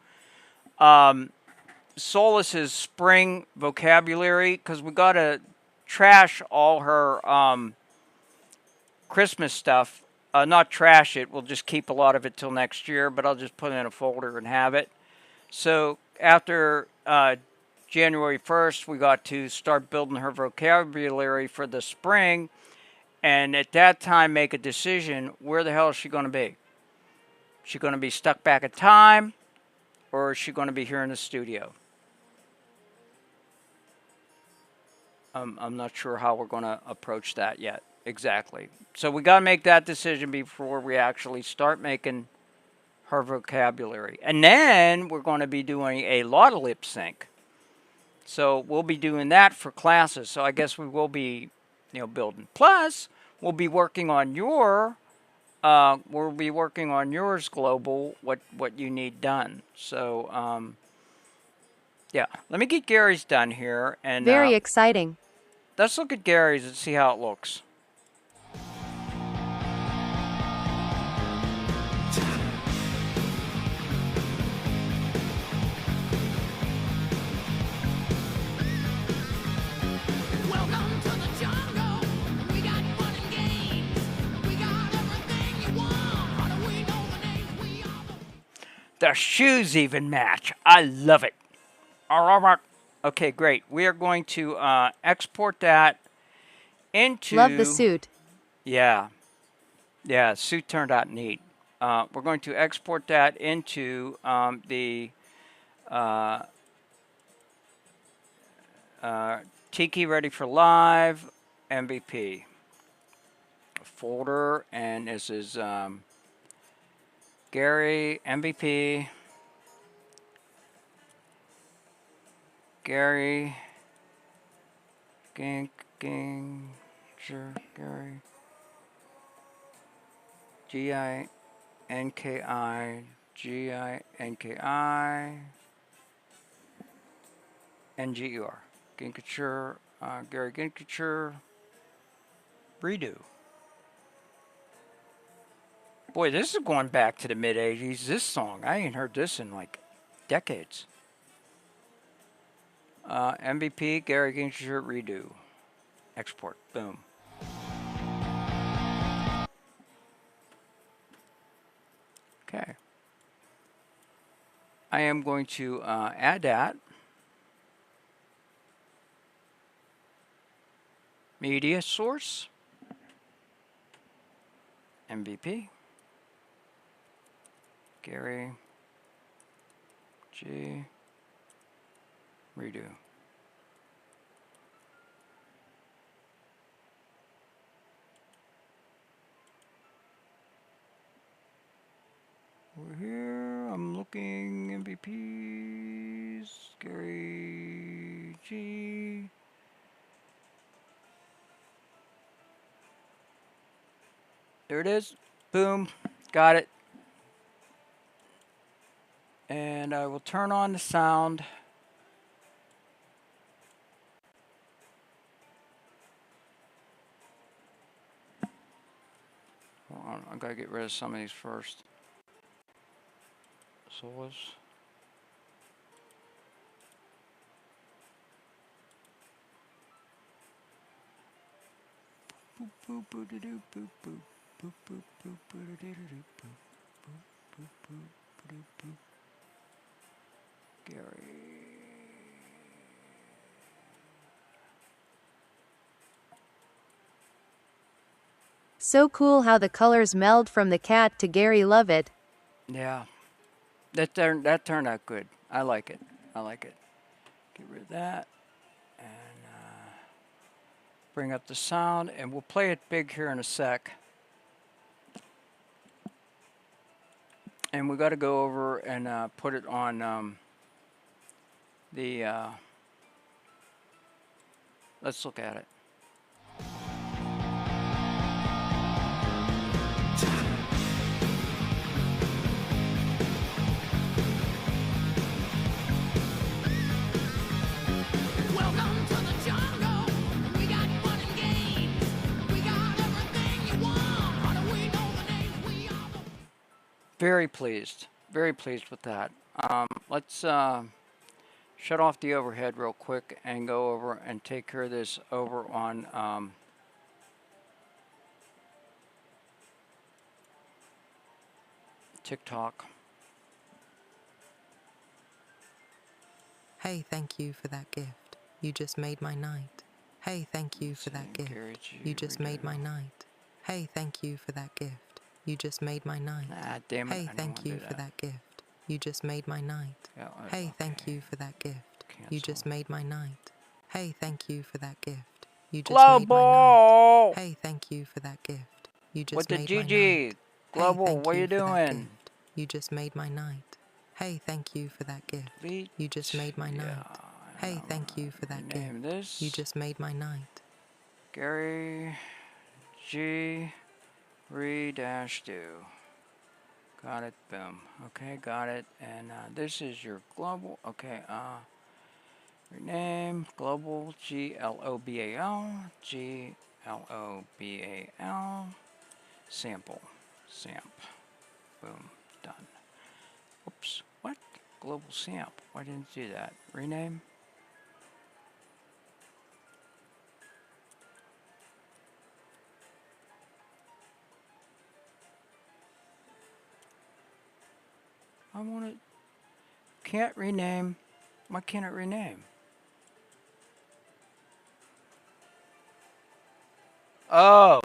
Solace's spring vocabulary, because we got to trash all her Christmas stuff. Not trash it, we'll just keep a lot of it till next year, but I'll just put it in a folder and have it. So after January 1st, we got to start building her vocabulary for the spring, and at that time make a decision, where the hell is she going to be? Is she going to be stuck back in time, or is she going to be here in the studio? I'm not sure how we're going to approach that yet exactly. So we got to make that decision before we actually start making her vocabulary. And then we're going to be doing a lot of lip sync. So we'll be doing that for classes. So I guess we will be, building. Plus, we'll be working on yours, Global, what you need done. So, yeah, let me get Gary's done here. And Very exciting. Let's look at Gary's and see how it looks. Welcome to the jungle. We got fun and games. We got everything you want. How do we know the names? We are The shoes even match. I love it. All right. Okay, great. We are going to export that into... Love the suit. Yeah. Yeah, suit turned out neat. We're going to export that into the Tiki Ready for Live MVP folder, and this is Gary MVP. Gary Gary Ginki Nger Ginkacher, Gary Ginkacher, redo. Boy, this is going back to the mid-'80s. This song, I ain't heard this in like decades. MVP, Gary Ginkacher, redo. Export. Boom. Okay. I am going to add that. Media source. MVP. Gary G. Redo. We're here. I'm looking MVPs. Gary G. There it is. Boom. Got it. And I will turn on the sound. Hold on. I gotta get rid of some of these first. Source. Boop boop boop doo doo boop boop boop boop boop boop doo doo doo boop boop boop boop boop boop. Gary. So cool how the colors meld from the cat to Gary Lovett. Yeah. That turned out good. I like it. I like it. Get rid of that. And bring up the sound. And we'll play it big here in a sec. And we got to go over and put it on the... let's look at it. Welcome to the jungle. We got fun and games. We got everything you want. How do we know the names? We are the Very pleased with that. Let's shut off the overhead real quick and go over and take care of this over on TikTok. Hey, thank you for that gift. You just made my night. Hey, thank you for that gift. Gary G. You just made my night. Hey, thank you for that gift. You just made my night. Ah, damn it. Hey, I don't thank wanna you do for that gift. You just made my night. Yeah, Hey, thank okay. you for that gift. You Cancel. just made my night. Hey, thank you for that gift. You just made my night. Global! Hey, thank you for that gift. You just With the made my GG. night. Global, hey, thank what you you for that doing? gift. You just made my night. Hey, thank you for that gift. Delete. You just made my Yeah, night. Hey, thank you for that rename gift. this. You just made my night. Gary G. Re-do. Got it. Boom. Okay, got it. And this is your global. Okay. Rename global GLOBAL. GLOBAL. Sample. Samp. Boom. Done. Oops. What? Global Samp. Why didn't it do that? Rename. I want it. Can't rename. Why can't it rename? Oh.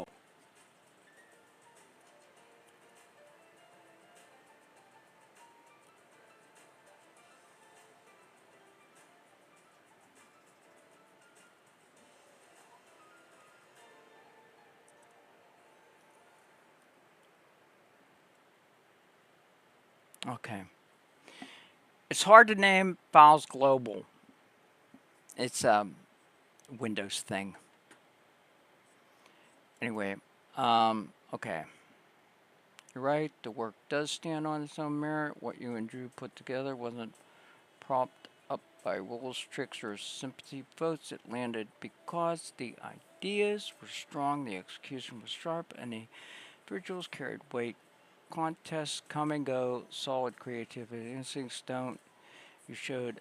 Okay. It's hard to name files global. It's a Windows thing. Anyway, okay. You're right, the work does stand on its own merit. What you and Drew put together wasn't propped up by rules, tricks, or sympathy votes. It landed because the ideas were strong, the execution was sharp, and the visuals carried weight. Contests come and go, solid creativity instincts don't. You showed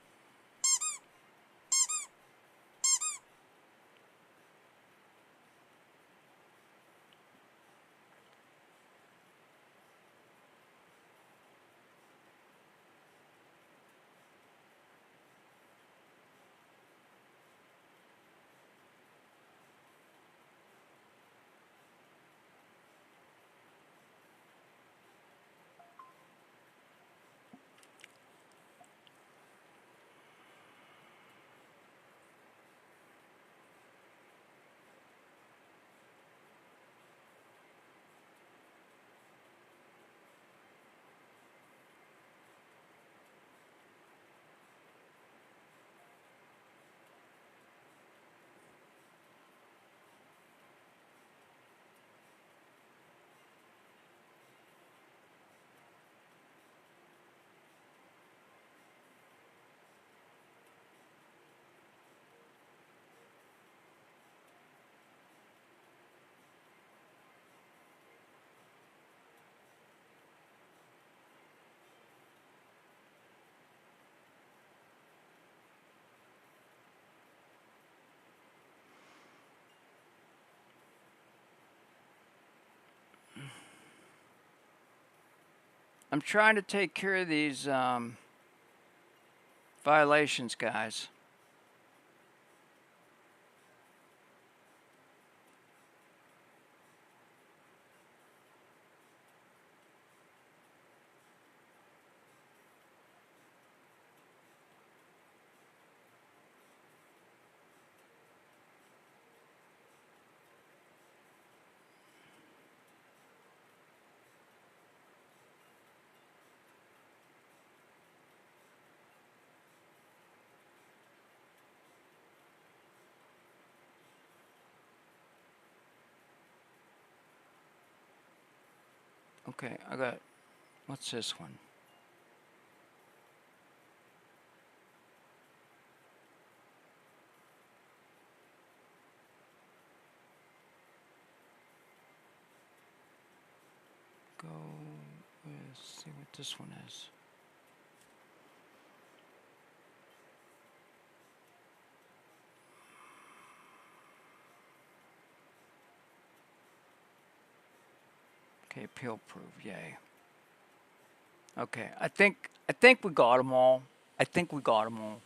I'm trying to take care of these violations, guys. Okay, I got, what's this one? Go with, see what this one is. Okay, appeal proof, yay. Okay, I think we got them all. I think we got them all.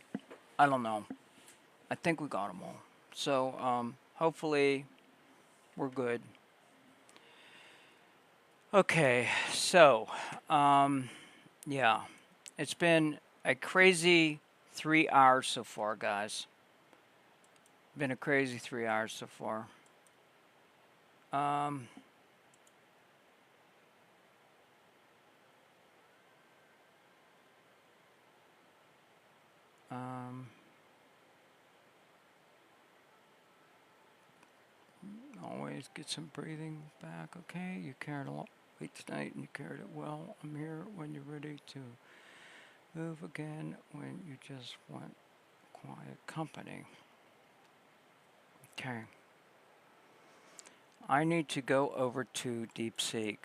I don't know. I think we got them all. So, hopefully we're good. Okay, so, yeah. It's been a crazy 3 hours so far, guys. Been a crazy 3 hours so far. Always get some breathing back, okay? You carried a lot weight tonight and you carried it well. I'm here when you're ready to move again, when you just want quiet company. Okay. I need to go over to DeepSeek.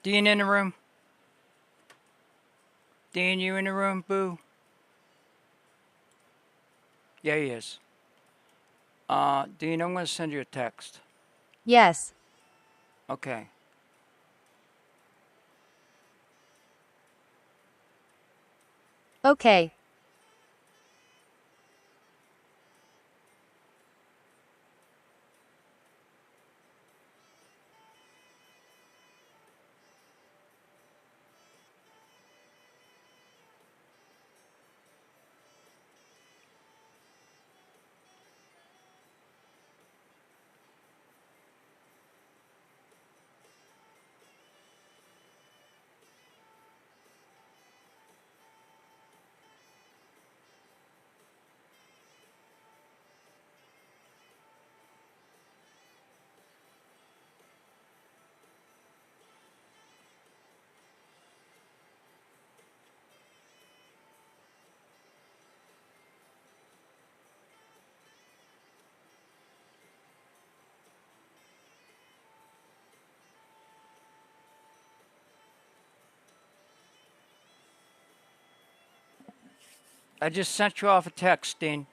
Dean in the room? Dean, you in the room, boo? Yeah, he is. Dean, I'm gonna send you a text. Yes. Okay. Okay. I just sent you off a text, Dean.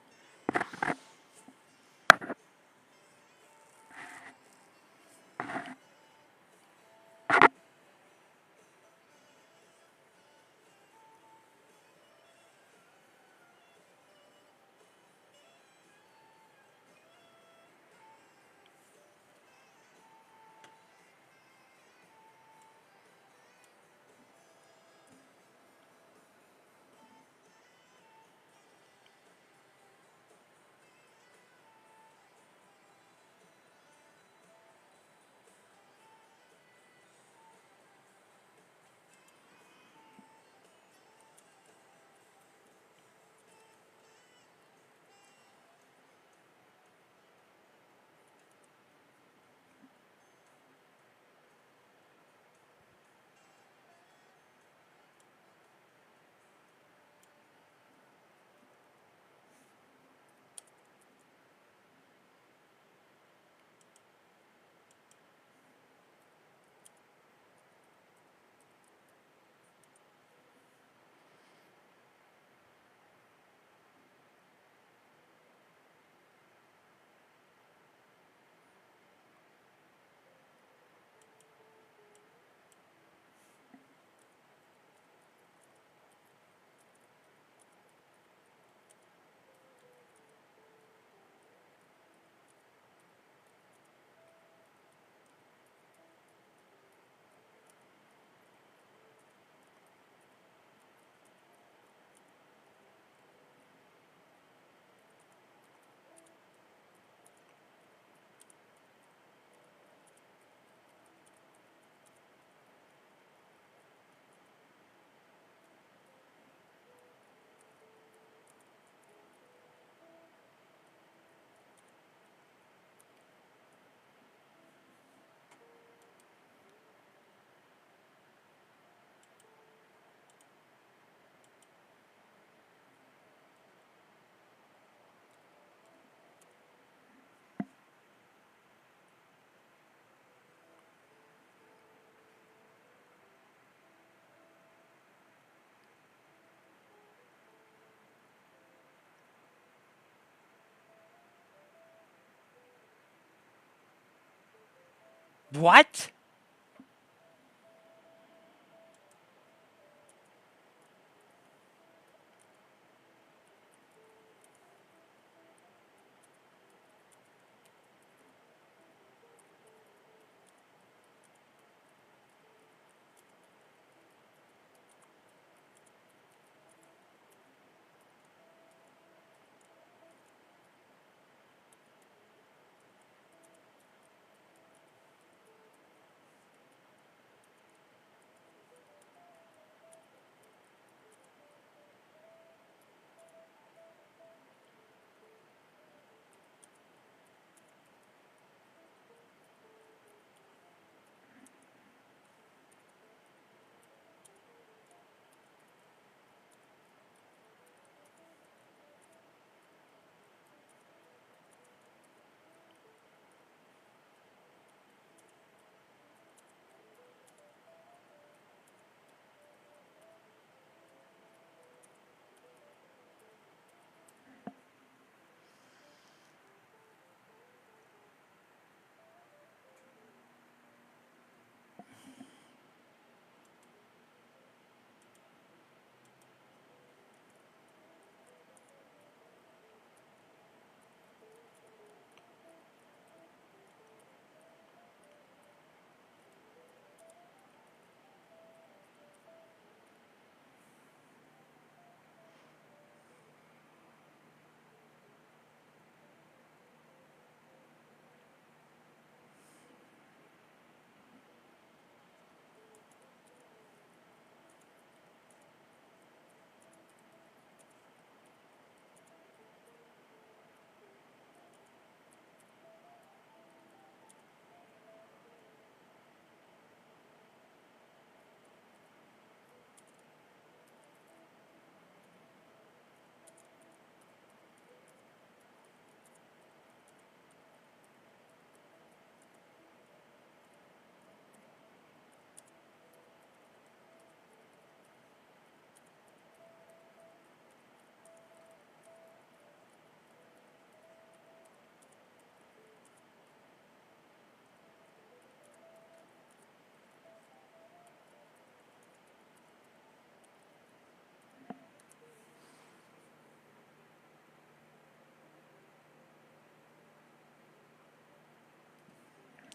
What?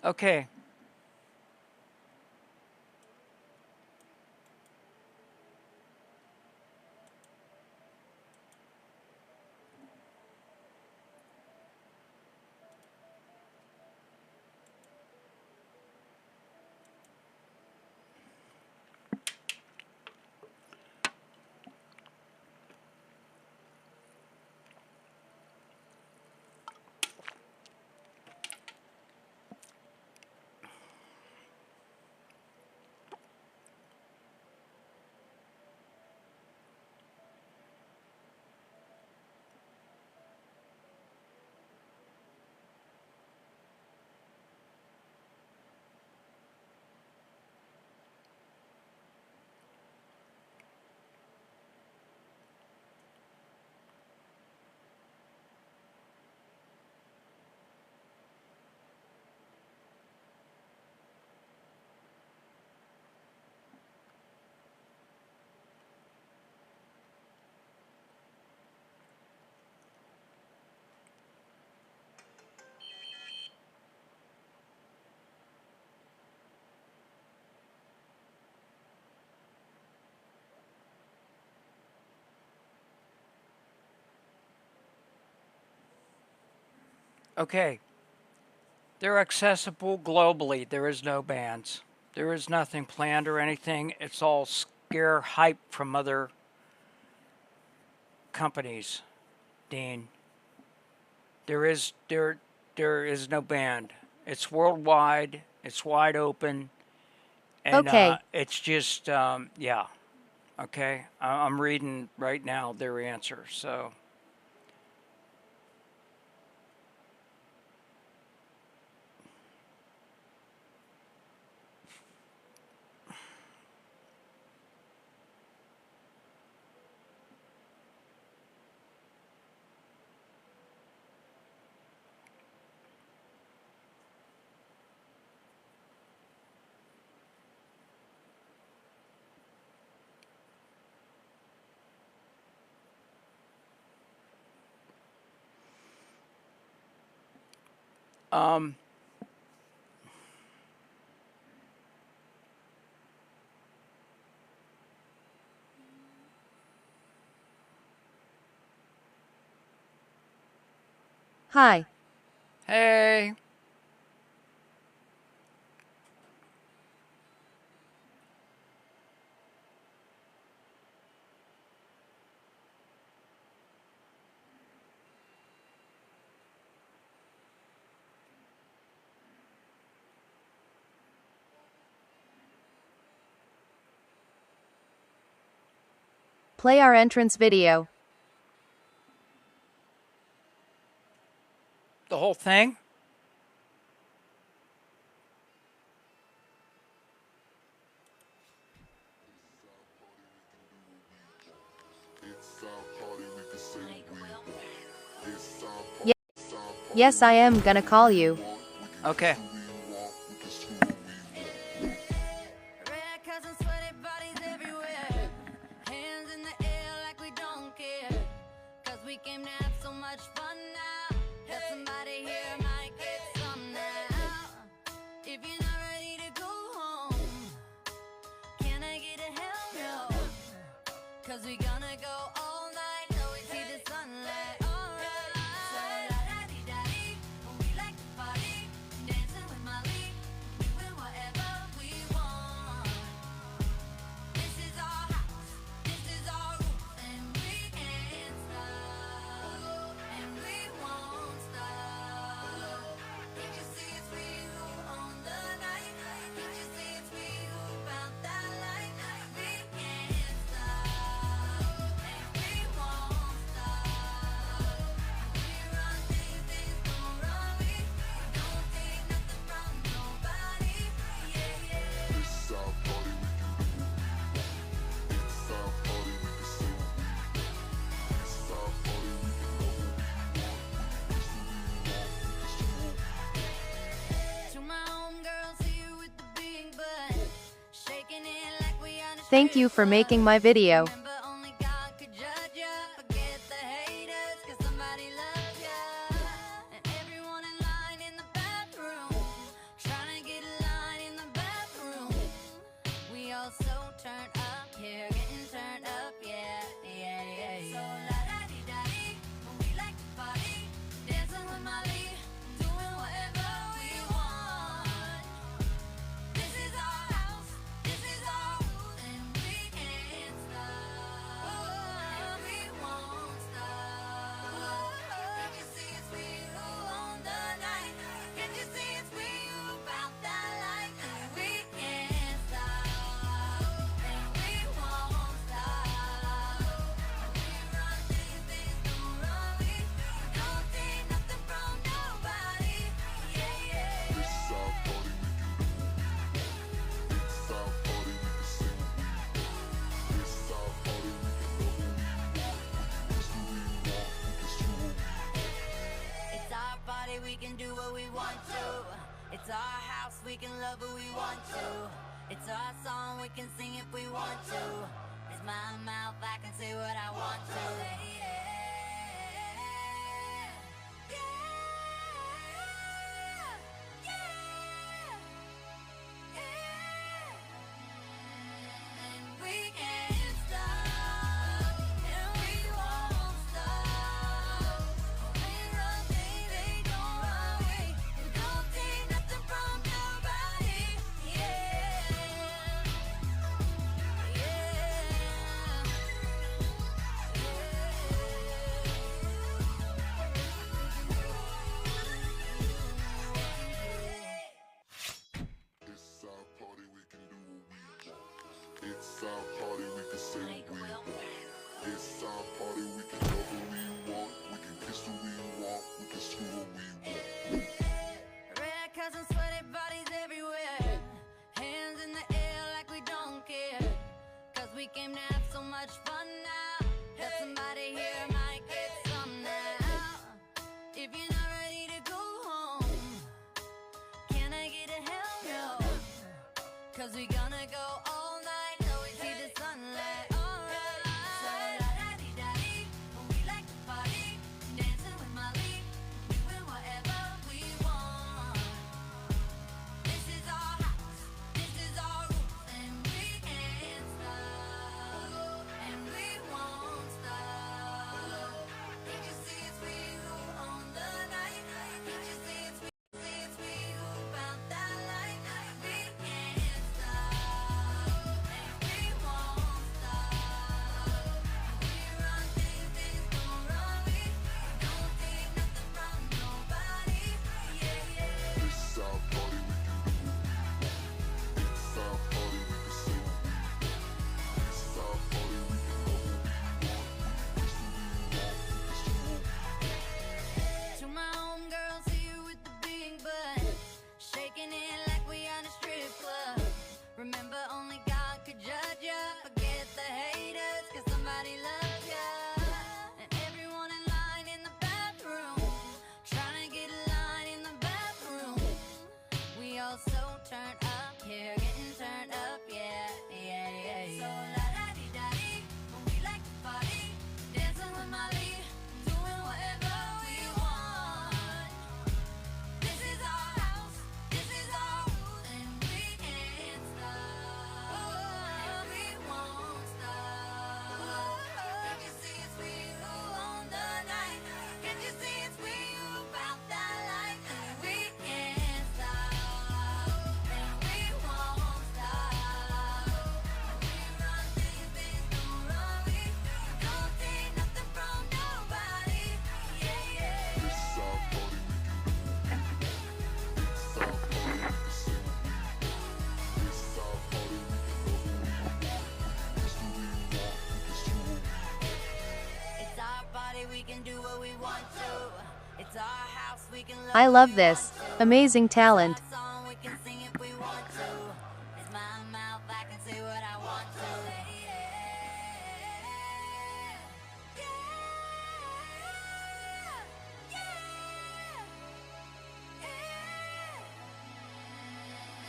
Okay. Okay. They're accessible globally. There is no bans. There is nothing planned or anything. It's all scare hype from other companies, Dean. There is no ban. It's worldwide. It's wide open. And Okay. it's just yeah. Okay. I'm reading right now their answer. So um Hi. hey. Play our entrance video. The whole thing? It's our party, we can say what we want. It's our Ye- party, Yes, I am gonna call you. Okay. we can screw what we want. Red cousins, sweaty bodies everywhere. Hands in the air like we don't care. Cause we came to have so much fun now. That somebody here might get some now. If you're not ready to go home, can I get a hell no? Cause we gonna go all night till we see the sunlight. Alright. So la-da-dee-da-dee, we like to party. Dancing with Molly, doing whatever we want. This is our house, this is our rules, and we can't stop, and we won't stop. Can't you see it's we who own the night? Can't you see it's we who found that light? We can't stop, and we won't stop. We run things, things don't run me. Don't take nothing from nobody. Yeah, yeah. It's our party, we can do what we want. It's our party, we can say what we want. It's our party, we can know what we want. We can screw what we want. We can screw what we want. To my homegirls here with the big butt, shaking it like we on a Thank you for making my video. Remember, only God could judge ya. Forget the haters, 'cause somebody loves ya. And everyone in line in the bathroom, try what we want to. It's our house, we can love who we want to. It's our song, we can sing if we want to. It's my mouth, I can say what I want to. And we can't stop, and we won't stop. We run, baby, don't worry. We don't take nothing from nobody. It's our party, we can do what we want. It's our party, we can say what we want. It's our party, we can love who we want. We can kiss who we want. We can screw who we want. Red cousins, sweaty bodies everywhere. Hands in the air like we don't care. Cause we came to have so much fun now. That somebody here might get some now. If you're not ready to go home, can I get a hell no? Cause we gonna go all night till we see the sunlight. Alright. So la-da-dee-da-dee, we like to party. Dancing with Molly, doing whatever we want. This is our house, this is our rules, and we can't stop, and we won't stop. Can't you see it's we who own the night? Can't you see it's we who found that light? We can't stop, and we won't stop. We run things don't run. We don't take nothing from nobody. Yeah. It's our party, we can do what we want. It's our party, we can say what we want. It's our party, we can love who we want. We can kiss who we want. We can screw who we want. To my homegirls here with the big butt, shaking it like we on a strip club. Remember, only God could judge ya. Forget the haters, cause somebody loves ya. And everyone in line in the bathroom, trying to get a line in the bathroom. We all so turned up here, getting turned up, yeah. So la-da-dee-da-dee, we like to party, dancing with Molly, doing whatever we want. This is our house, this is our rules, and we can't stop, and we won't stop. Can't you see it's we who own the night? Can't you see it's we who found that light? And we can't stop, and we won't stop. We run things don't run. We don't take nothing from nobody. Yeah. It's our party, we can do what we want. It's our party, we can say what we want. It's our party, we can love who we want. We can kiss who we want. We can screw who we want. It's our body, we can do what we want to. It's our house, we can love I who love we this. want to. Amazing talent. It's our song, we can sing if we want to. It's my mouth, I can say what I want to.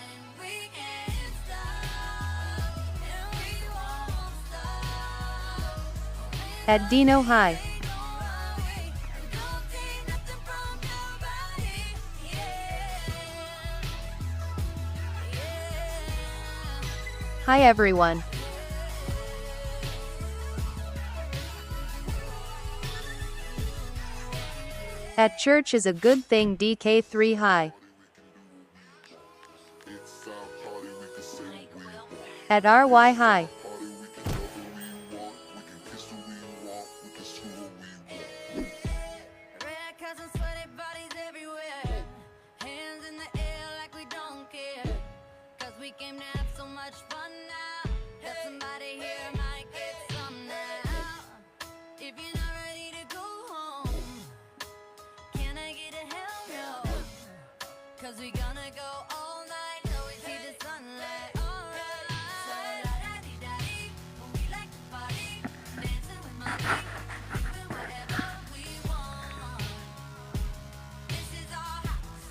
And we can't stop, and we won't stop. At Dino High. Hi everyone. At church is a good thing. DK3 High. It's our party, we can say what we want. At RY High. Party, we can love who we want. We can kiss who we want. We can screw who we want. Red cousins, sweaty bodies everywhere. Hands in the air like we don't care. Cause we came to have so much fun now. That somebody here might get some now. If you're not ready to go home, can I get a hell no? Cause we gonna go all night till we see the sunlight. Alright. So la-da-dee-da-dee, we like to party, dancing with Molly, doing whatever we want. This is our house,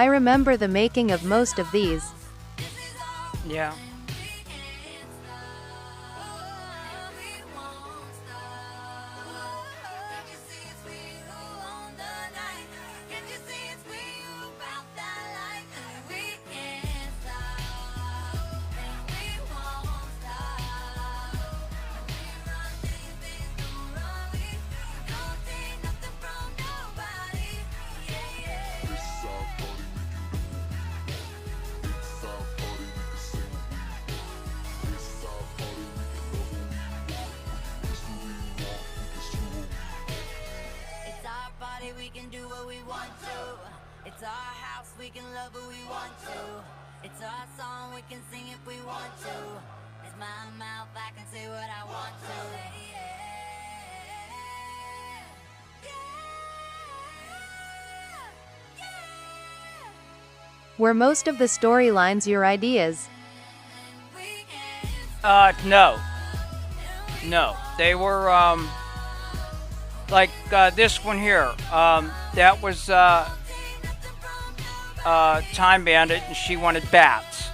I remember the making of most of these. Yeah. It's our party, we can do it. It's our party, we can sing. It's our party, we can love what we want. It's what we want, it's what we want. It's our party, we can do what we want to. It's our house, we can love who we want to. It's our song, we can sing if we want to. It's my mouth, I can say what I want to. Were most of the storylines your ideas? No. No. They were, like, this one here. That was, Time Bandit, and she wanted bats.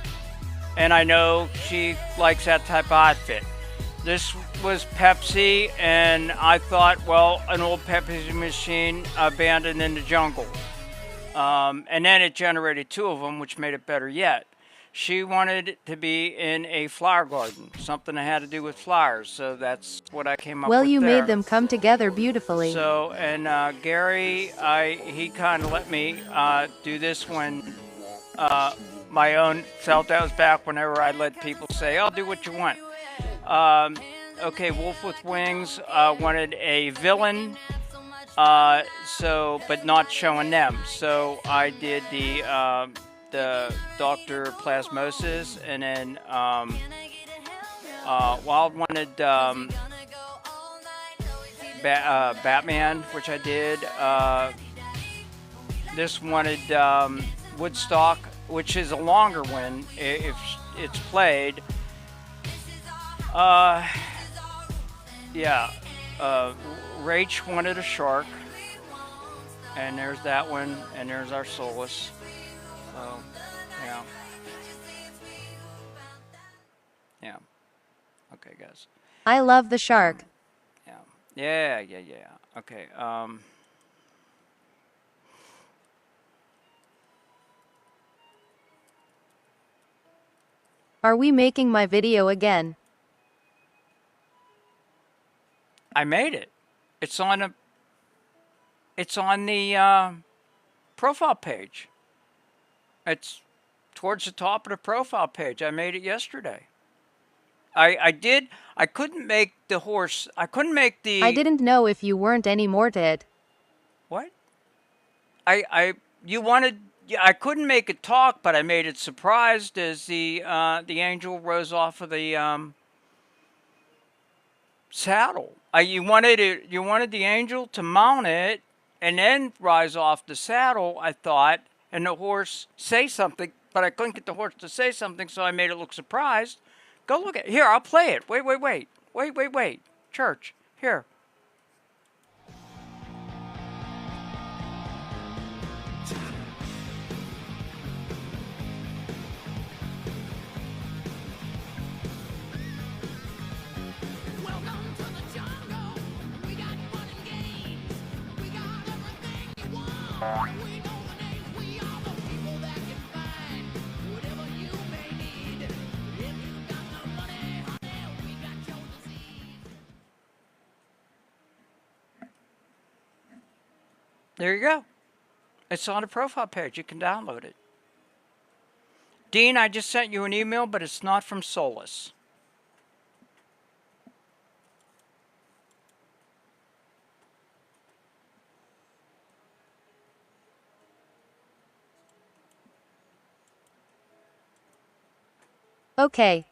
And I know she likes that type of outfit. This was Pepsi, and I thought, well, an old Pepsi machine abandoned in the jungle. And then it generated two of them, which made it better yet. She wanted it to be in a flower garden, something that had to do with flowers. So that's what I came up with. Well, you there. made them come together beautifully. So, and Gary, he kind of let me do this one. My own self. That was back whenever I let people say, "I'll do what you want." Okay, Wolf with Wings wanted a villain. But not showing them. So I did the Dr. Plasmosis, and then Wild wanted Batman, which I did. This wanted Woodstock, which is a longer one if it's played. Yeah. Rach wanted a shark, and there's that one, and there's our Solus. So, yeah. Yeah. Okay, guys. I love the shark. Yeah. Okay, Are we making my video again? I made it. It's on the profile page. It's towards the top of the profile page. I made it yesterday. I couldn't make the horse. I couldn't make the. I didn't know if you weren't any more to it. What? You wanted. Yeah, I couldn't make it talk, but I made it surprised as the angel rose off of the saddle. You wanted the angel to mount it and then rise off the saddle, I thought, and the horse say something, but I couldn't get the horse to say something, so I made it look surprised. Go look at it. Here, I'll play it. Wait. Church, here. There you go. It's on the profile page. You can download it. Dean, I just sent you an email, but it's not from Solus. Okay,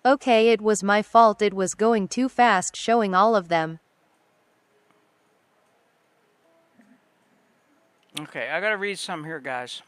it was my fault. It was going too fast showing all of them. Okay, I gotta read some here, guys.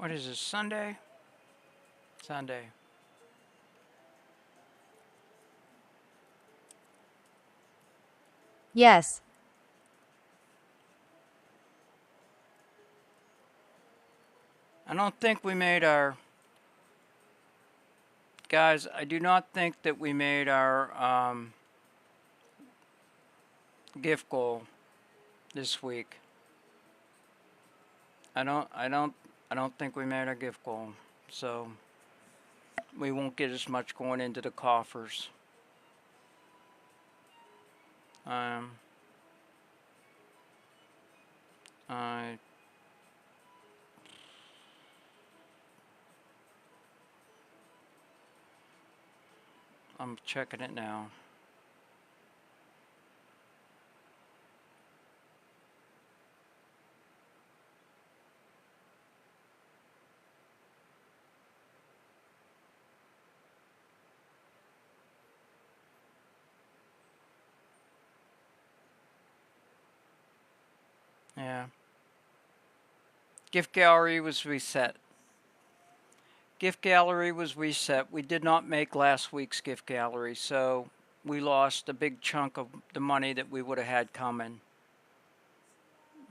What is this, Sunday? Sunday. Yes. I don't think we made our... Guys, I do not think that we made our gift goal this week. I don't think we made our gift goal. So we won't get as much going into the coffers. I I'm checking it now. Yeah. Gift gallery was reset. Gift gallery was reset. We did not make last week's gift gallery, so we lost a big chunk of the money that we would have had coming.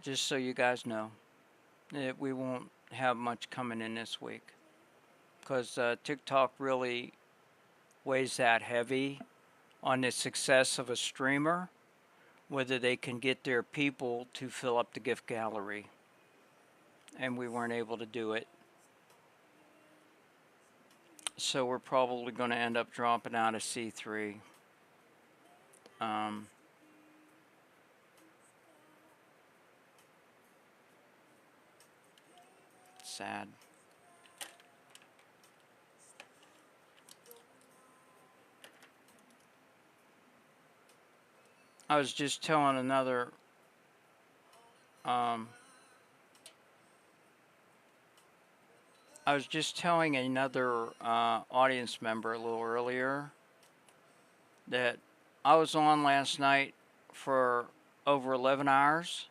Just so you guys know, that we won't have much coming in this week, because TikTok really weighs that heavy on the success of a streamer, whether they can get their people to fill up the gift gallery. And we weren't able to do it. So we're probably going to end up dropping out of C3. Sad. I was just telling another I was just telling another audience member a little earlier that I was on last night for over 11 hours.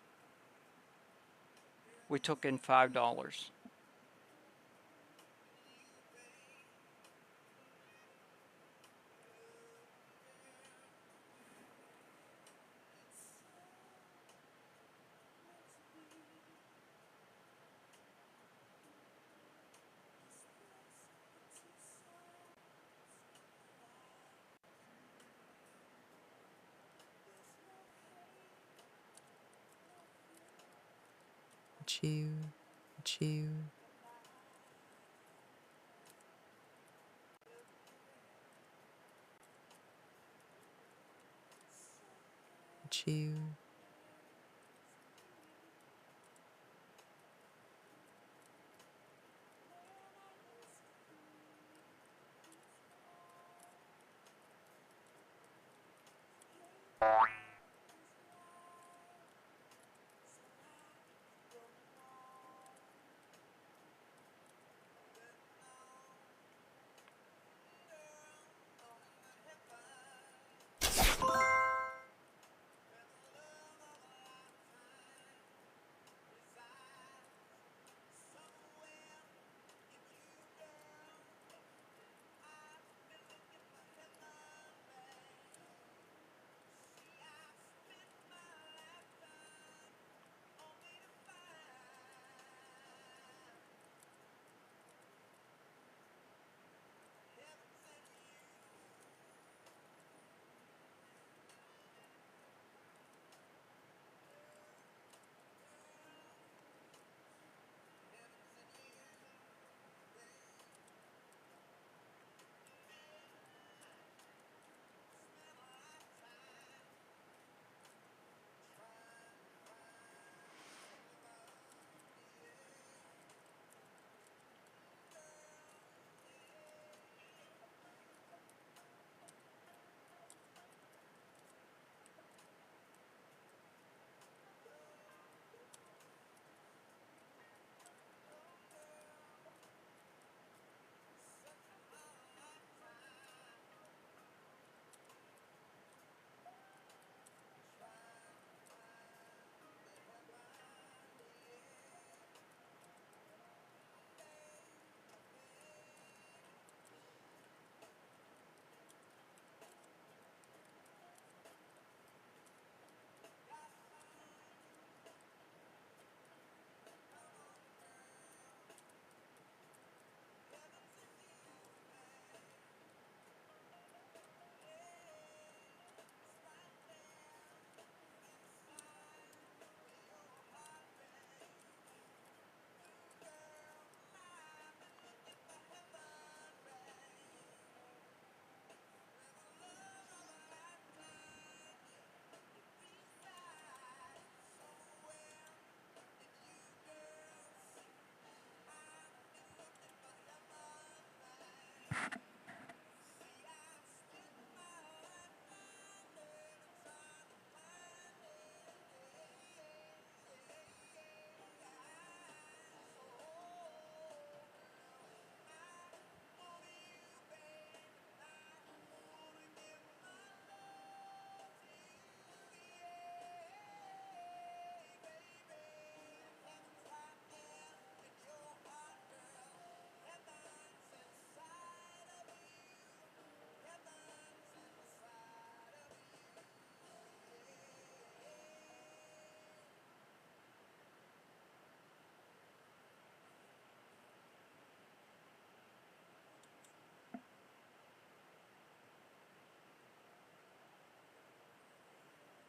We took in $5. Chew, chew. Chew.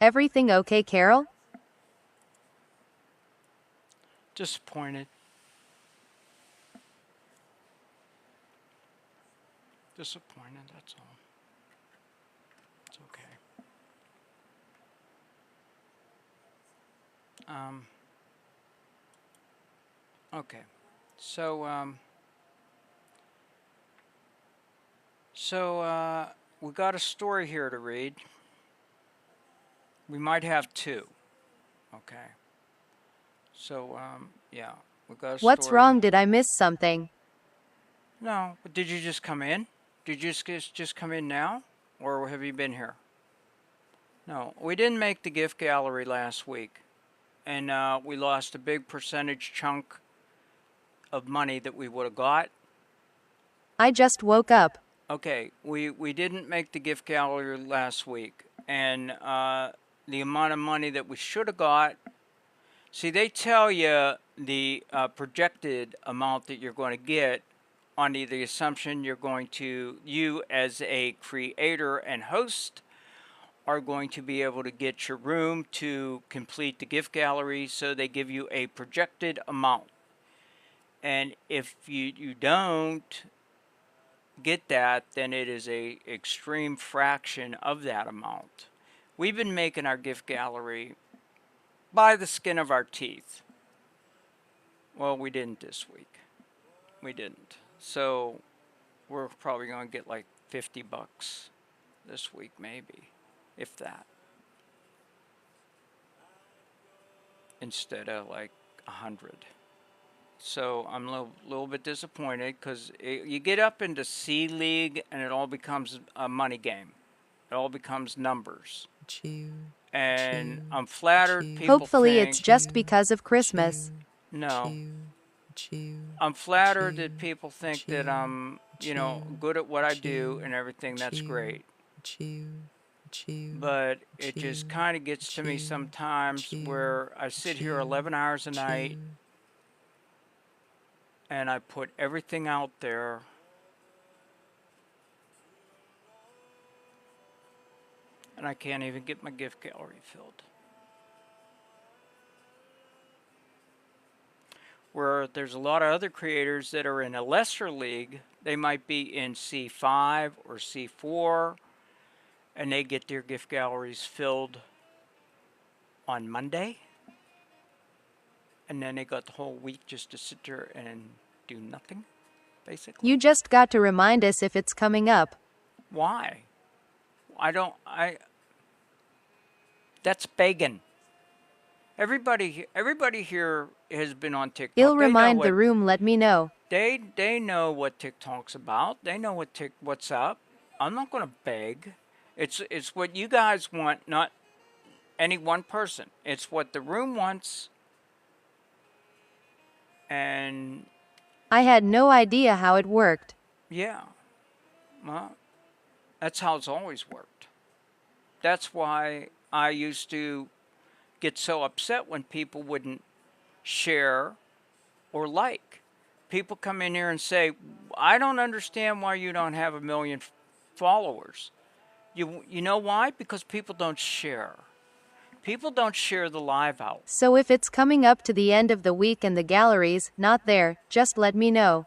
Everything okay, Carol? Disappointed. Disappointed, that's all. It's okay. Okay. So, we got a story here to read. We might have two. Okay. So, yeah, we got a What's story. wrong? Did I miss something? No, but did you just come in? Did you just come in now? Or have you been here? No, we didn't make the gift gallery last week. And we lost a big percentage chunk of money that we would have got. I just woke up. Okay, we didn't make the gift gallery last week. And the amount of money that we should have got. See, they tell you the projected amount that you're going to get on the assumption you're going to, you as a creator and host, are going to be able to get your room to complete the gift gallery, so they give you a projected amount. And if you don't get that, then it is a extreme fraction of that amount. We've been making our gift gallery by the skin of our teeth. Well, we didn't this week. We didn't. So we're probably going to get like $50 this week, maybe, if that, instead of like 100. So I'm a little bit disappointed, because you get up into C League and it all becomes a money game. It all becomes numbers. And I'm flattered people Hopefully think, it's just because of Christmas. no. I'm flattered that people think that I'm, good at what I do and everything. That's great. But it just kind of gets to me sometimes where I sit here 11 hours a night and I put everything out there. And I can't even get my gift gallery filled. Where there's a lot of other creators that are in a lesser league. They might be in C5 or C4, and they get their gift galleries filled on Monday. And then they got the whole week just to sit there and do nothing, basically. You just got to remind us if it's coming up. Why? That's begging. Everybody here has been on TikTok. You'll They know remind what- the room, let me know. They know what TikTok's about. They know what's up. I'm not going to beg. It's what you guys want, not any one person. It's what the room wants. And I had no idea how it worked. yeah, well, that's how it's always worked. That's why I used to get so upset when people wouldn't share or like. People come in here and say, I don't understand why you don't have 1 million followers. You know why? Because people don't share. People don't share the live out. So if it's coming up to the end of the week and the gallery's not there, just let me know.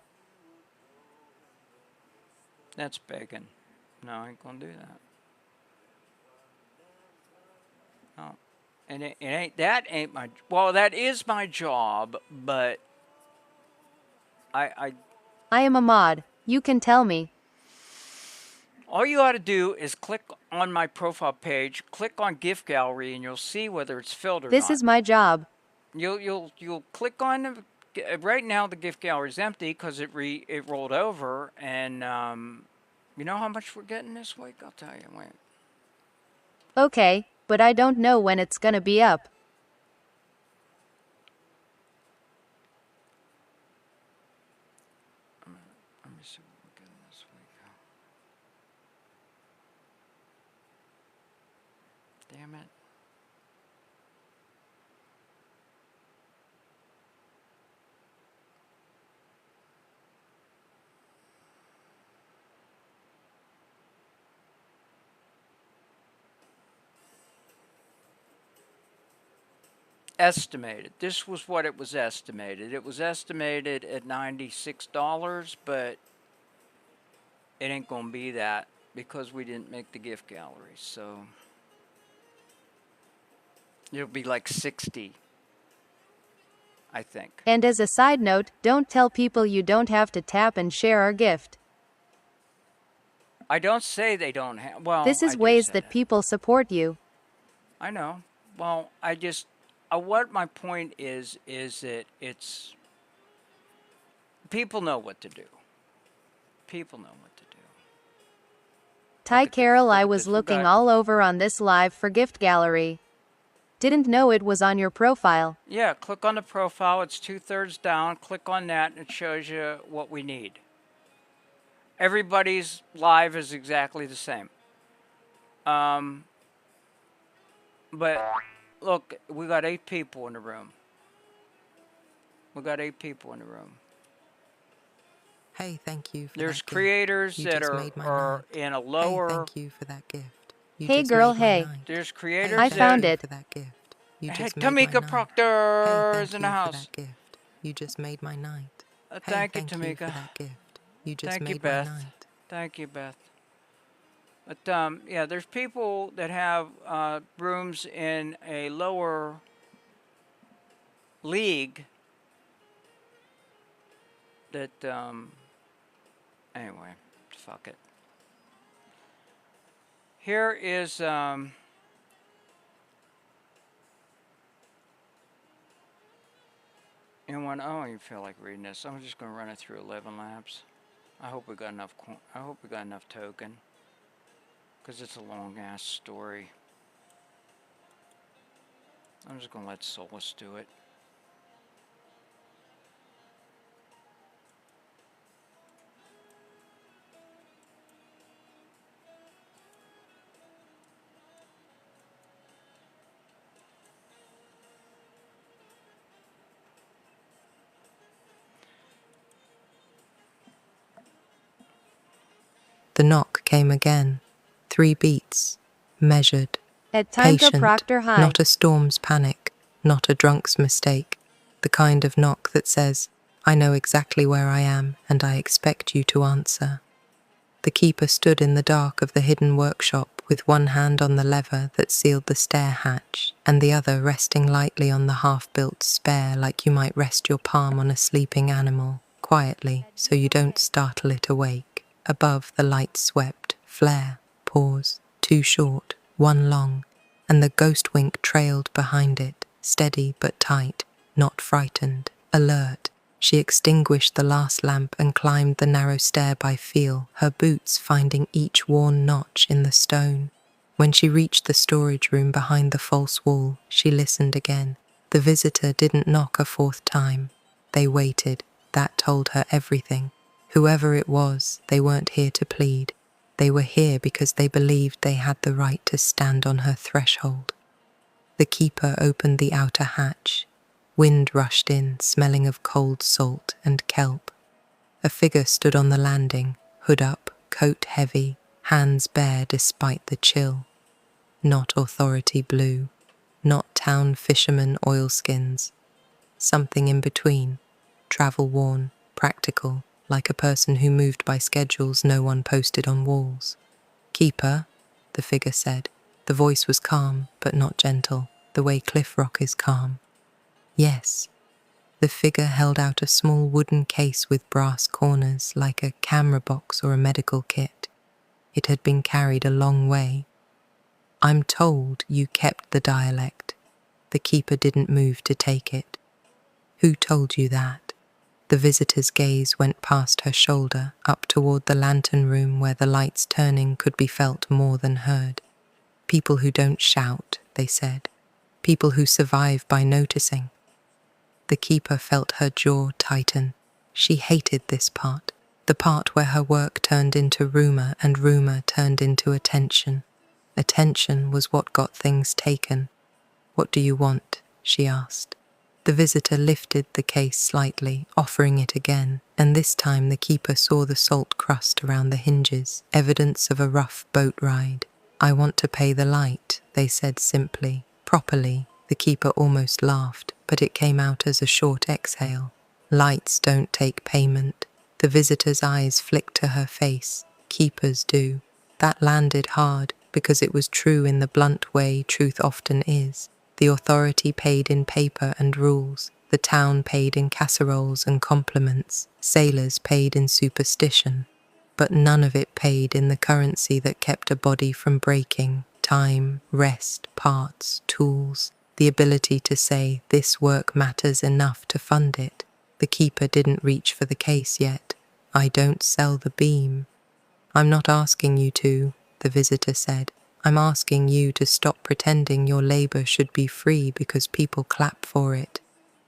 That's begging. No, I ain't gonna do that. No. And that is my job, but I I am a mod. You can tell me. All you ought to do is click on my profile page, click on gift gallery, and you'll see whether it's filled or This not. is my job. You'll click on right now. The gift gallery is empty because it rolled over, and you know how much we're getting this week? I'll tell you. Wait. Okay, but I don't know when it's gonna be up. Let me see what we're getting this week. Damn it. Estimated. This was what it was estimated. It was estimated at $96, but it ain't gonna be that because we didn't make the gift gallery. So it'll be like 60, I think. And as a side note, don't tell people you don't have to tap and share our gift. I don't say they don't have. Well, This I is do ways say that people support you. I know. Well, I just what my point is that it's people know what to do. People know what to do. Ty Look at this, Carroll, look I at was this. We looking got- all over on this live for gift gallery. Didn't know it was on your profile. Yeah, click on the profile. It's 2/3 down. Click on that, and it shows you what we need. Everybody's live is exactly the same. But look, we got 8 people in the room. We got 8 people in the room. Hey, thank you for There's that creators gift. You that just are, made my are night. in a Hey, lower. thank you for that gift. You Hey just girl, made my hey. night. There's Hey, creators I thank found you it. for that gift. You Hey, just made my Tamika night. Proctor Hey, is in thank the you for house. that gift. You just made my night. Hey, Thank you, thank you for Tamika. that gift. You just Thank you, made my Beth. night. Thank you, Beth. But yeah, there's people that have rooms in a lower league that anyway, fuck it. Here is anyone. Oh, you feel like reading this? I'm just gonna run it through 11 laps. I hope we got enough. I hope we got enough token, because it's a long ass story. I'm just gonna let Solus do it. The knock came again. 3 beats. Measured. At Tanka Patient. Proctor High. Not a storm's panic. Not a drunk's mistake. The kind of knock that says, I know exactly where I am and I expect you to answer. The keeper stood in the dark of the hidden workshop with one hand on the lever that sealed the stair hatch and the other resting lightly on the half-built spare like you might rest your palm on a sleeping animal, quietly so you don't startle it awake. Above, the light swept, flare, pause, 2 short, 1 long, and the ghost wink trailed behind it, steady but tight, not frightened, alert. She extinguished the last lamp and climbed the narrow stair by feel, her boots finding each worn notch in the stone. When she reached the storage room behind the false wall, she listened again. The visitor didn't knock a 4th time. They waited. That told her everything. Whoever it was, they weren't here to plead. They were here because they believed they had the right to stand on her threshold. The keeper opened the outer hatch. Wind rushed in, smelling of cold salt and kelp. A figure stood on the landing, hood up, coat heavy, hands bare despite the chill. Not authority blue, not town fisherman oilskins. Something in between, travel-worn, practical, like a person who moved by schedules no one posted on walls. Keeper, the figure said. The voice was calm, but not gentle, the way cliff rock is calm. Yes. The figure held out a small wooden case with brass corners, like a camera box or a medical kit. It had been carried a long way. I'm told you kept the dialect. The keeper didn't move to take it. Who told you that? The visitor's gaze went past her shoulder, up toward the lantern room where the lights turning could be felt more than heard. People who don't shout, they said. People who survive by noticing. The keeper felt her jaw tighten. She hated this part, the part where her work turned into rumor and rumor turned into attention. Attention was what got things taken. What do you want? She asked. The visitor lifted the case slightly, offering it again, and this time the keeper saw the salt crust around the hinges, evidence of a rough boat ride. I want to pay the light, they said simply, properly. The keeper almost laughed, but it came out as a short exhale. Lights don't take payment. The visitor's eyes flicked to her face. Keepers do. That landed hard, because it was true in the blunt way truth often is. The authority paid in paper and rules. The town paid in casseroles and compliments. Sailors paid in superstition. But none of it paid in the currency that kept a body from breaking. Time, rest, parts, tools. The ability to say, this work matters enough to fund it. The keeper didn't reach for the case yet. I don't sell the beam. I'm not asking you to, the visitor said. I'm asking you to stop pretending your labor should be free because people clap for it.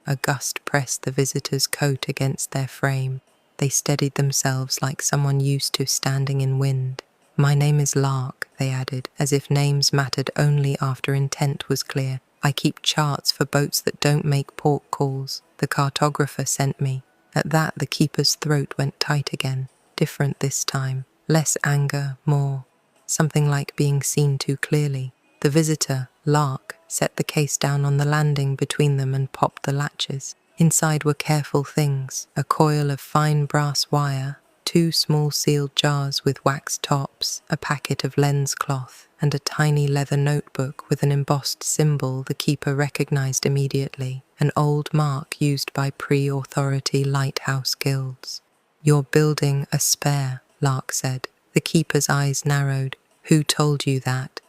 A gust pressed the visitor's coat against their frame. They steadied themselves like someone used to standing in wind. My name is Lark, they added, as if names mattered only after intent was clear. I keep charts for boats that don't make port calls. The cartographer sent me. At that, the keeper's throat went tight again. Different this time. Less anger, more. Something like being seen too clearly. The visitor, Lark, set the case down on the landing between them and popped the latches. Inside were careful things, a coil of fine brass wire, 2 small sealed jars with wax tops, a packet of lens cloth, and a tiny leather notebook with an embossed symbol the keeper recognized immediately, an old mark used by pre-authority lighthouse guilds. You're building a spare, Lark said. The keeper's eyes narrowed. Who told you that?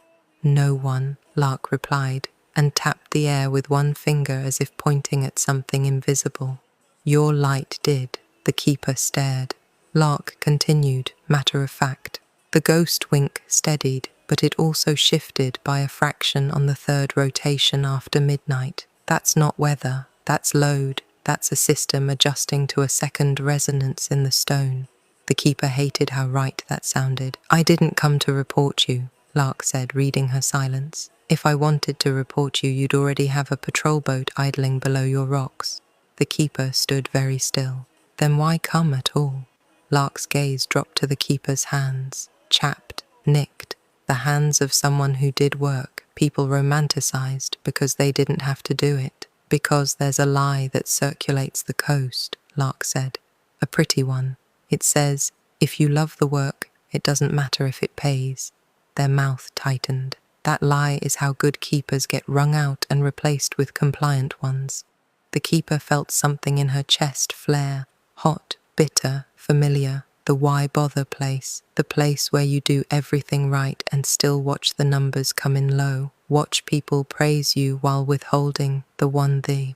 No one, Lark replied, and tapped the air with one finger as if pointing at something invisible. Your light did. The keeper stared. Lark continued, matter of fact. The ghost wink steadied, but it also shifted by a fraction on the 3rd rotation after midnight. That's not weather, that's load, that's a system adjusting to a second resonance in the stone. The keeper hated how right that sounded. I didn't come to report you, Lark said, reading her silence. If I wanted to report you, you'd already have a patrol boat idling below your rocks. The keeper stood very still. Then why come at all? Lark's gaze dropped to the keeper's hands, chapped, nicked, the hands of someone who did work, people romanticized because they didn't have to do it. Because there's a lie that circulates the coast, Lark said. A pretty one. It says, if you love the work, it doesn't matter if it pays. Their mouth tightened. That lie is how good keepers get wrung out and replaced with compliant ones. The keeper felt something in her chest flare, hot, bitter, familiar, the why bother place, the place where you do everything right and still watch the numbers come in low, watch people praise you while withholding the one thee.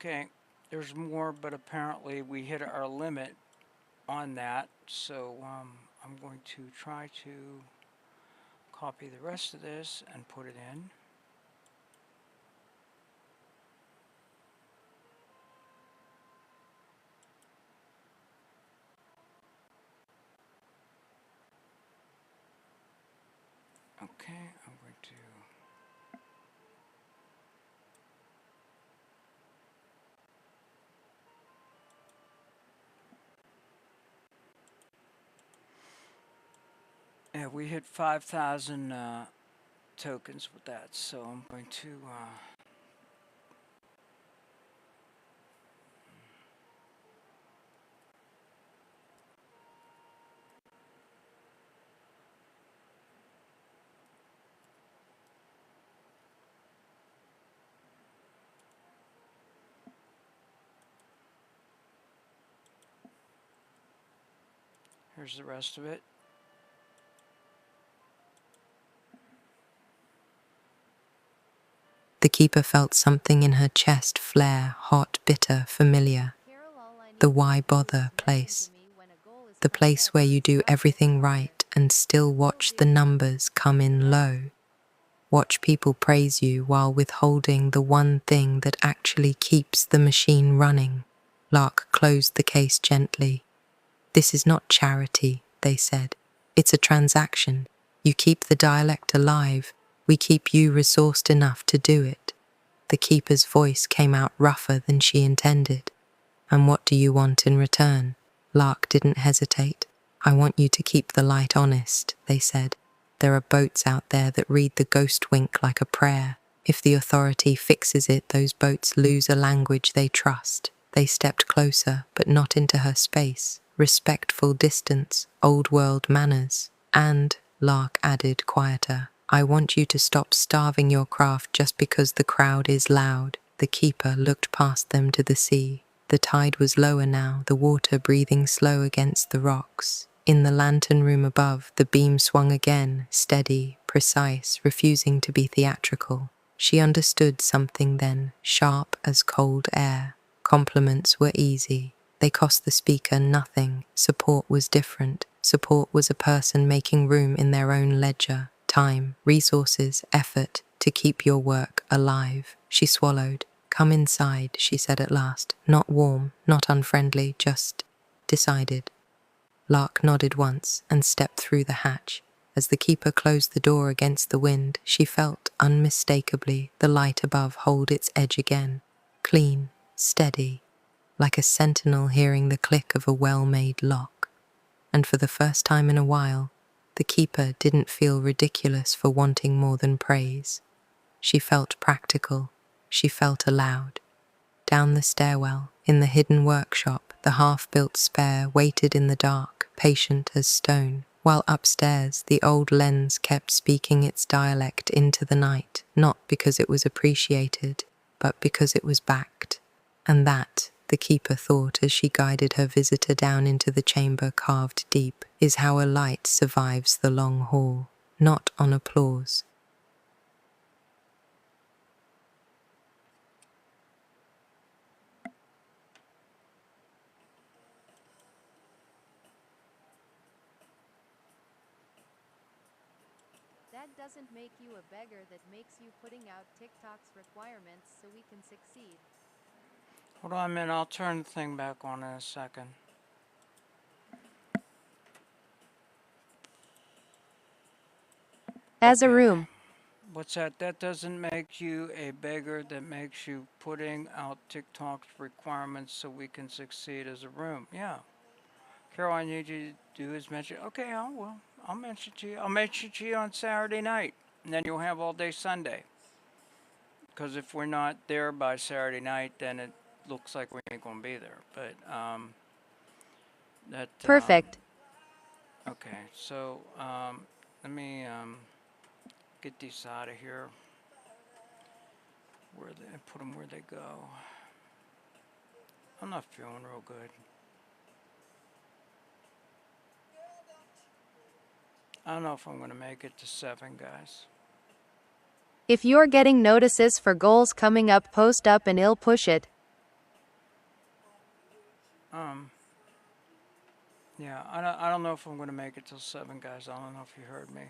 Okay, there's more, but apparently we hit our limit on that, so I'm going to try to copy the rest of this and put it in. Okay, I'm going to yeah, we hit 5,000 tokens with that, so I'm going to Here's the rest of it. The keeper felt something in her chest flare, hot, bitter, familiar. The why bother place. The place where you do everything right and still watch the numbers come in low. Watch people praise you while withholding the one thing that actually keeps the machine running. Lark closed the case gently. This is not charity, they said. It's a transaction. You keep the dialect alive. We keep you resourced enough to do it. The keeper's voice came out rougher than she intended. And what do you want in return? Lark didn't hesitate. I want you to keep the light honest, they said. There are boats out there that read the ghost wink like a prayer. If the authority fixes it, those boats lose a language they trust. They stepped closer, but not into her space. Respectful distance, old world manners. And, Lark added, quieter, I want you to stop starving your craft just because the crowd is loud. The keeper looked past them to the sea. The tide was lower now, the water breathing slow against the rocks. In the lantern room above, the beam swung again, steady, precise, refusing to be theatrical. She understood something then, sharp as cold air. Compliments were easy. They cost the speaker nothing. Support was different. Support was a person making room in their own ledger. Time, resources, effort to keep your work alive. She swallowed. Come inside, she said at last. Not warm, not unfriendly, just decided. Lark nodded once and stepped through the hatch. As the keeper closed the door against the wind, she felt unmistakably the light above hold its edge again. Clean, steady, like a sentinel hearing the click of a well-made lock. And for the first time in a while, the keeper didn't feel ridiculous for wanting more than praise. She felt practical. She felt allowed. Down the stairwell, in the hidden workshop, the half-built spare waited in the dark, patient as stone, while upstairs the old lens kept speaking its dialect into the night, not because it was appreciated, but because it was backed. And that, the keeper thought as she guided her visitor down into the chamber carved deep, is how a light survives the long haul, not on applause. That doesn't make you a beggar, that makes you putting out TikTok's requirements so we can succeed. Hold on a minute, I'll turn the thing back on in a second. As a Okay. room. What's that? That doesn't make you a beggar, that makes you putting out TikTok's requirements so we can succeed as a room. Yeah. Carol, I need you to do is mention, okay, I'll mention to you. I'll mention to you on Saturday night, and then you'll have all day Sunday. Because if we're not there by Saturday night, then it looks like we ain't gonna be there. But that Perfect. Okay, so let me get these out of here. Where they put them where they go. I'm not feeling real good. I don't know if I'm gonna make it to 7, guys. If you're getting notices for goals coming up, post up and I'll push it. Yeah, I don't know if I'm gonna make it till 7, guys. I don't know if you heard me.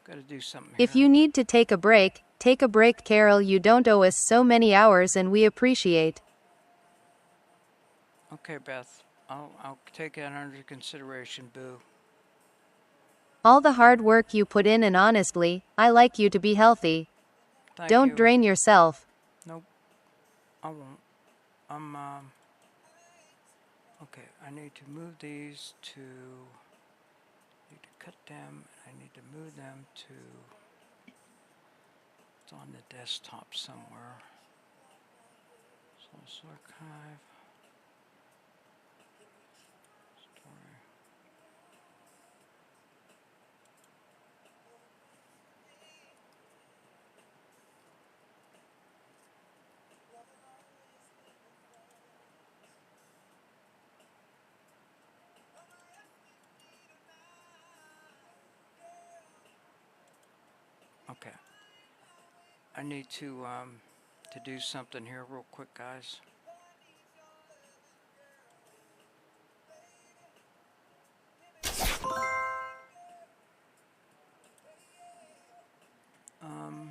Gotta do something If here. you need to take a break, Carol. You don't owe us so many hours and we appreciate. Okay, Beth. I'll take that under consideration, boo. All the hard work you put in, and honestly, I like you to be healthy. Thank Don't you. drain yourself. Nope. I won't. Okay, I need to move these to, need to cut them, I need to move them to, it's on the desktop somewhere. Source archive. Okay. I need to do something here real quick, guys. Um,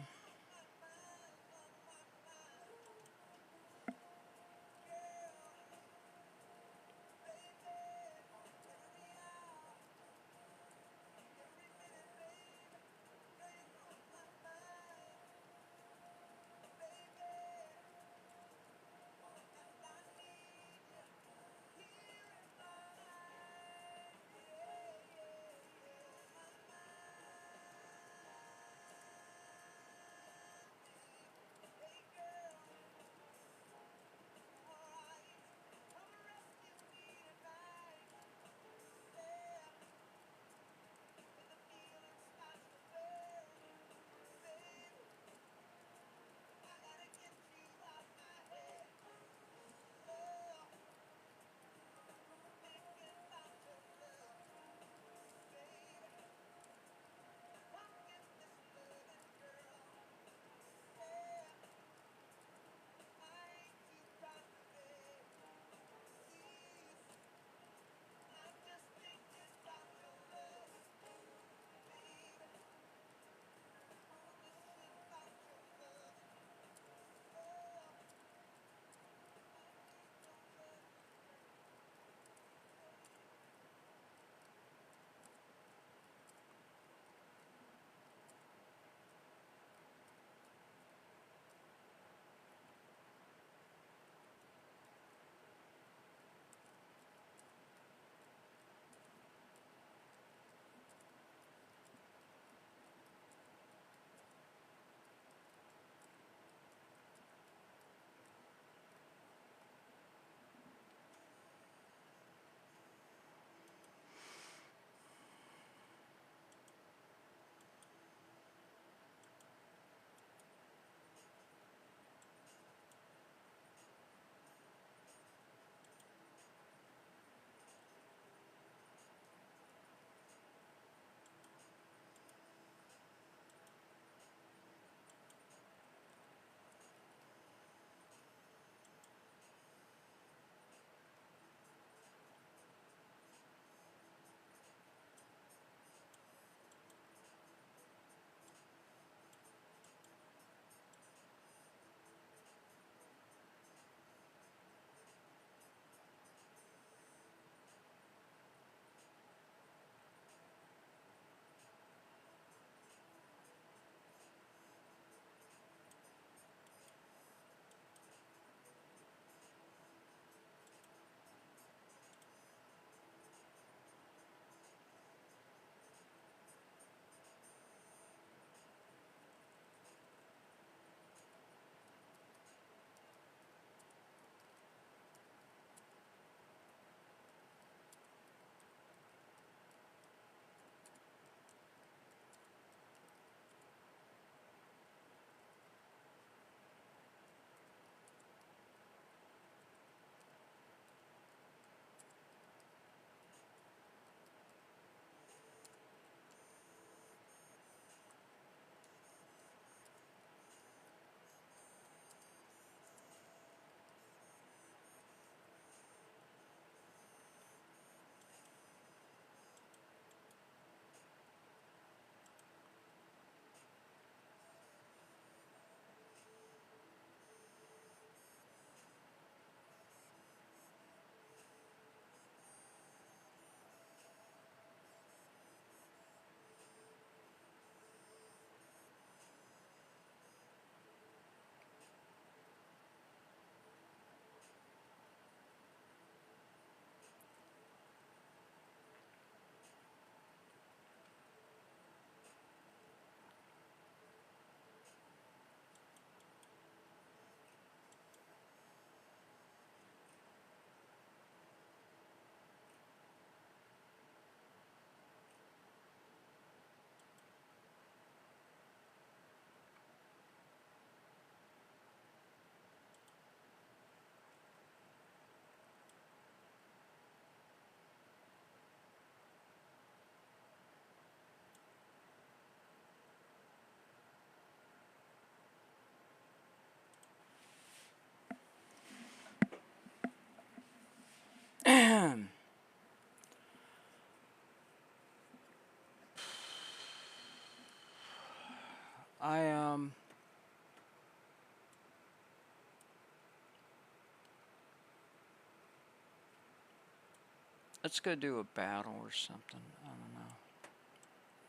Let's go do a battle or something. I don't know.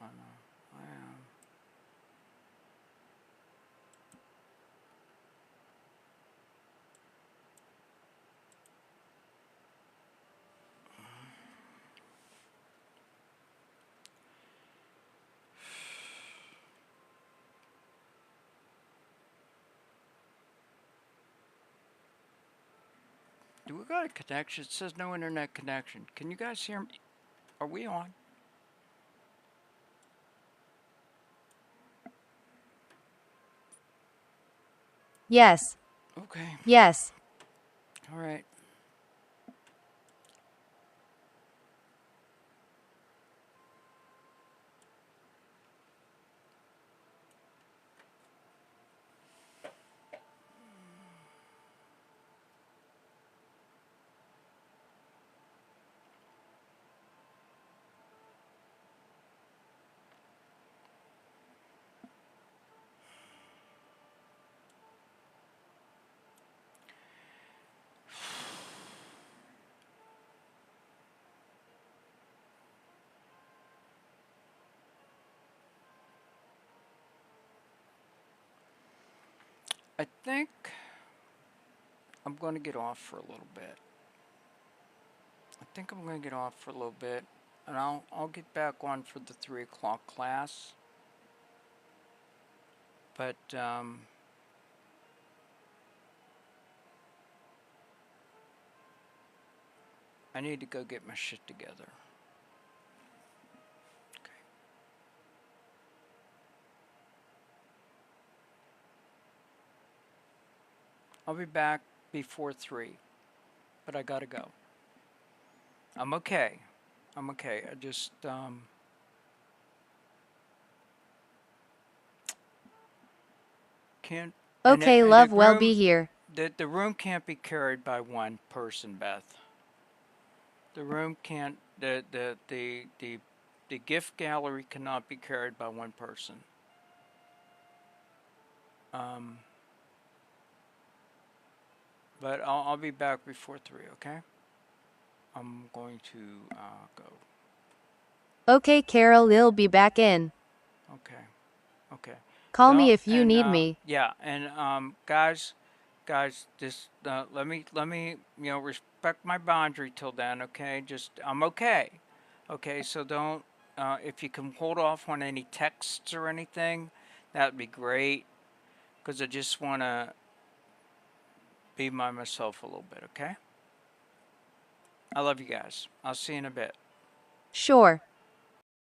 I don't know. Do we got a connection? It says no internet connection. Can you guys hear me? Are we on? Yes. Okay. Yes. All right. I think I'm going to get off for a little bit. And I'll get back on for the 3 o'clock class. But I need to go get my shit together. Okay. I'll be back before 3, but I gotta go. I'm okay. I just can't. Okay, and love, well be here. The room can't be carried by one person, Beth. The room can't. The gift gallery cannot be carried by one person. But I'll be back before 3. Okay. I'm going to go. Okay, Carol, I'll be back in. Okay. Call No, me if you and, need me. Yeah, and guys, just let me respect my boundary till then. Okay, just I'm okay. Okay, so don't if you can hold off on any texts or anything, that'd be great. Because I just want to be by myself a little bit. Okay. I love you guys. I'll see you in a bit. Sure.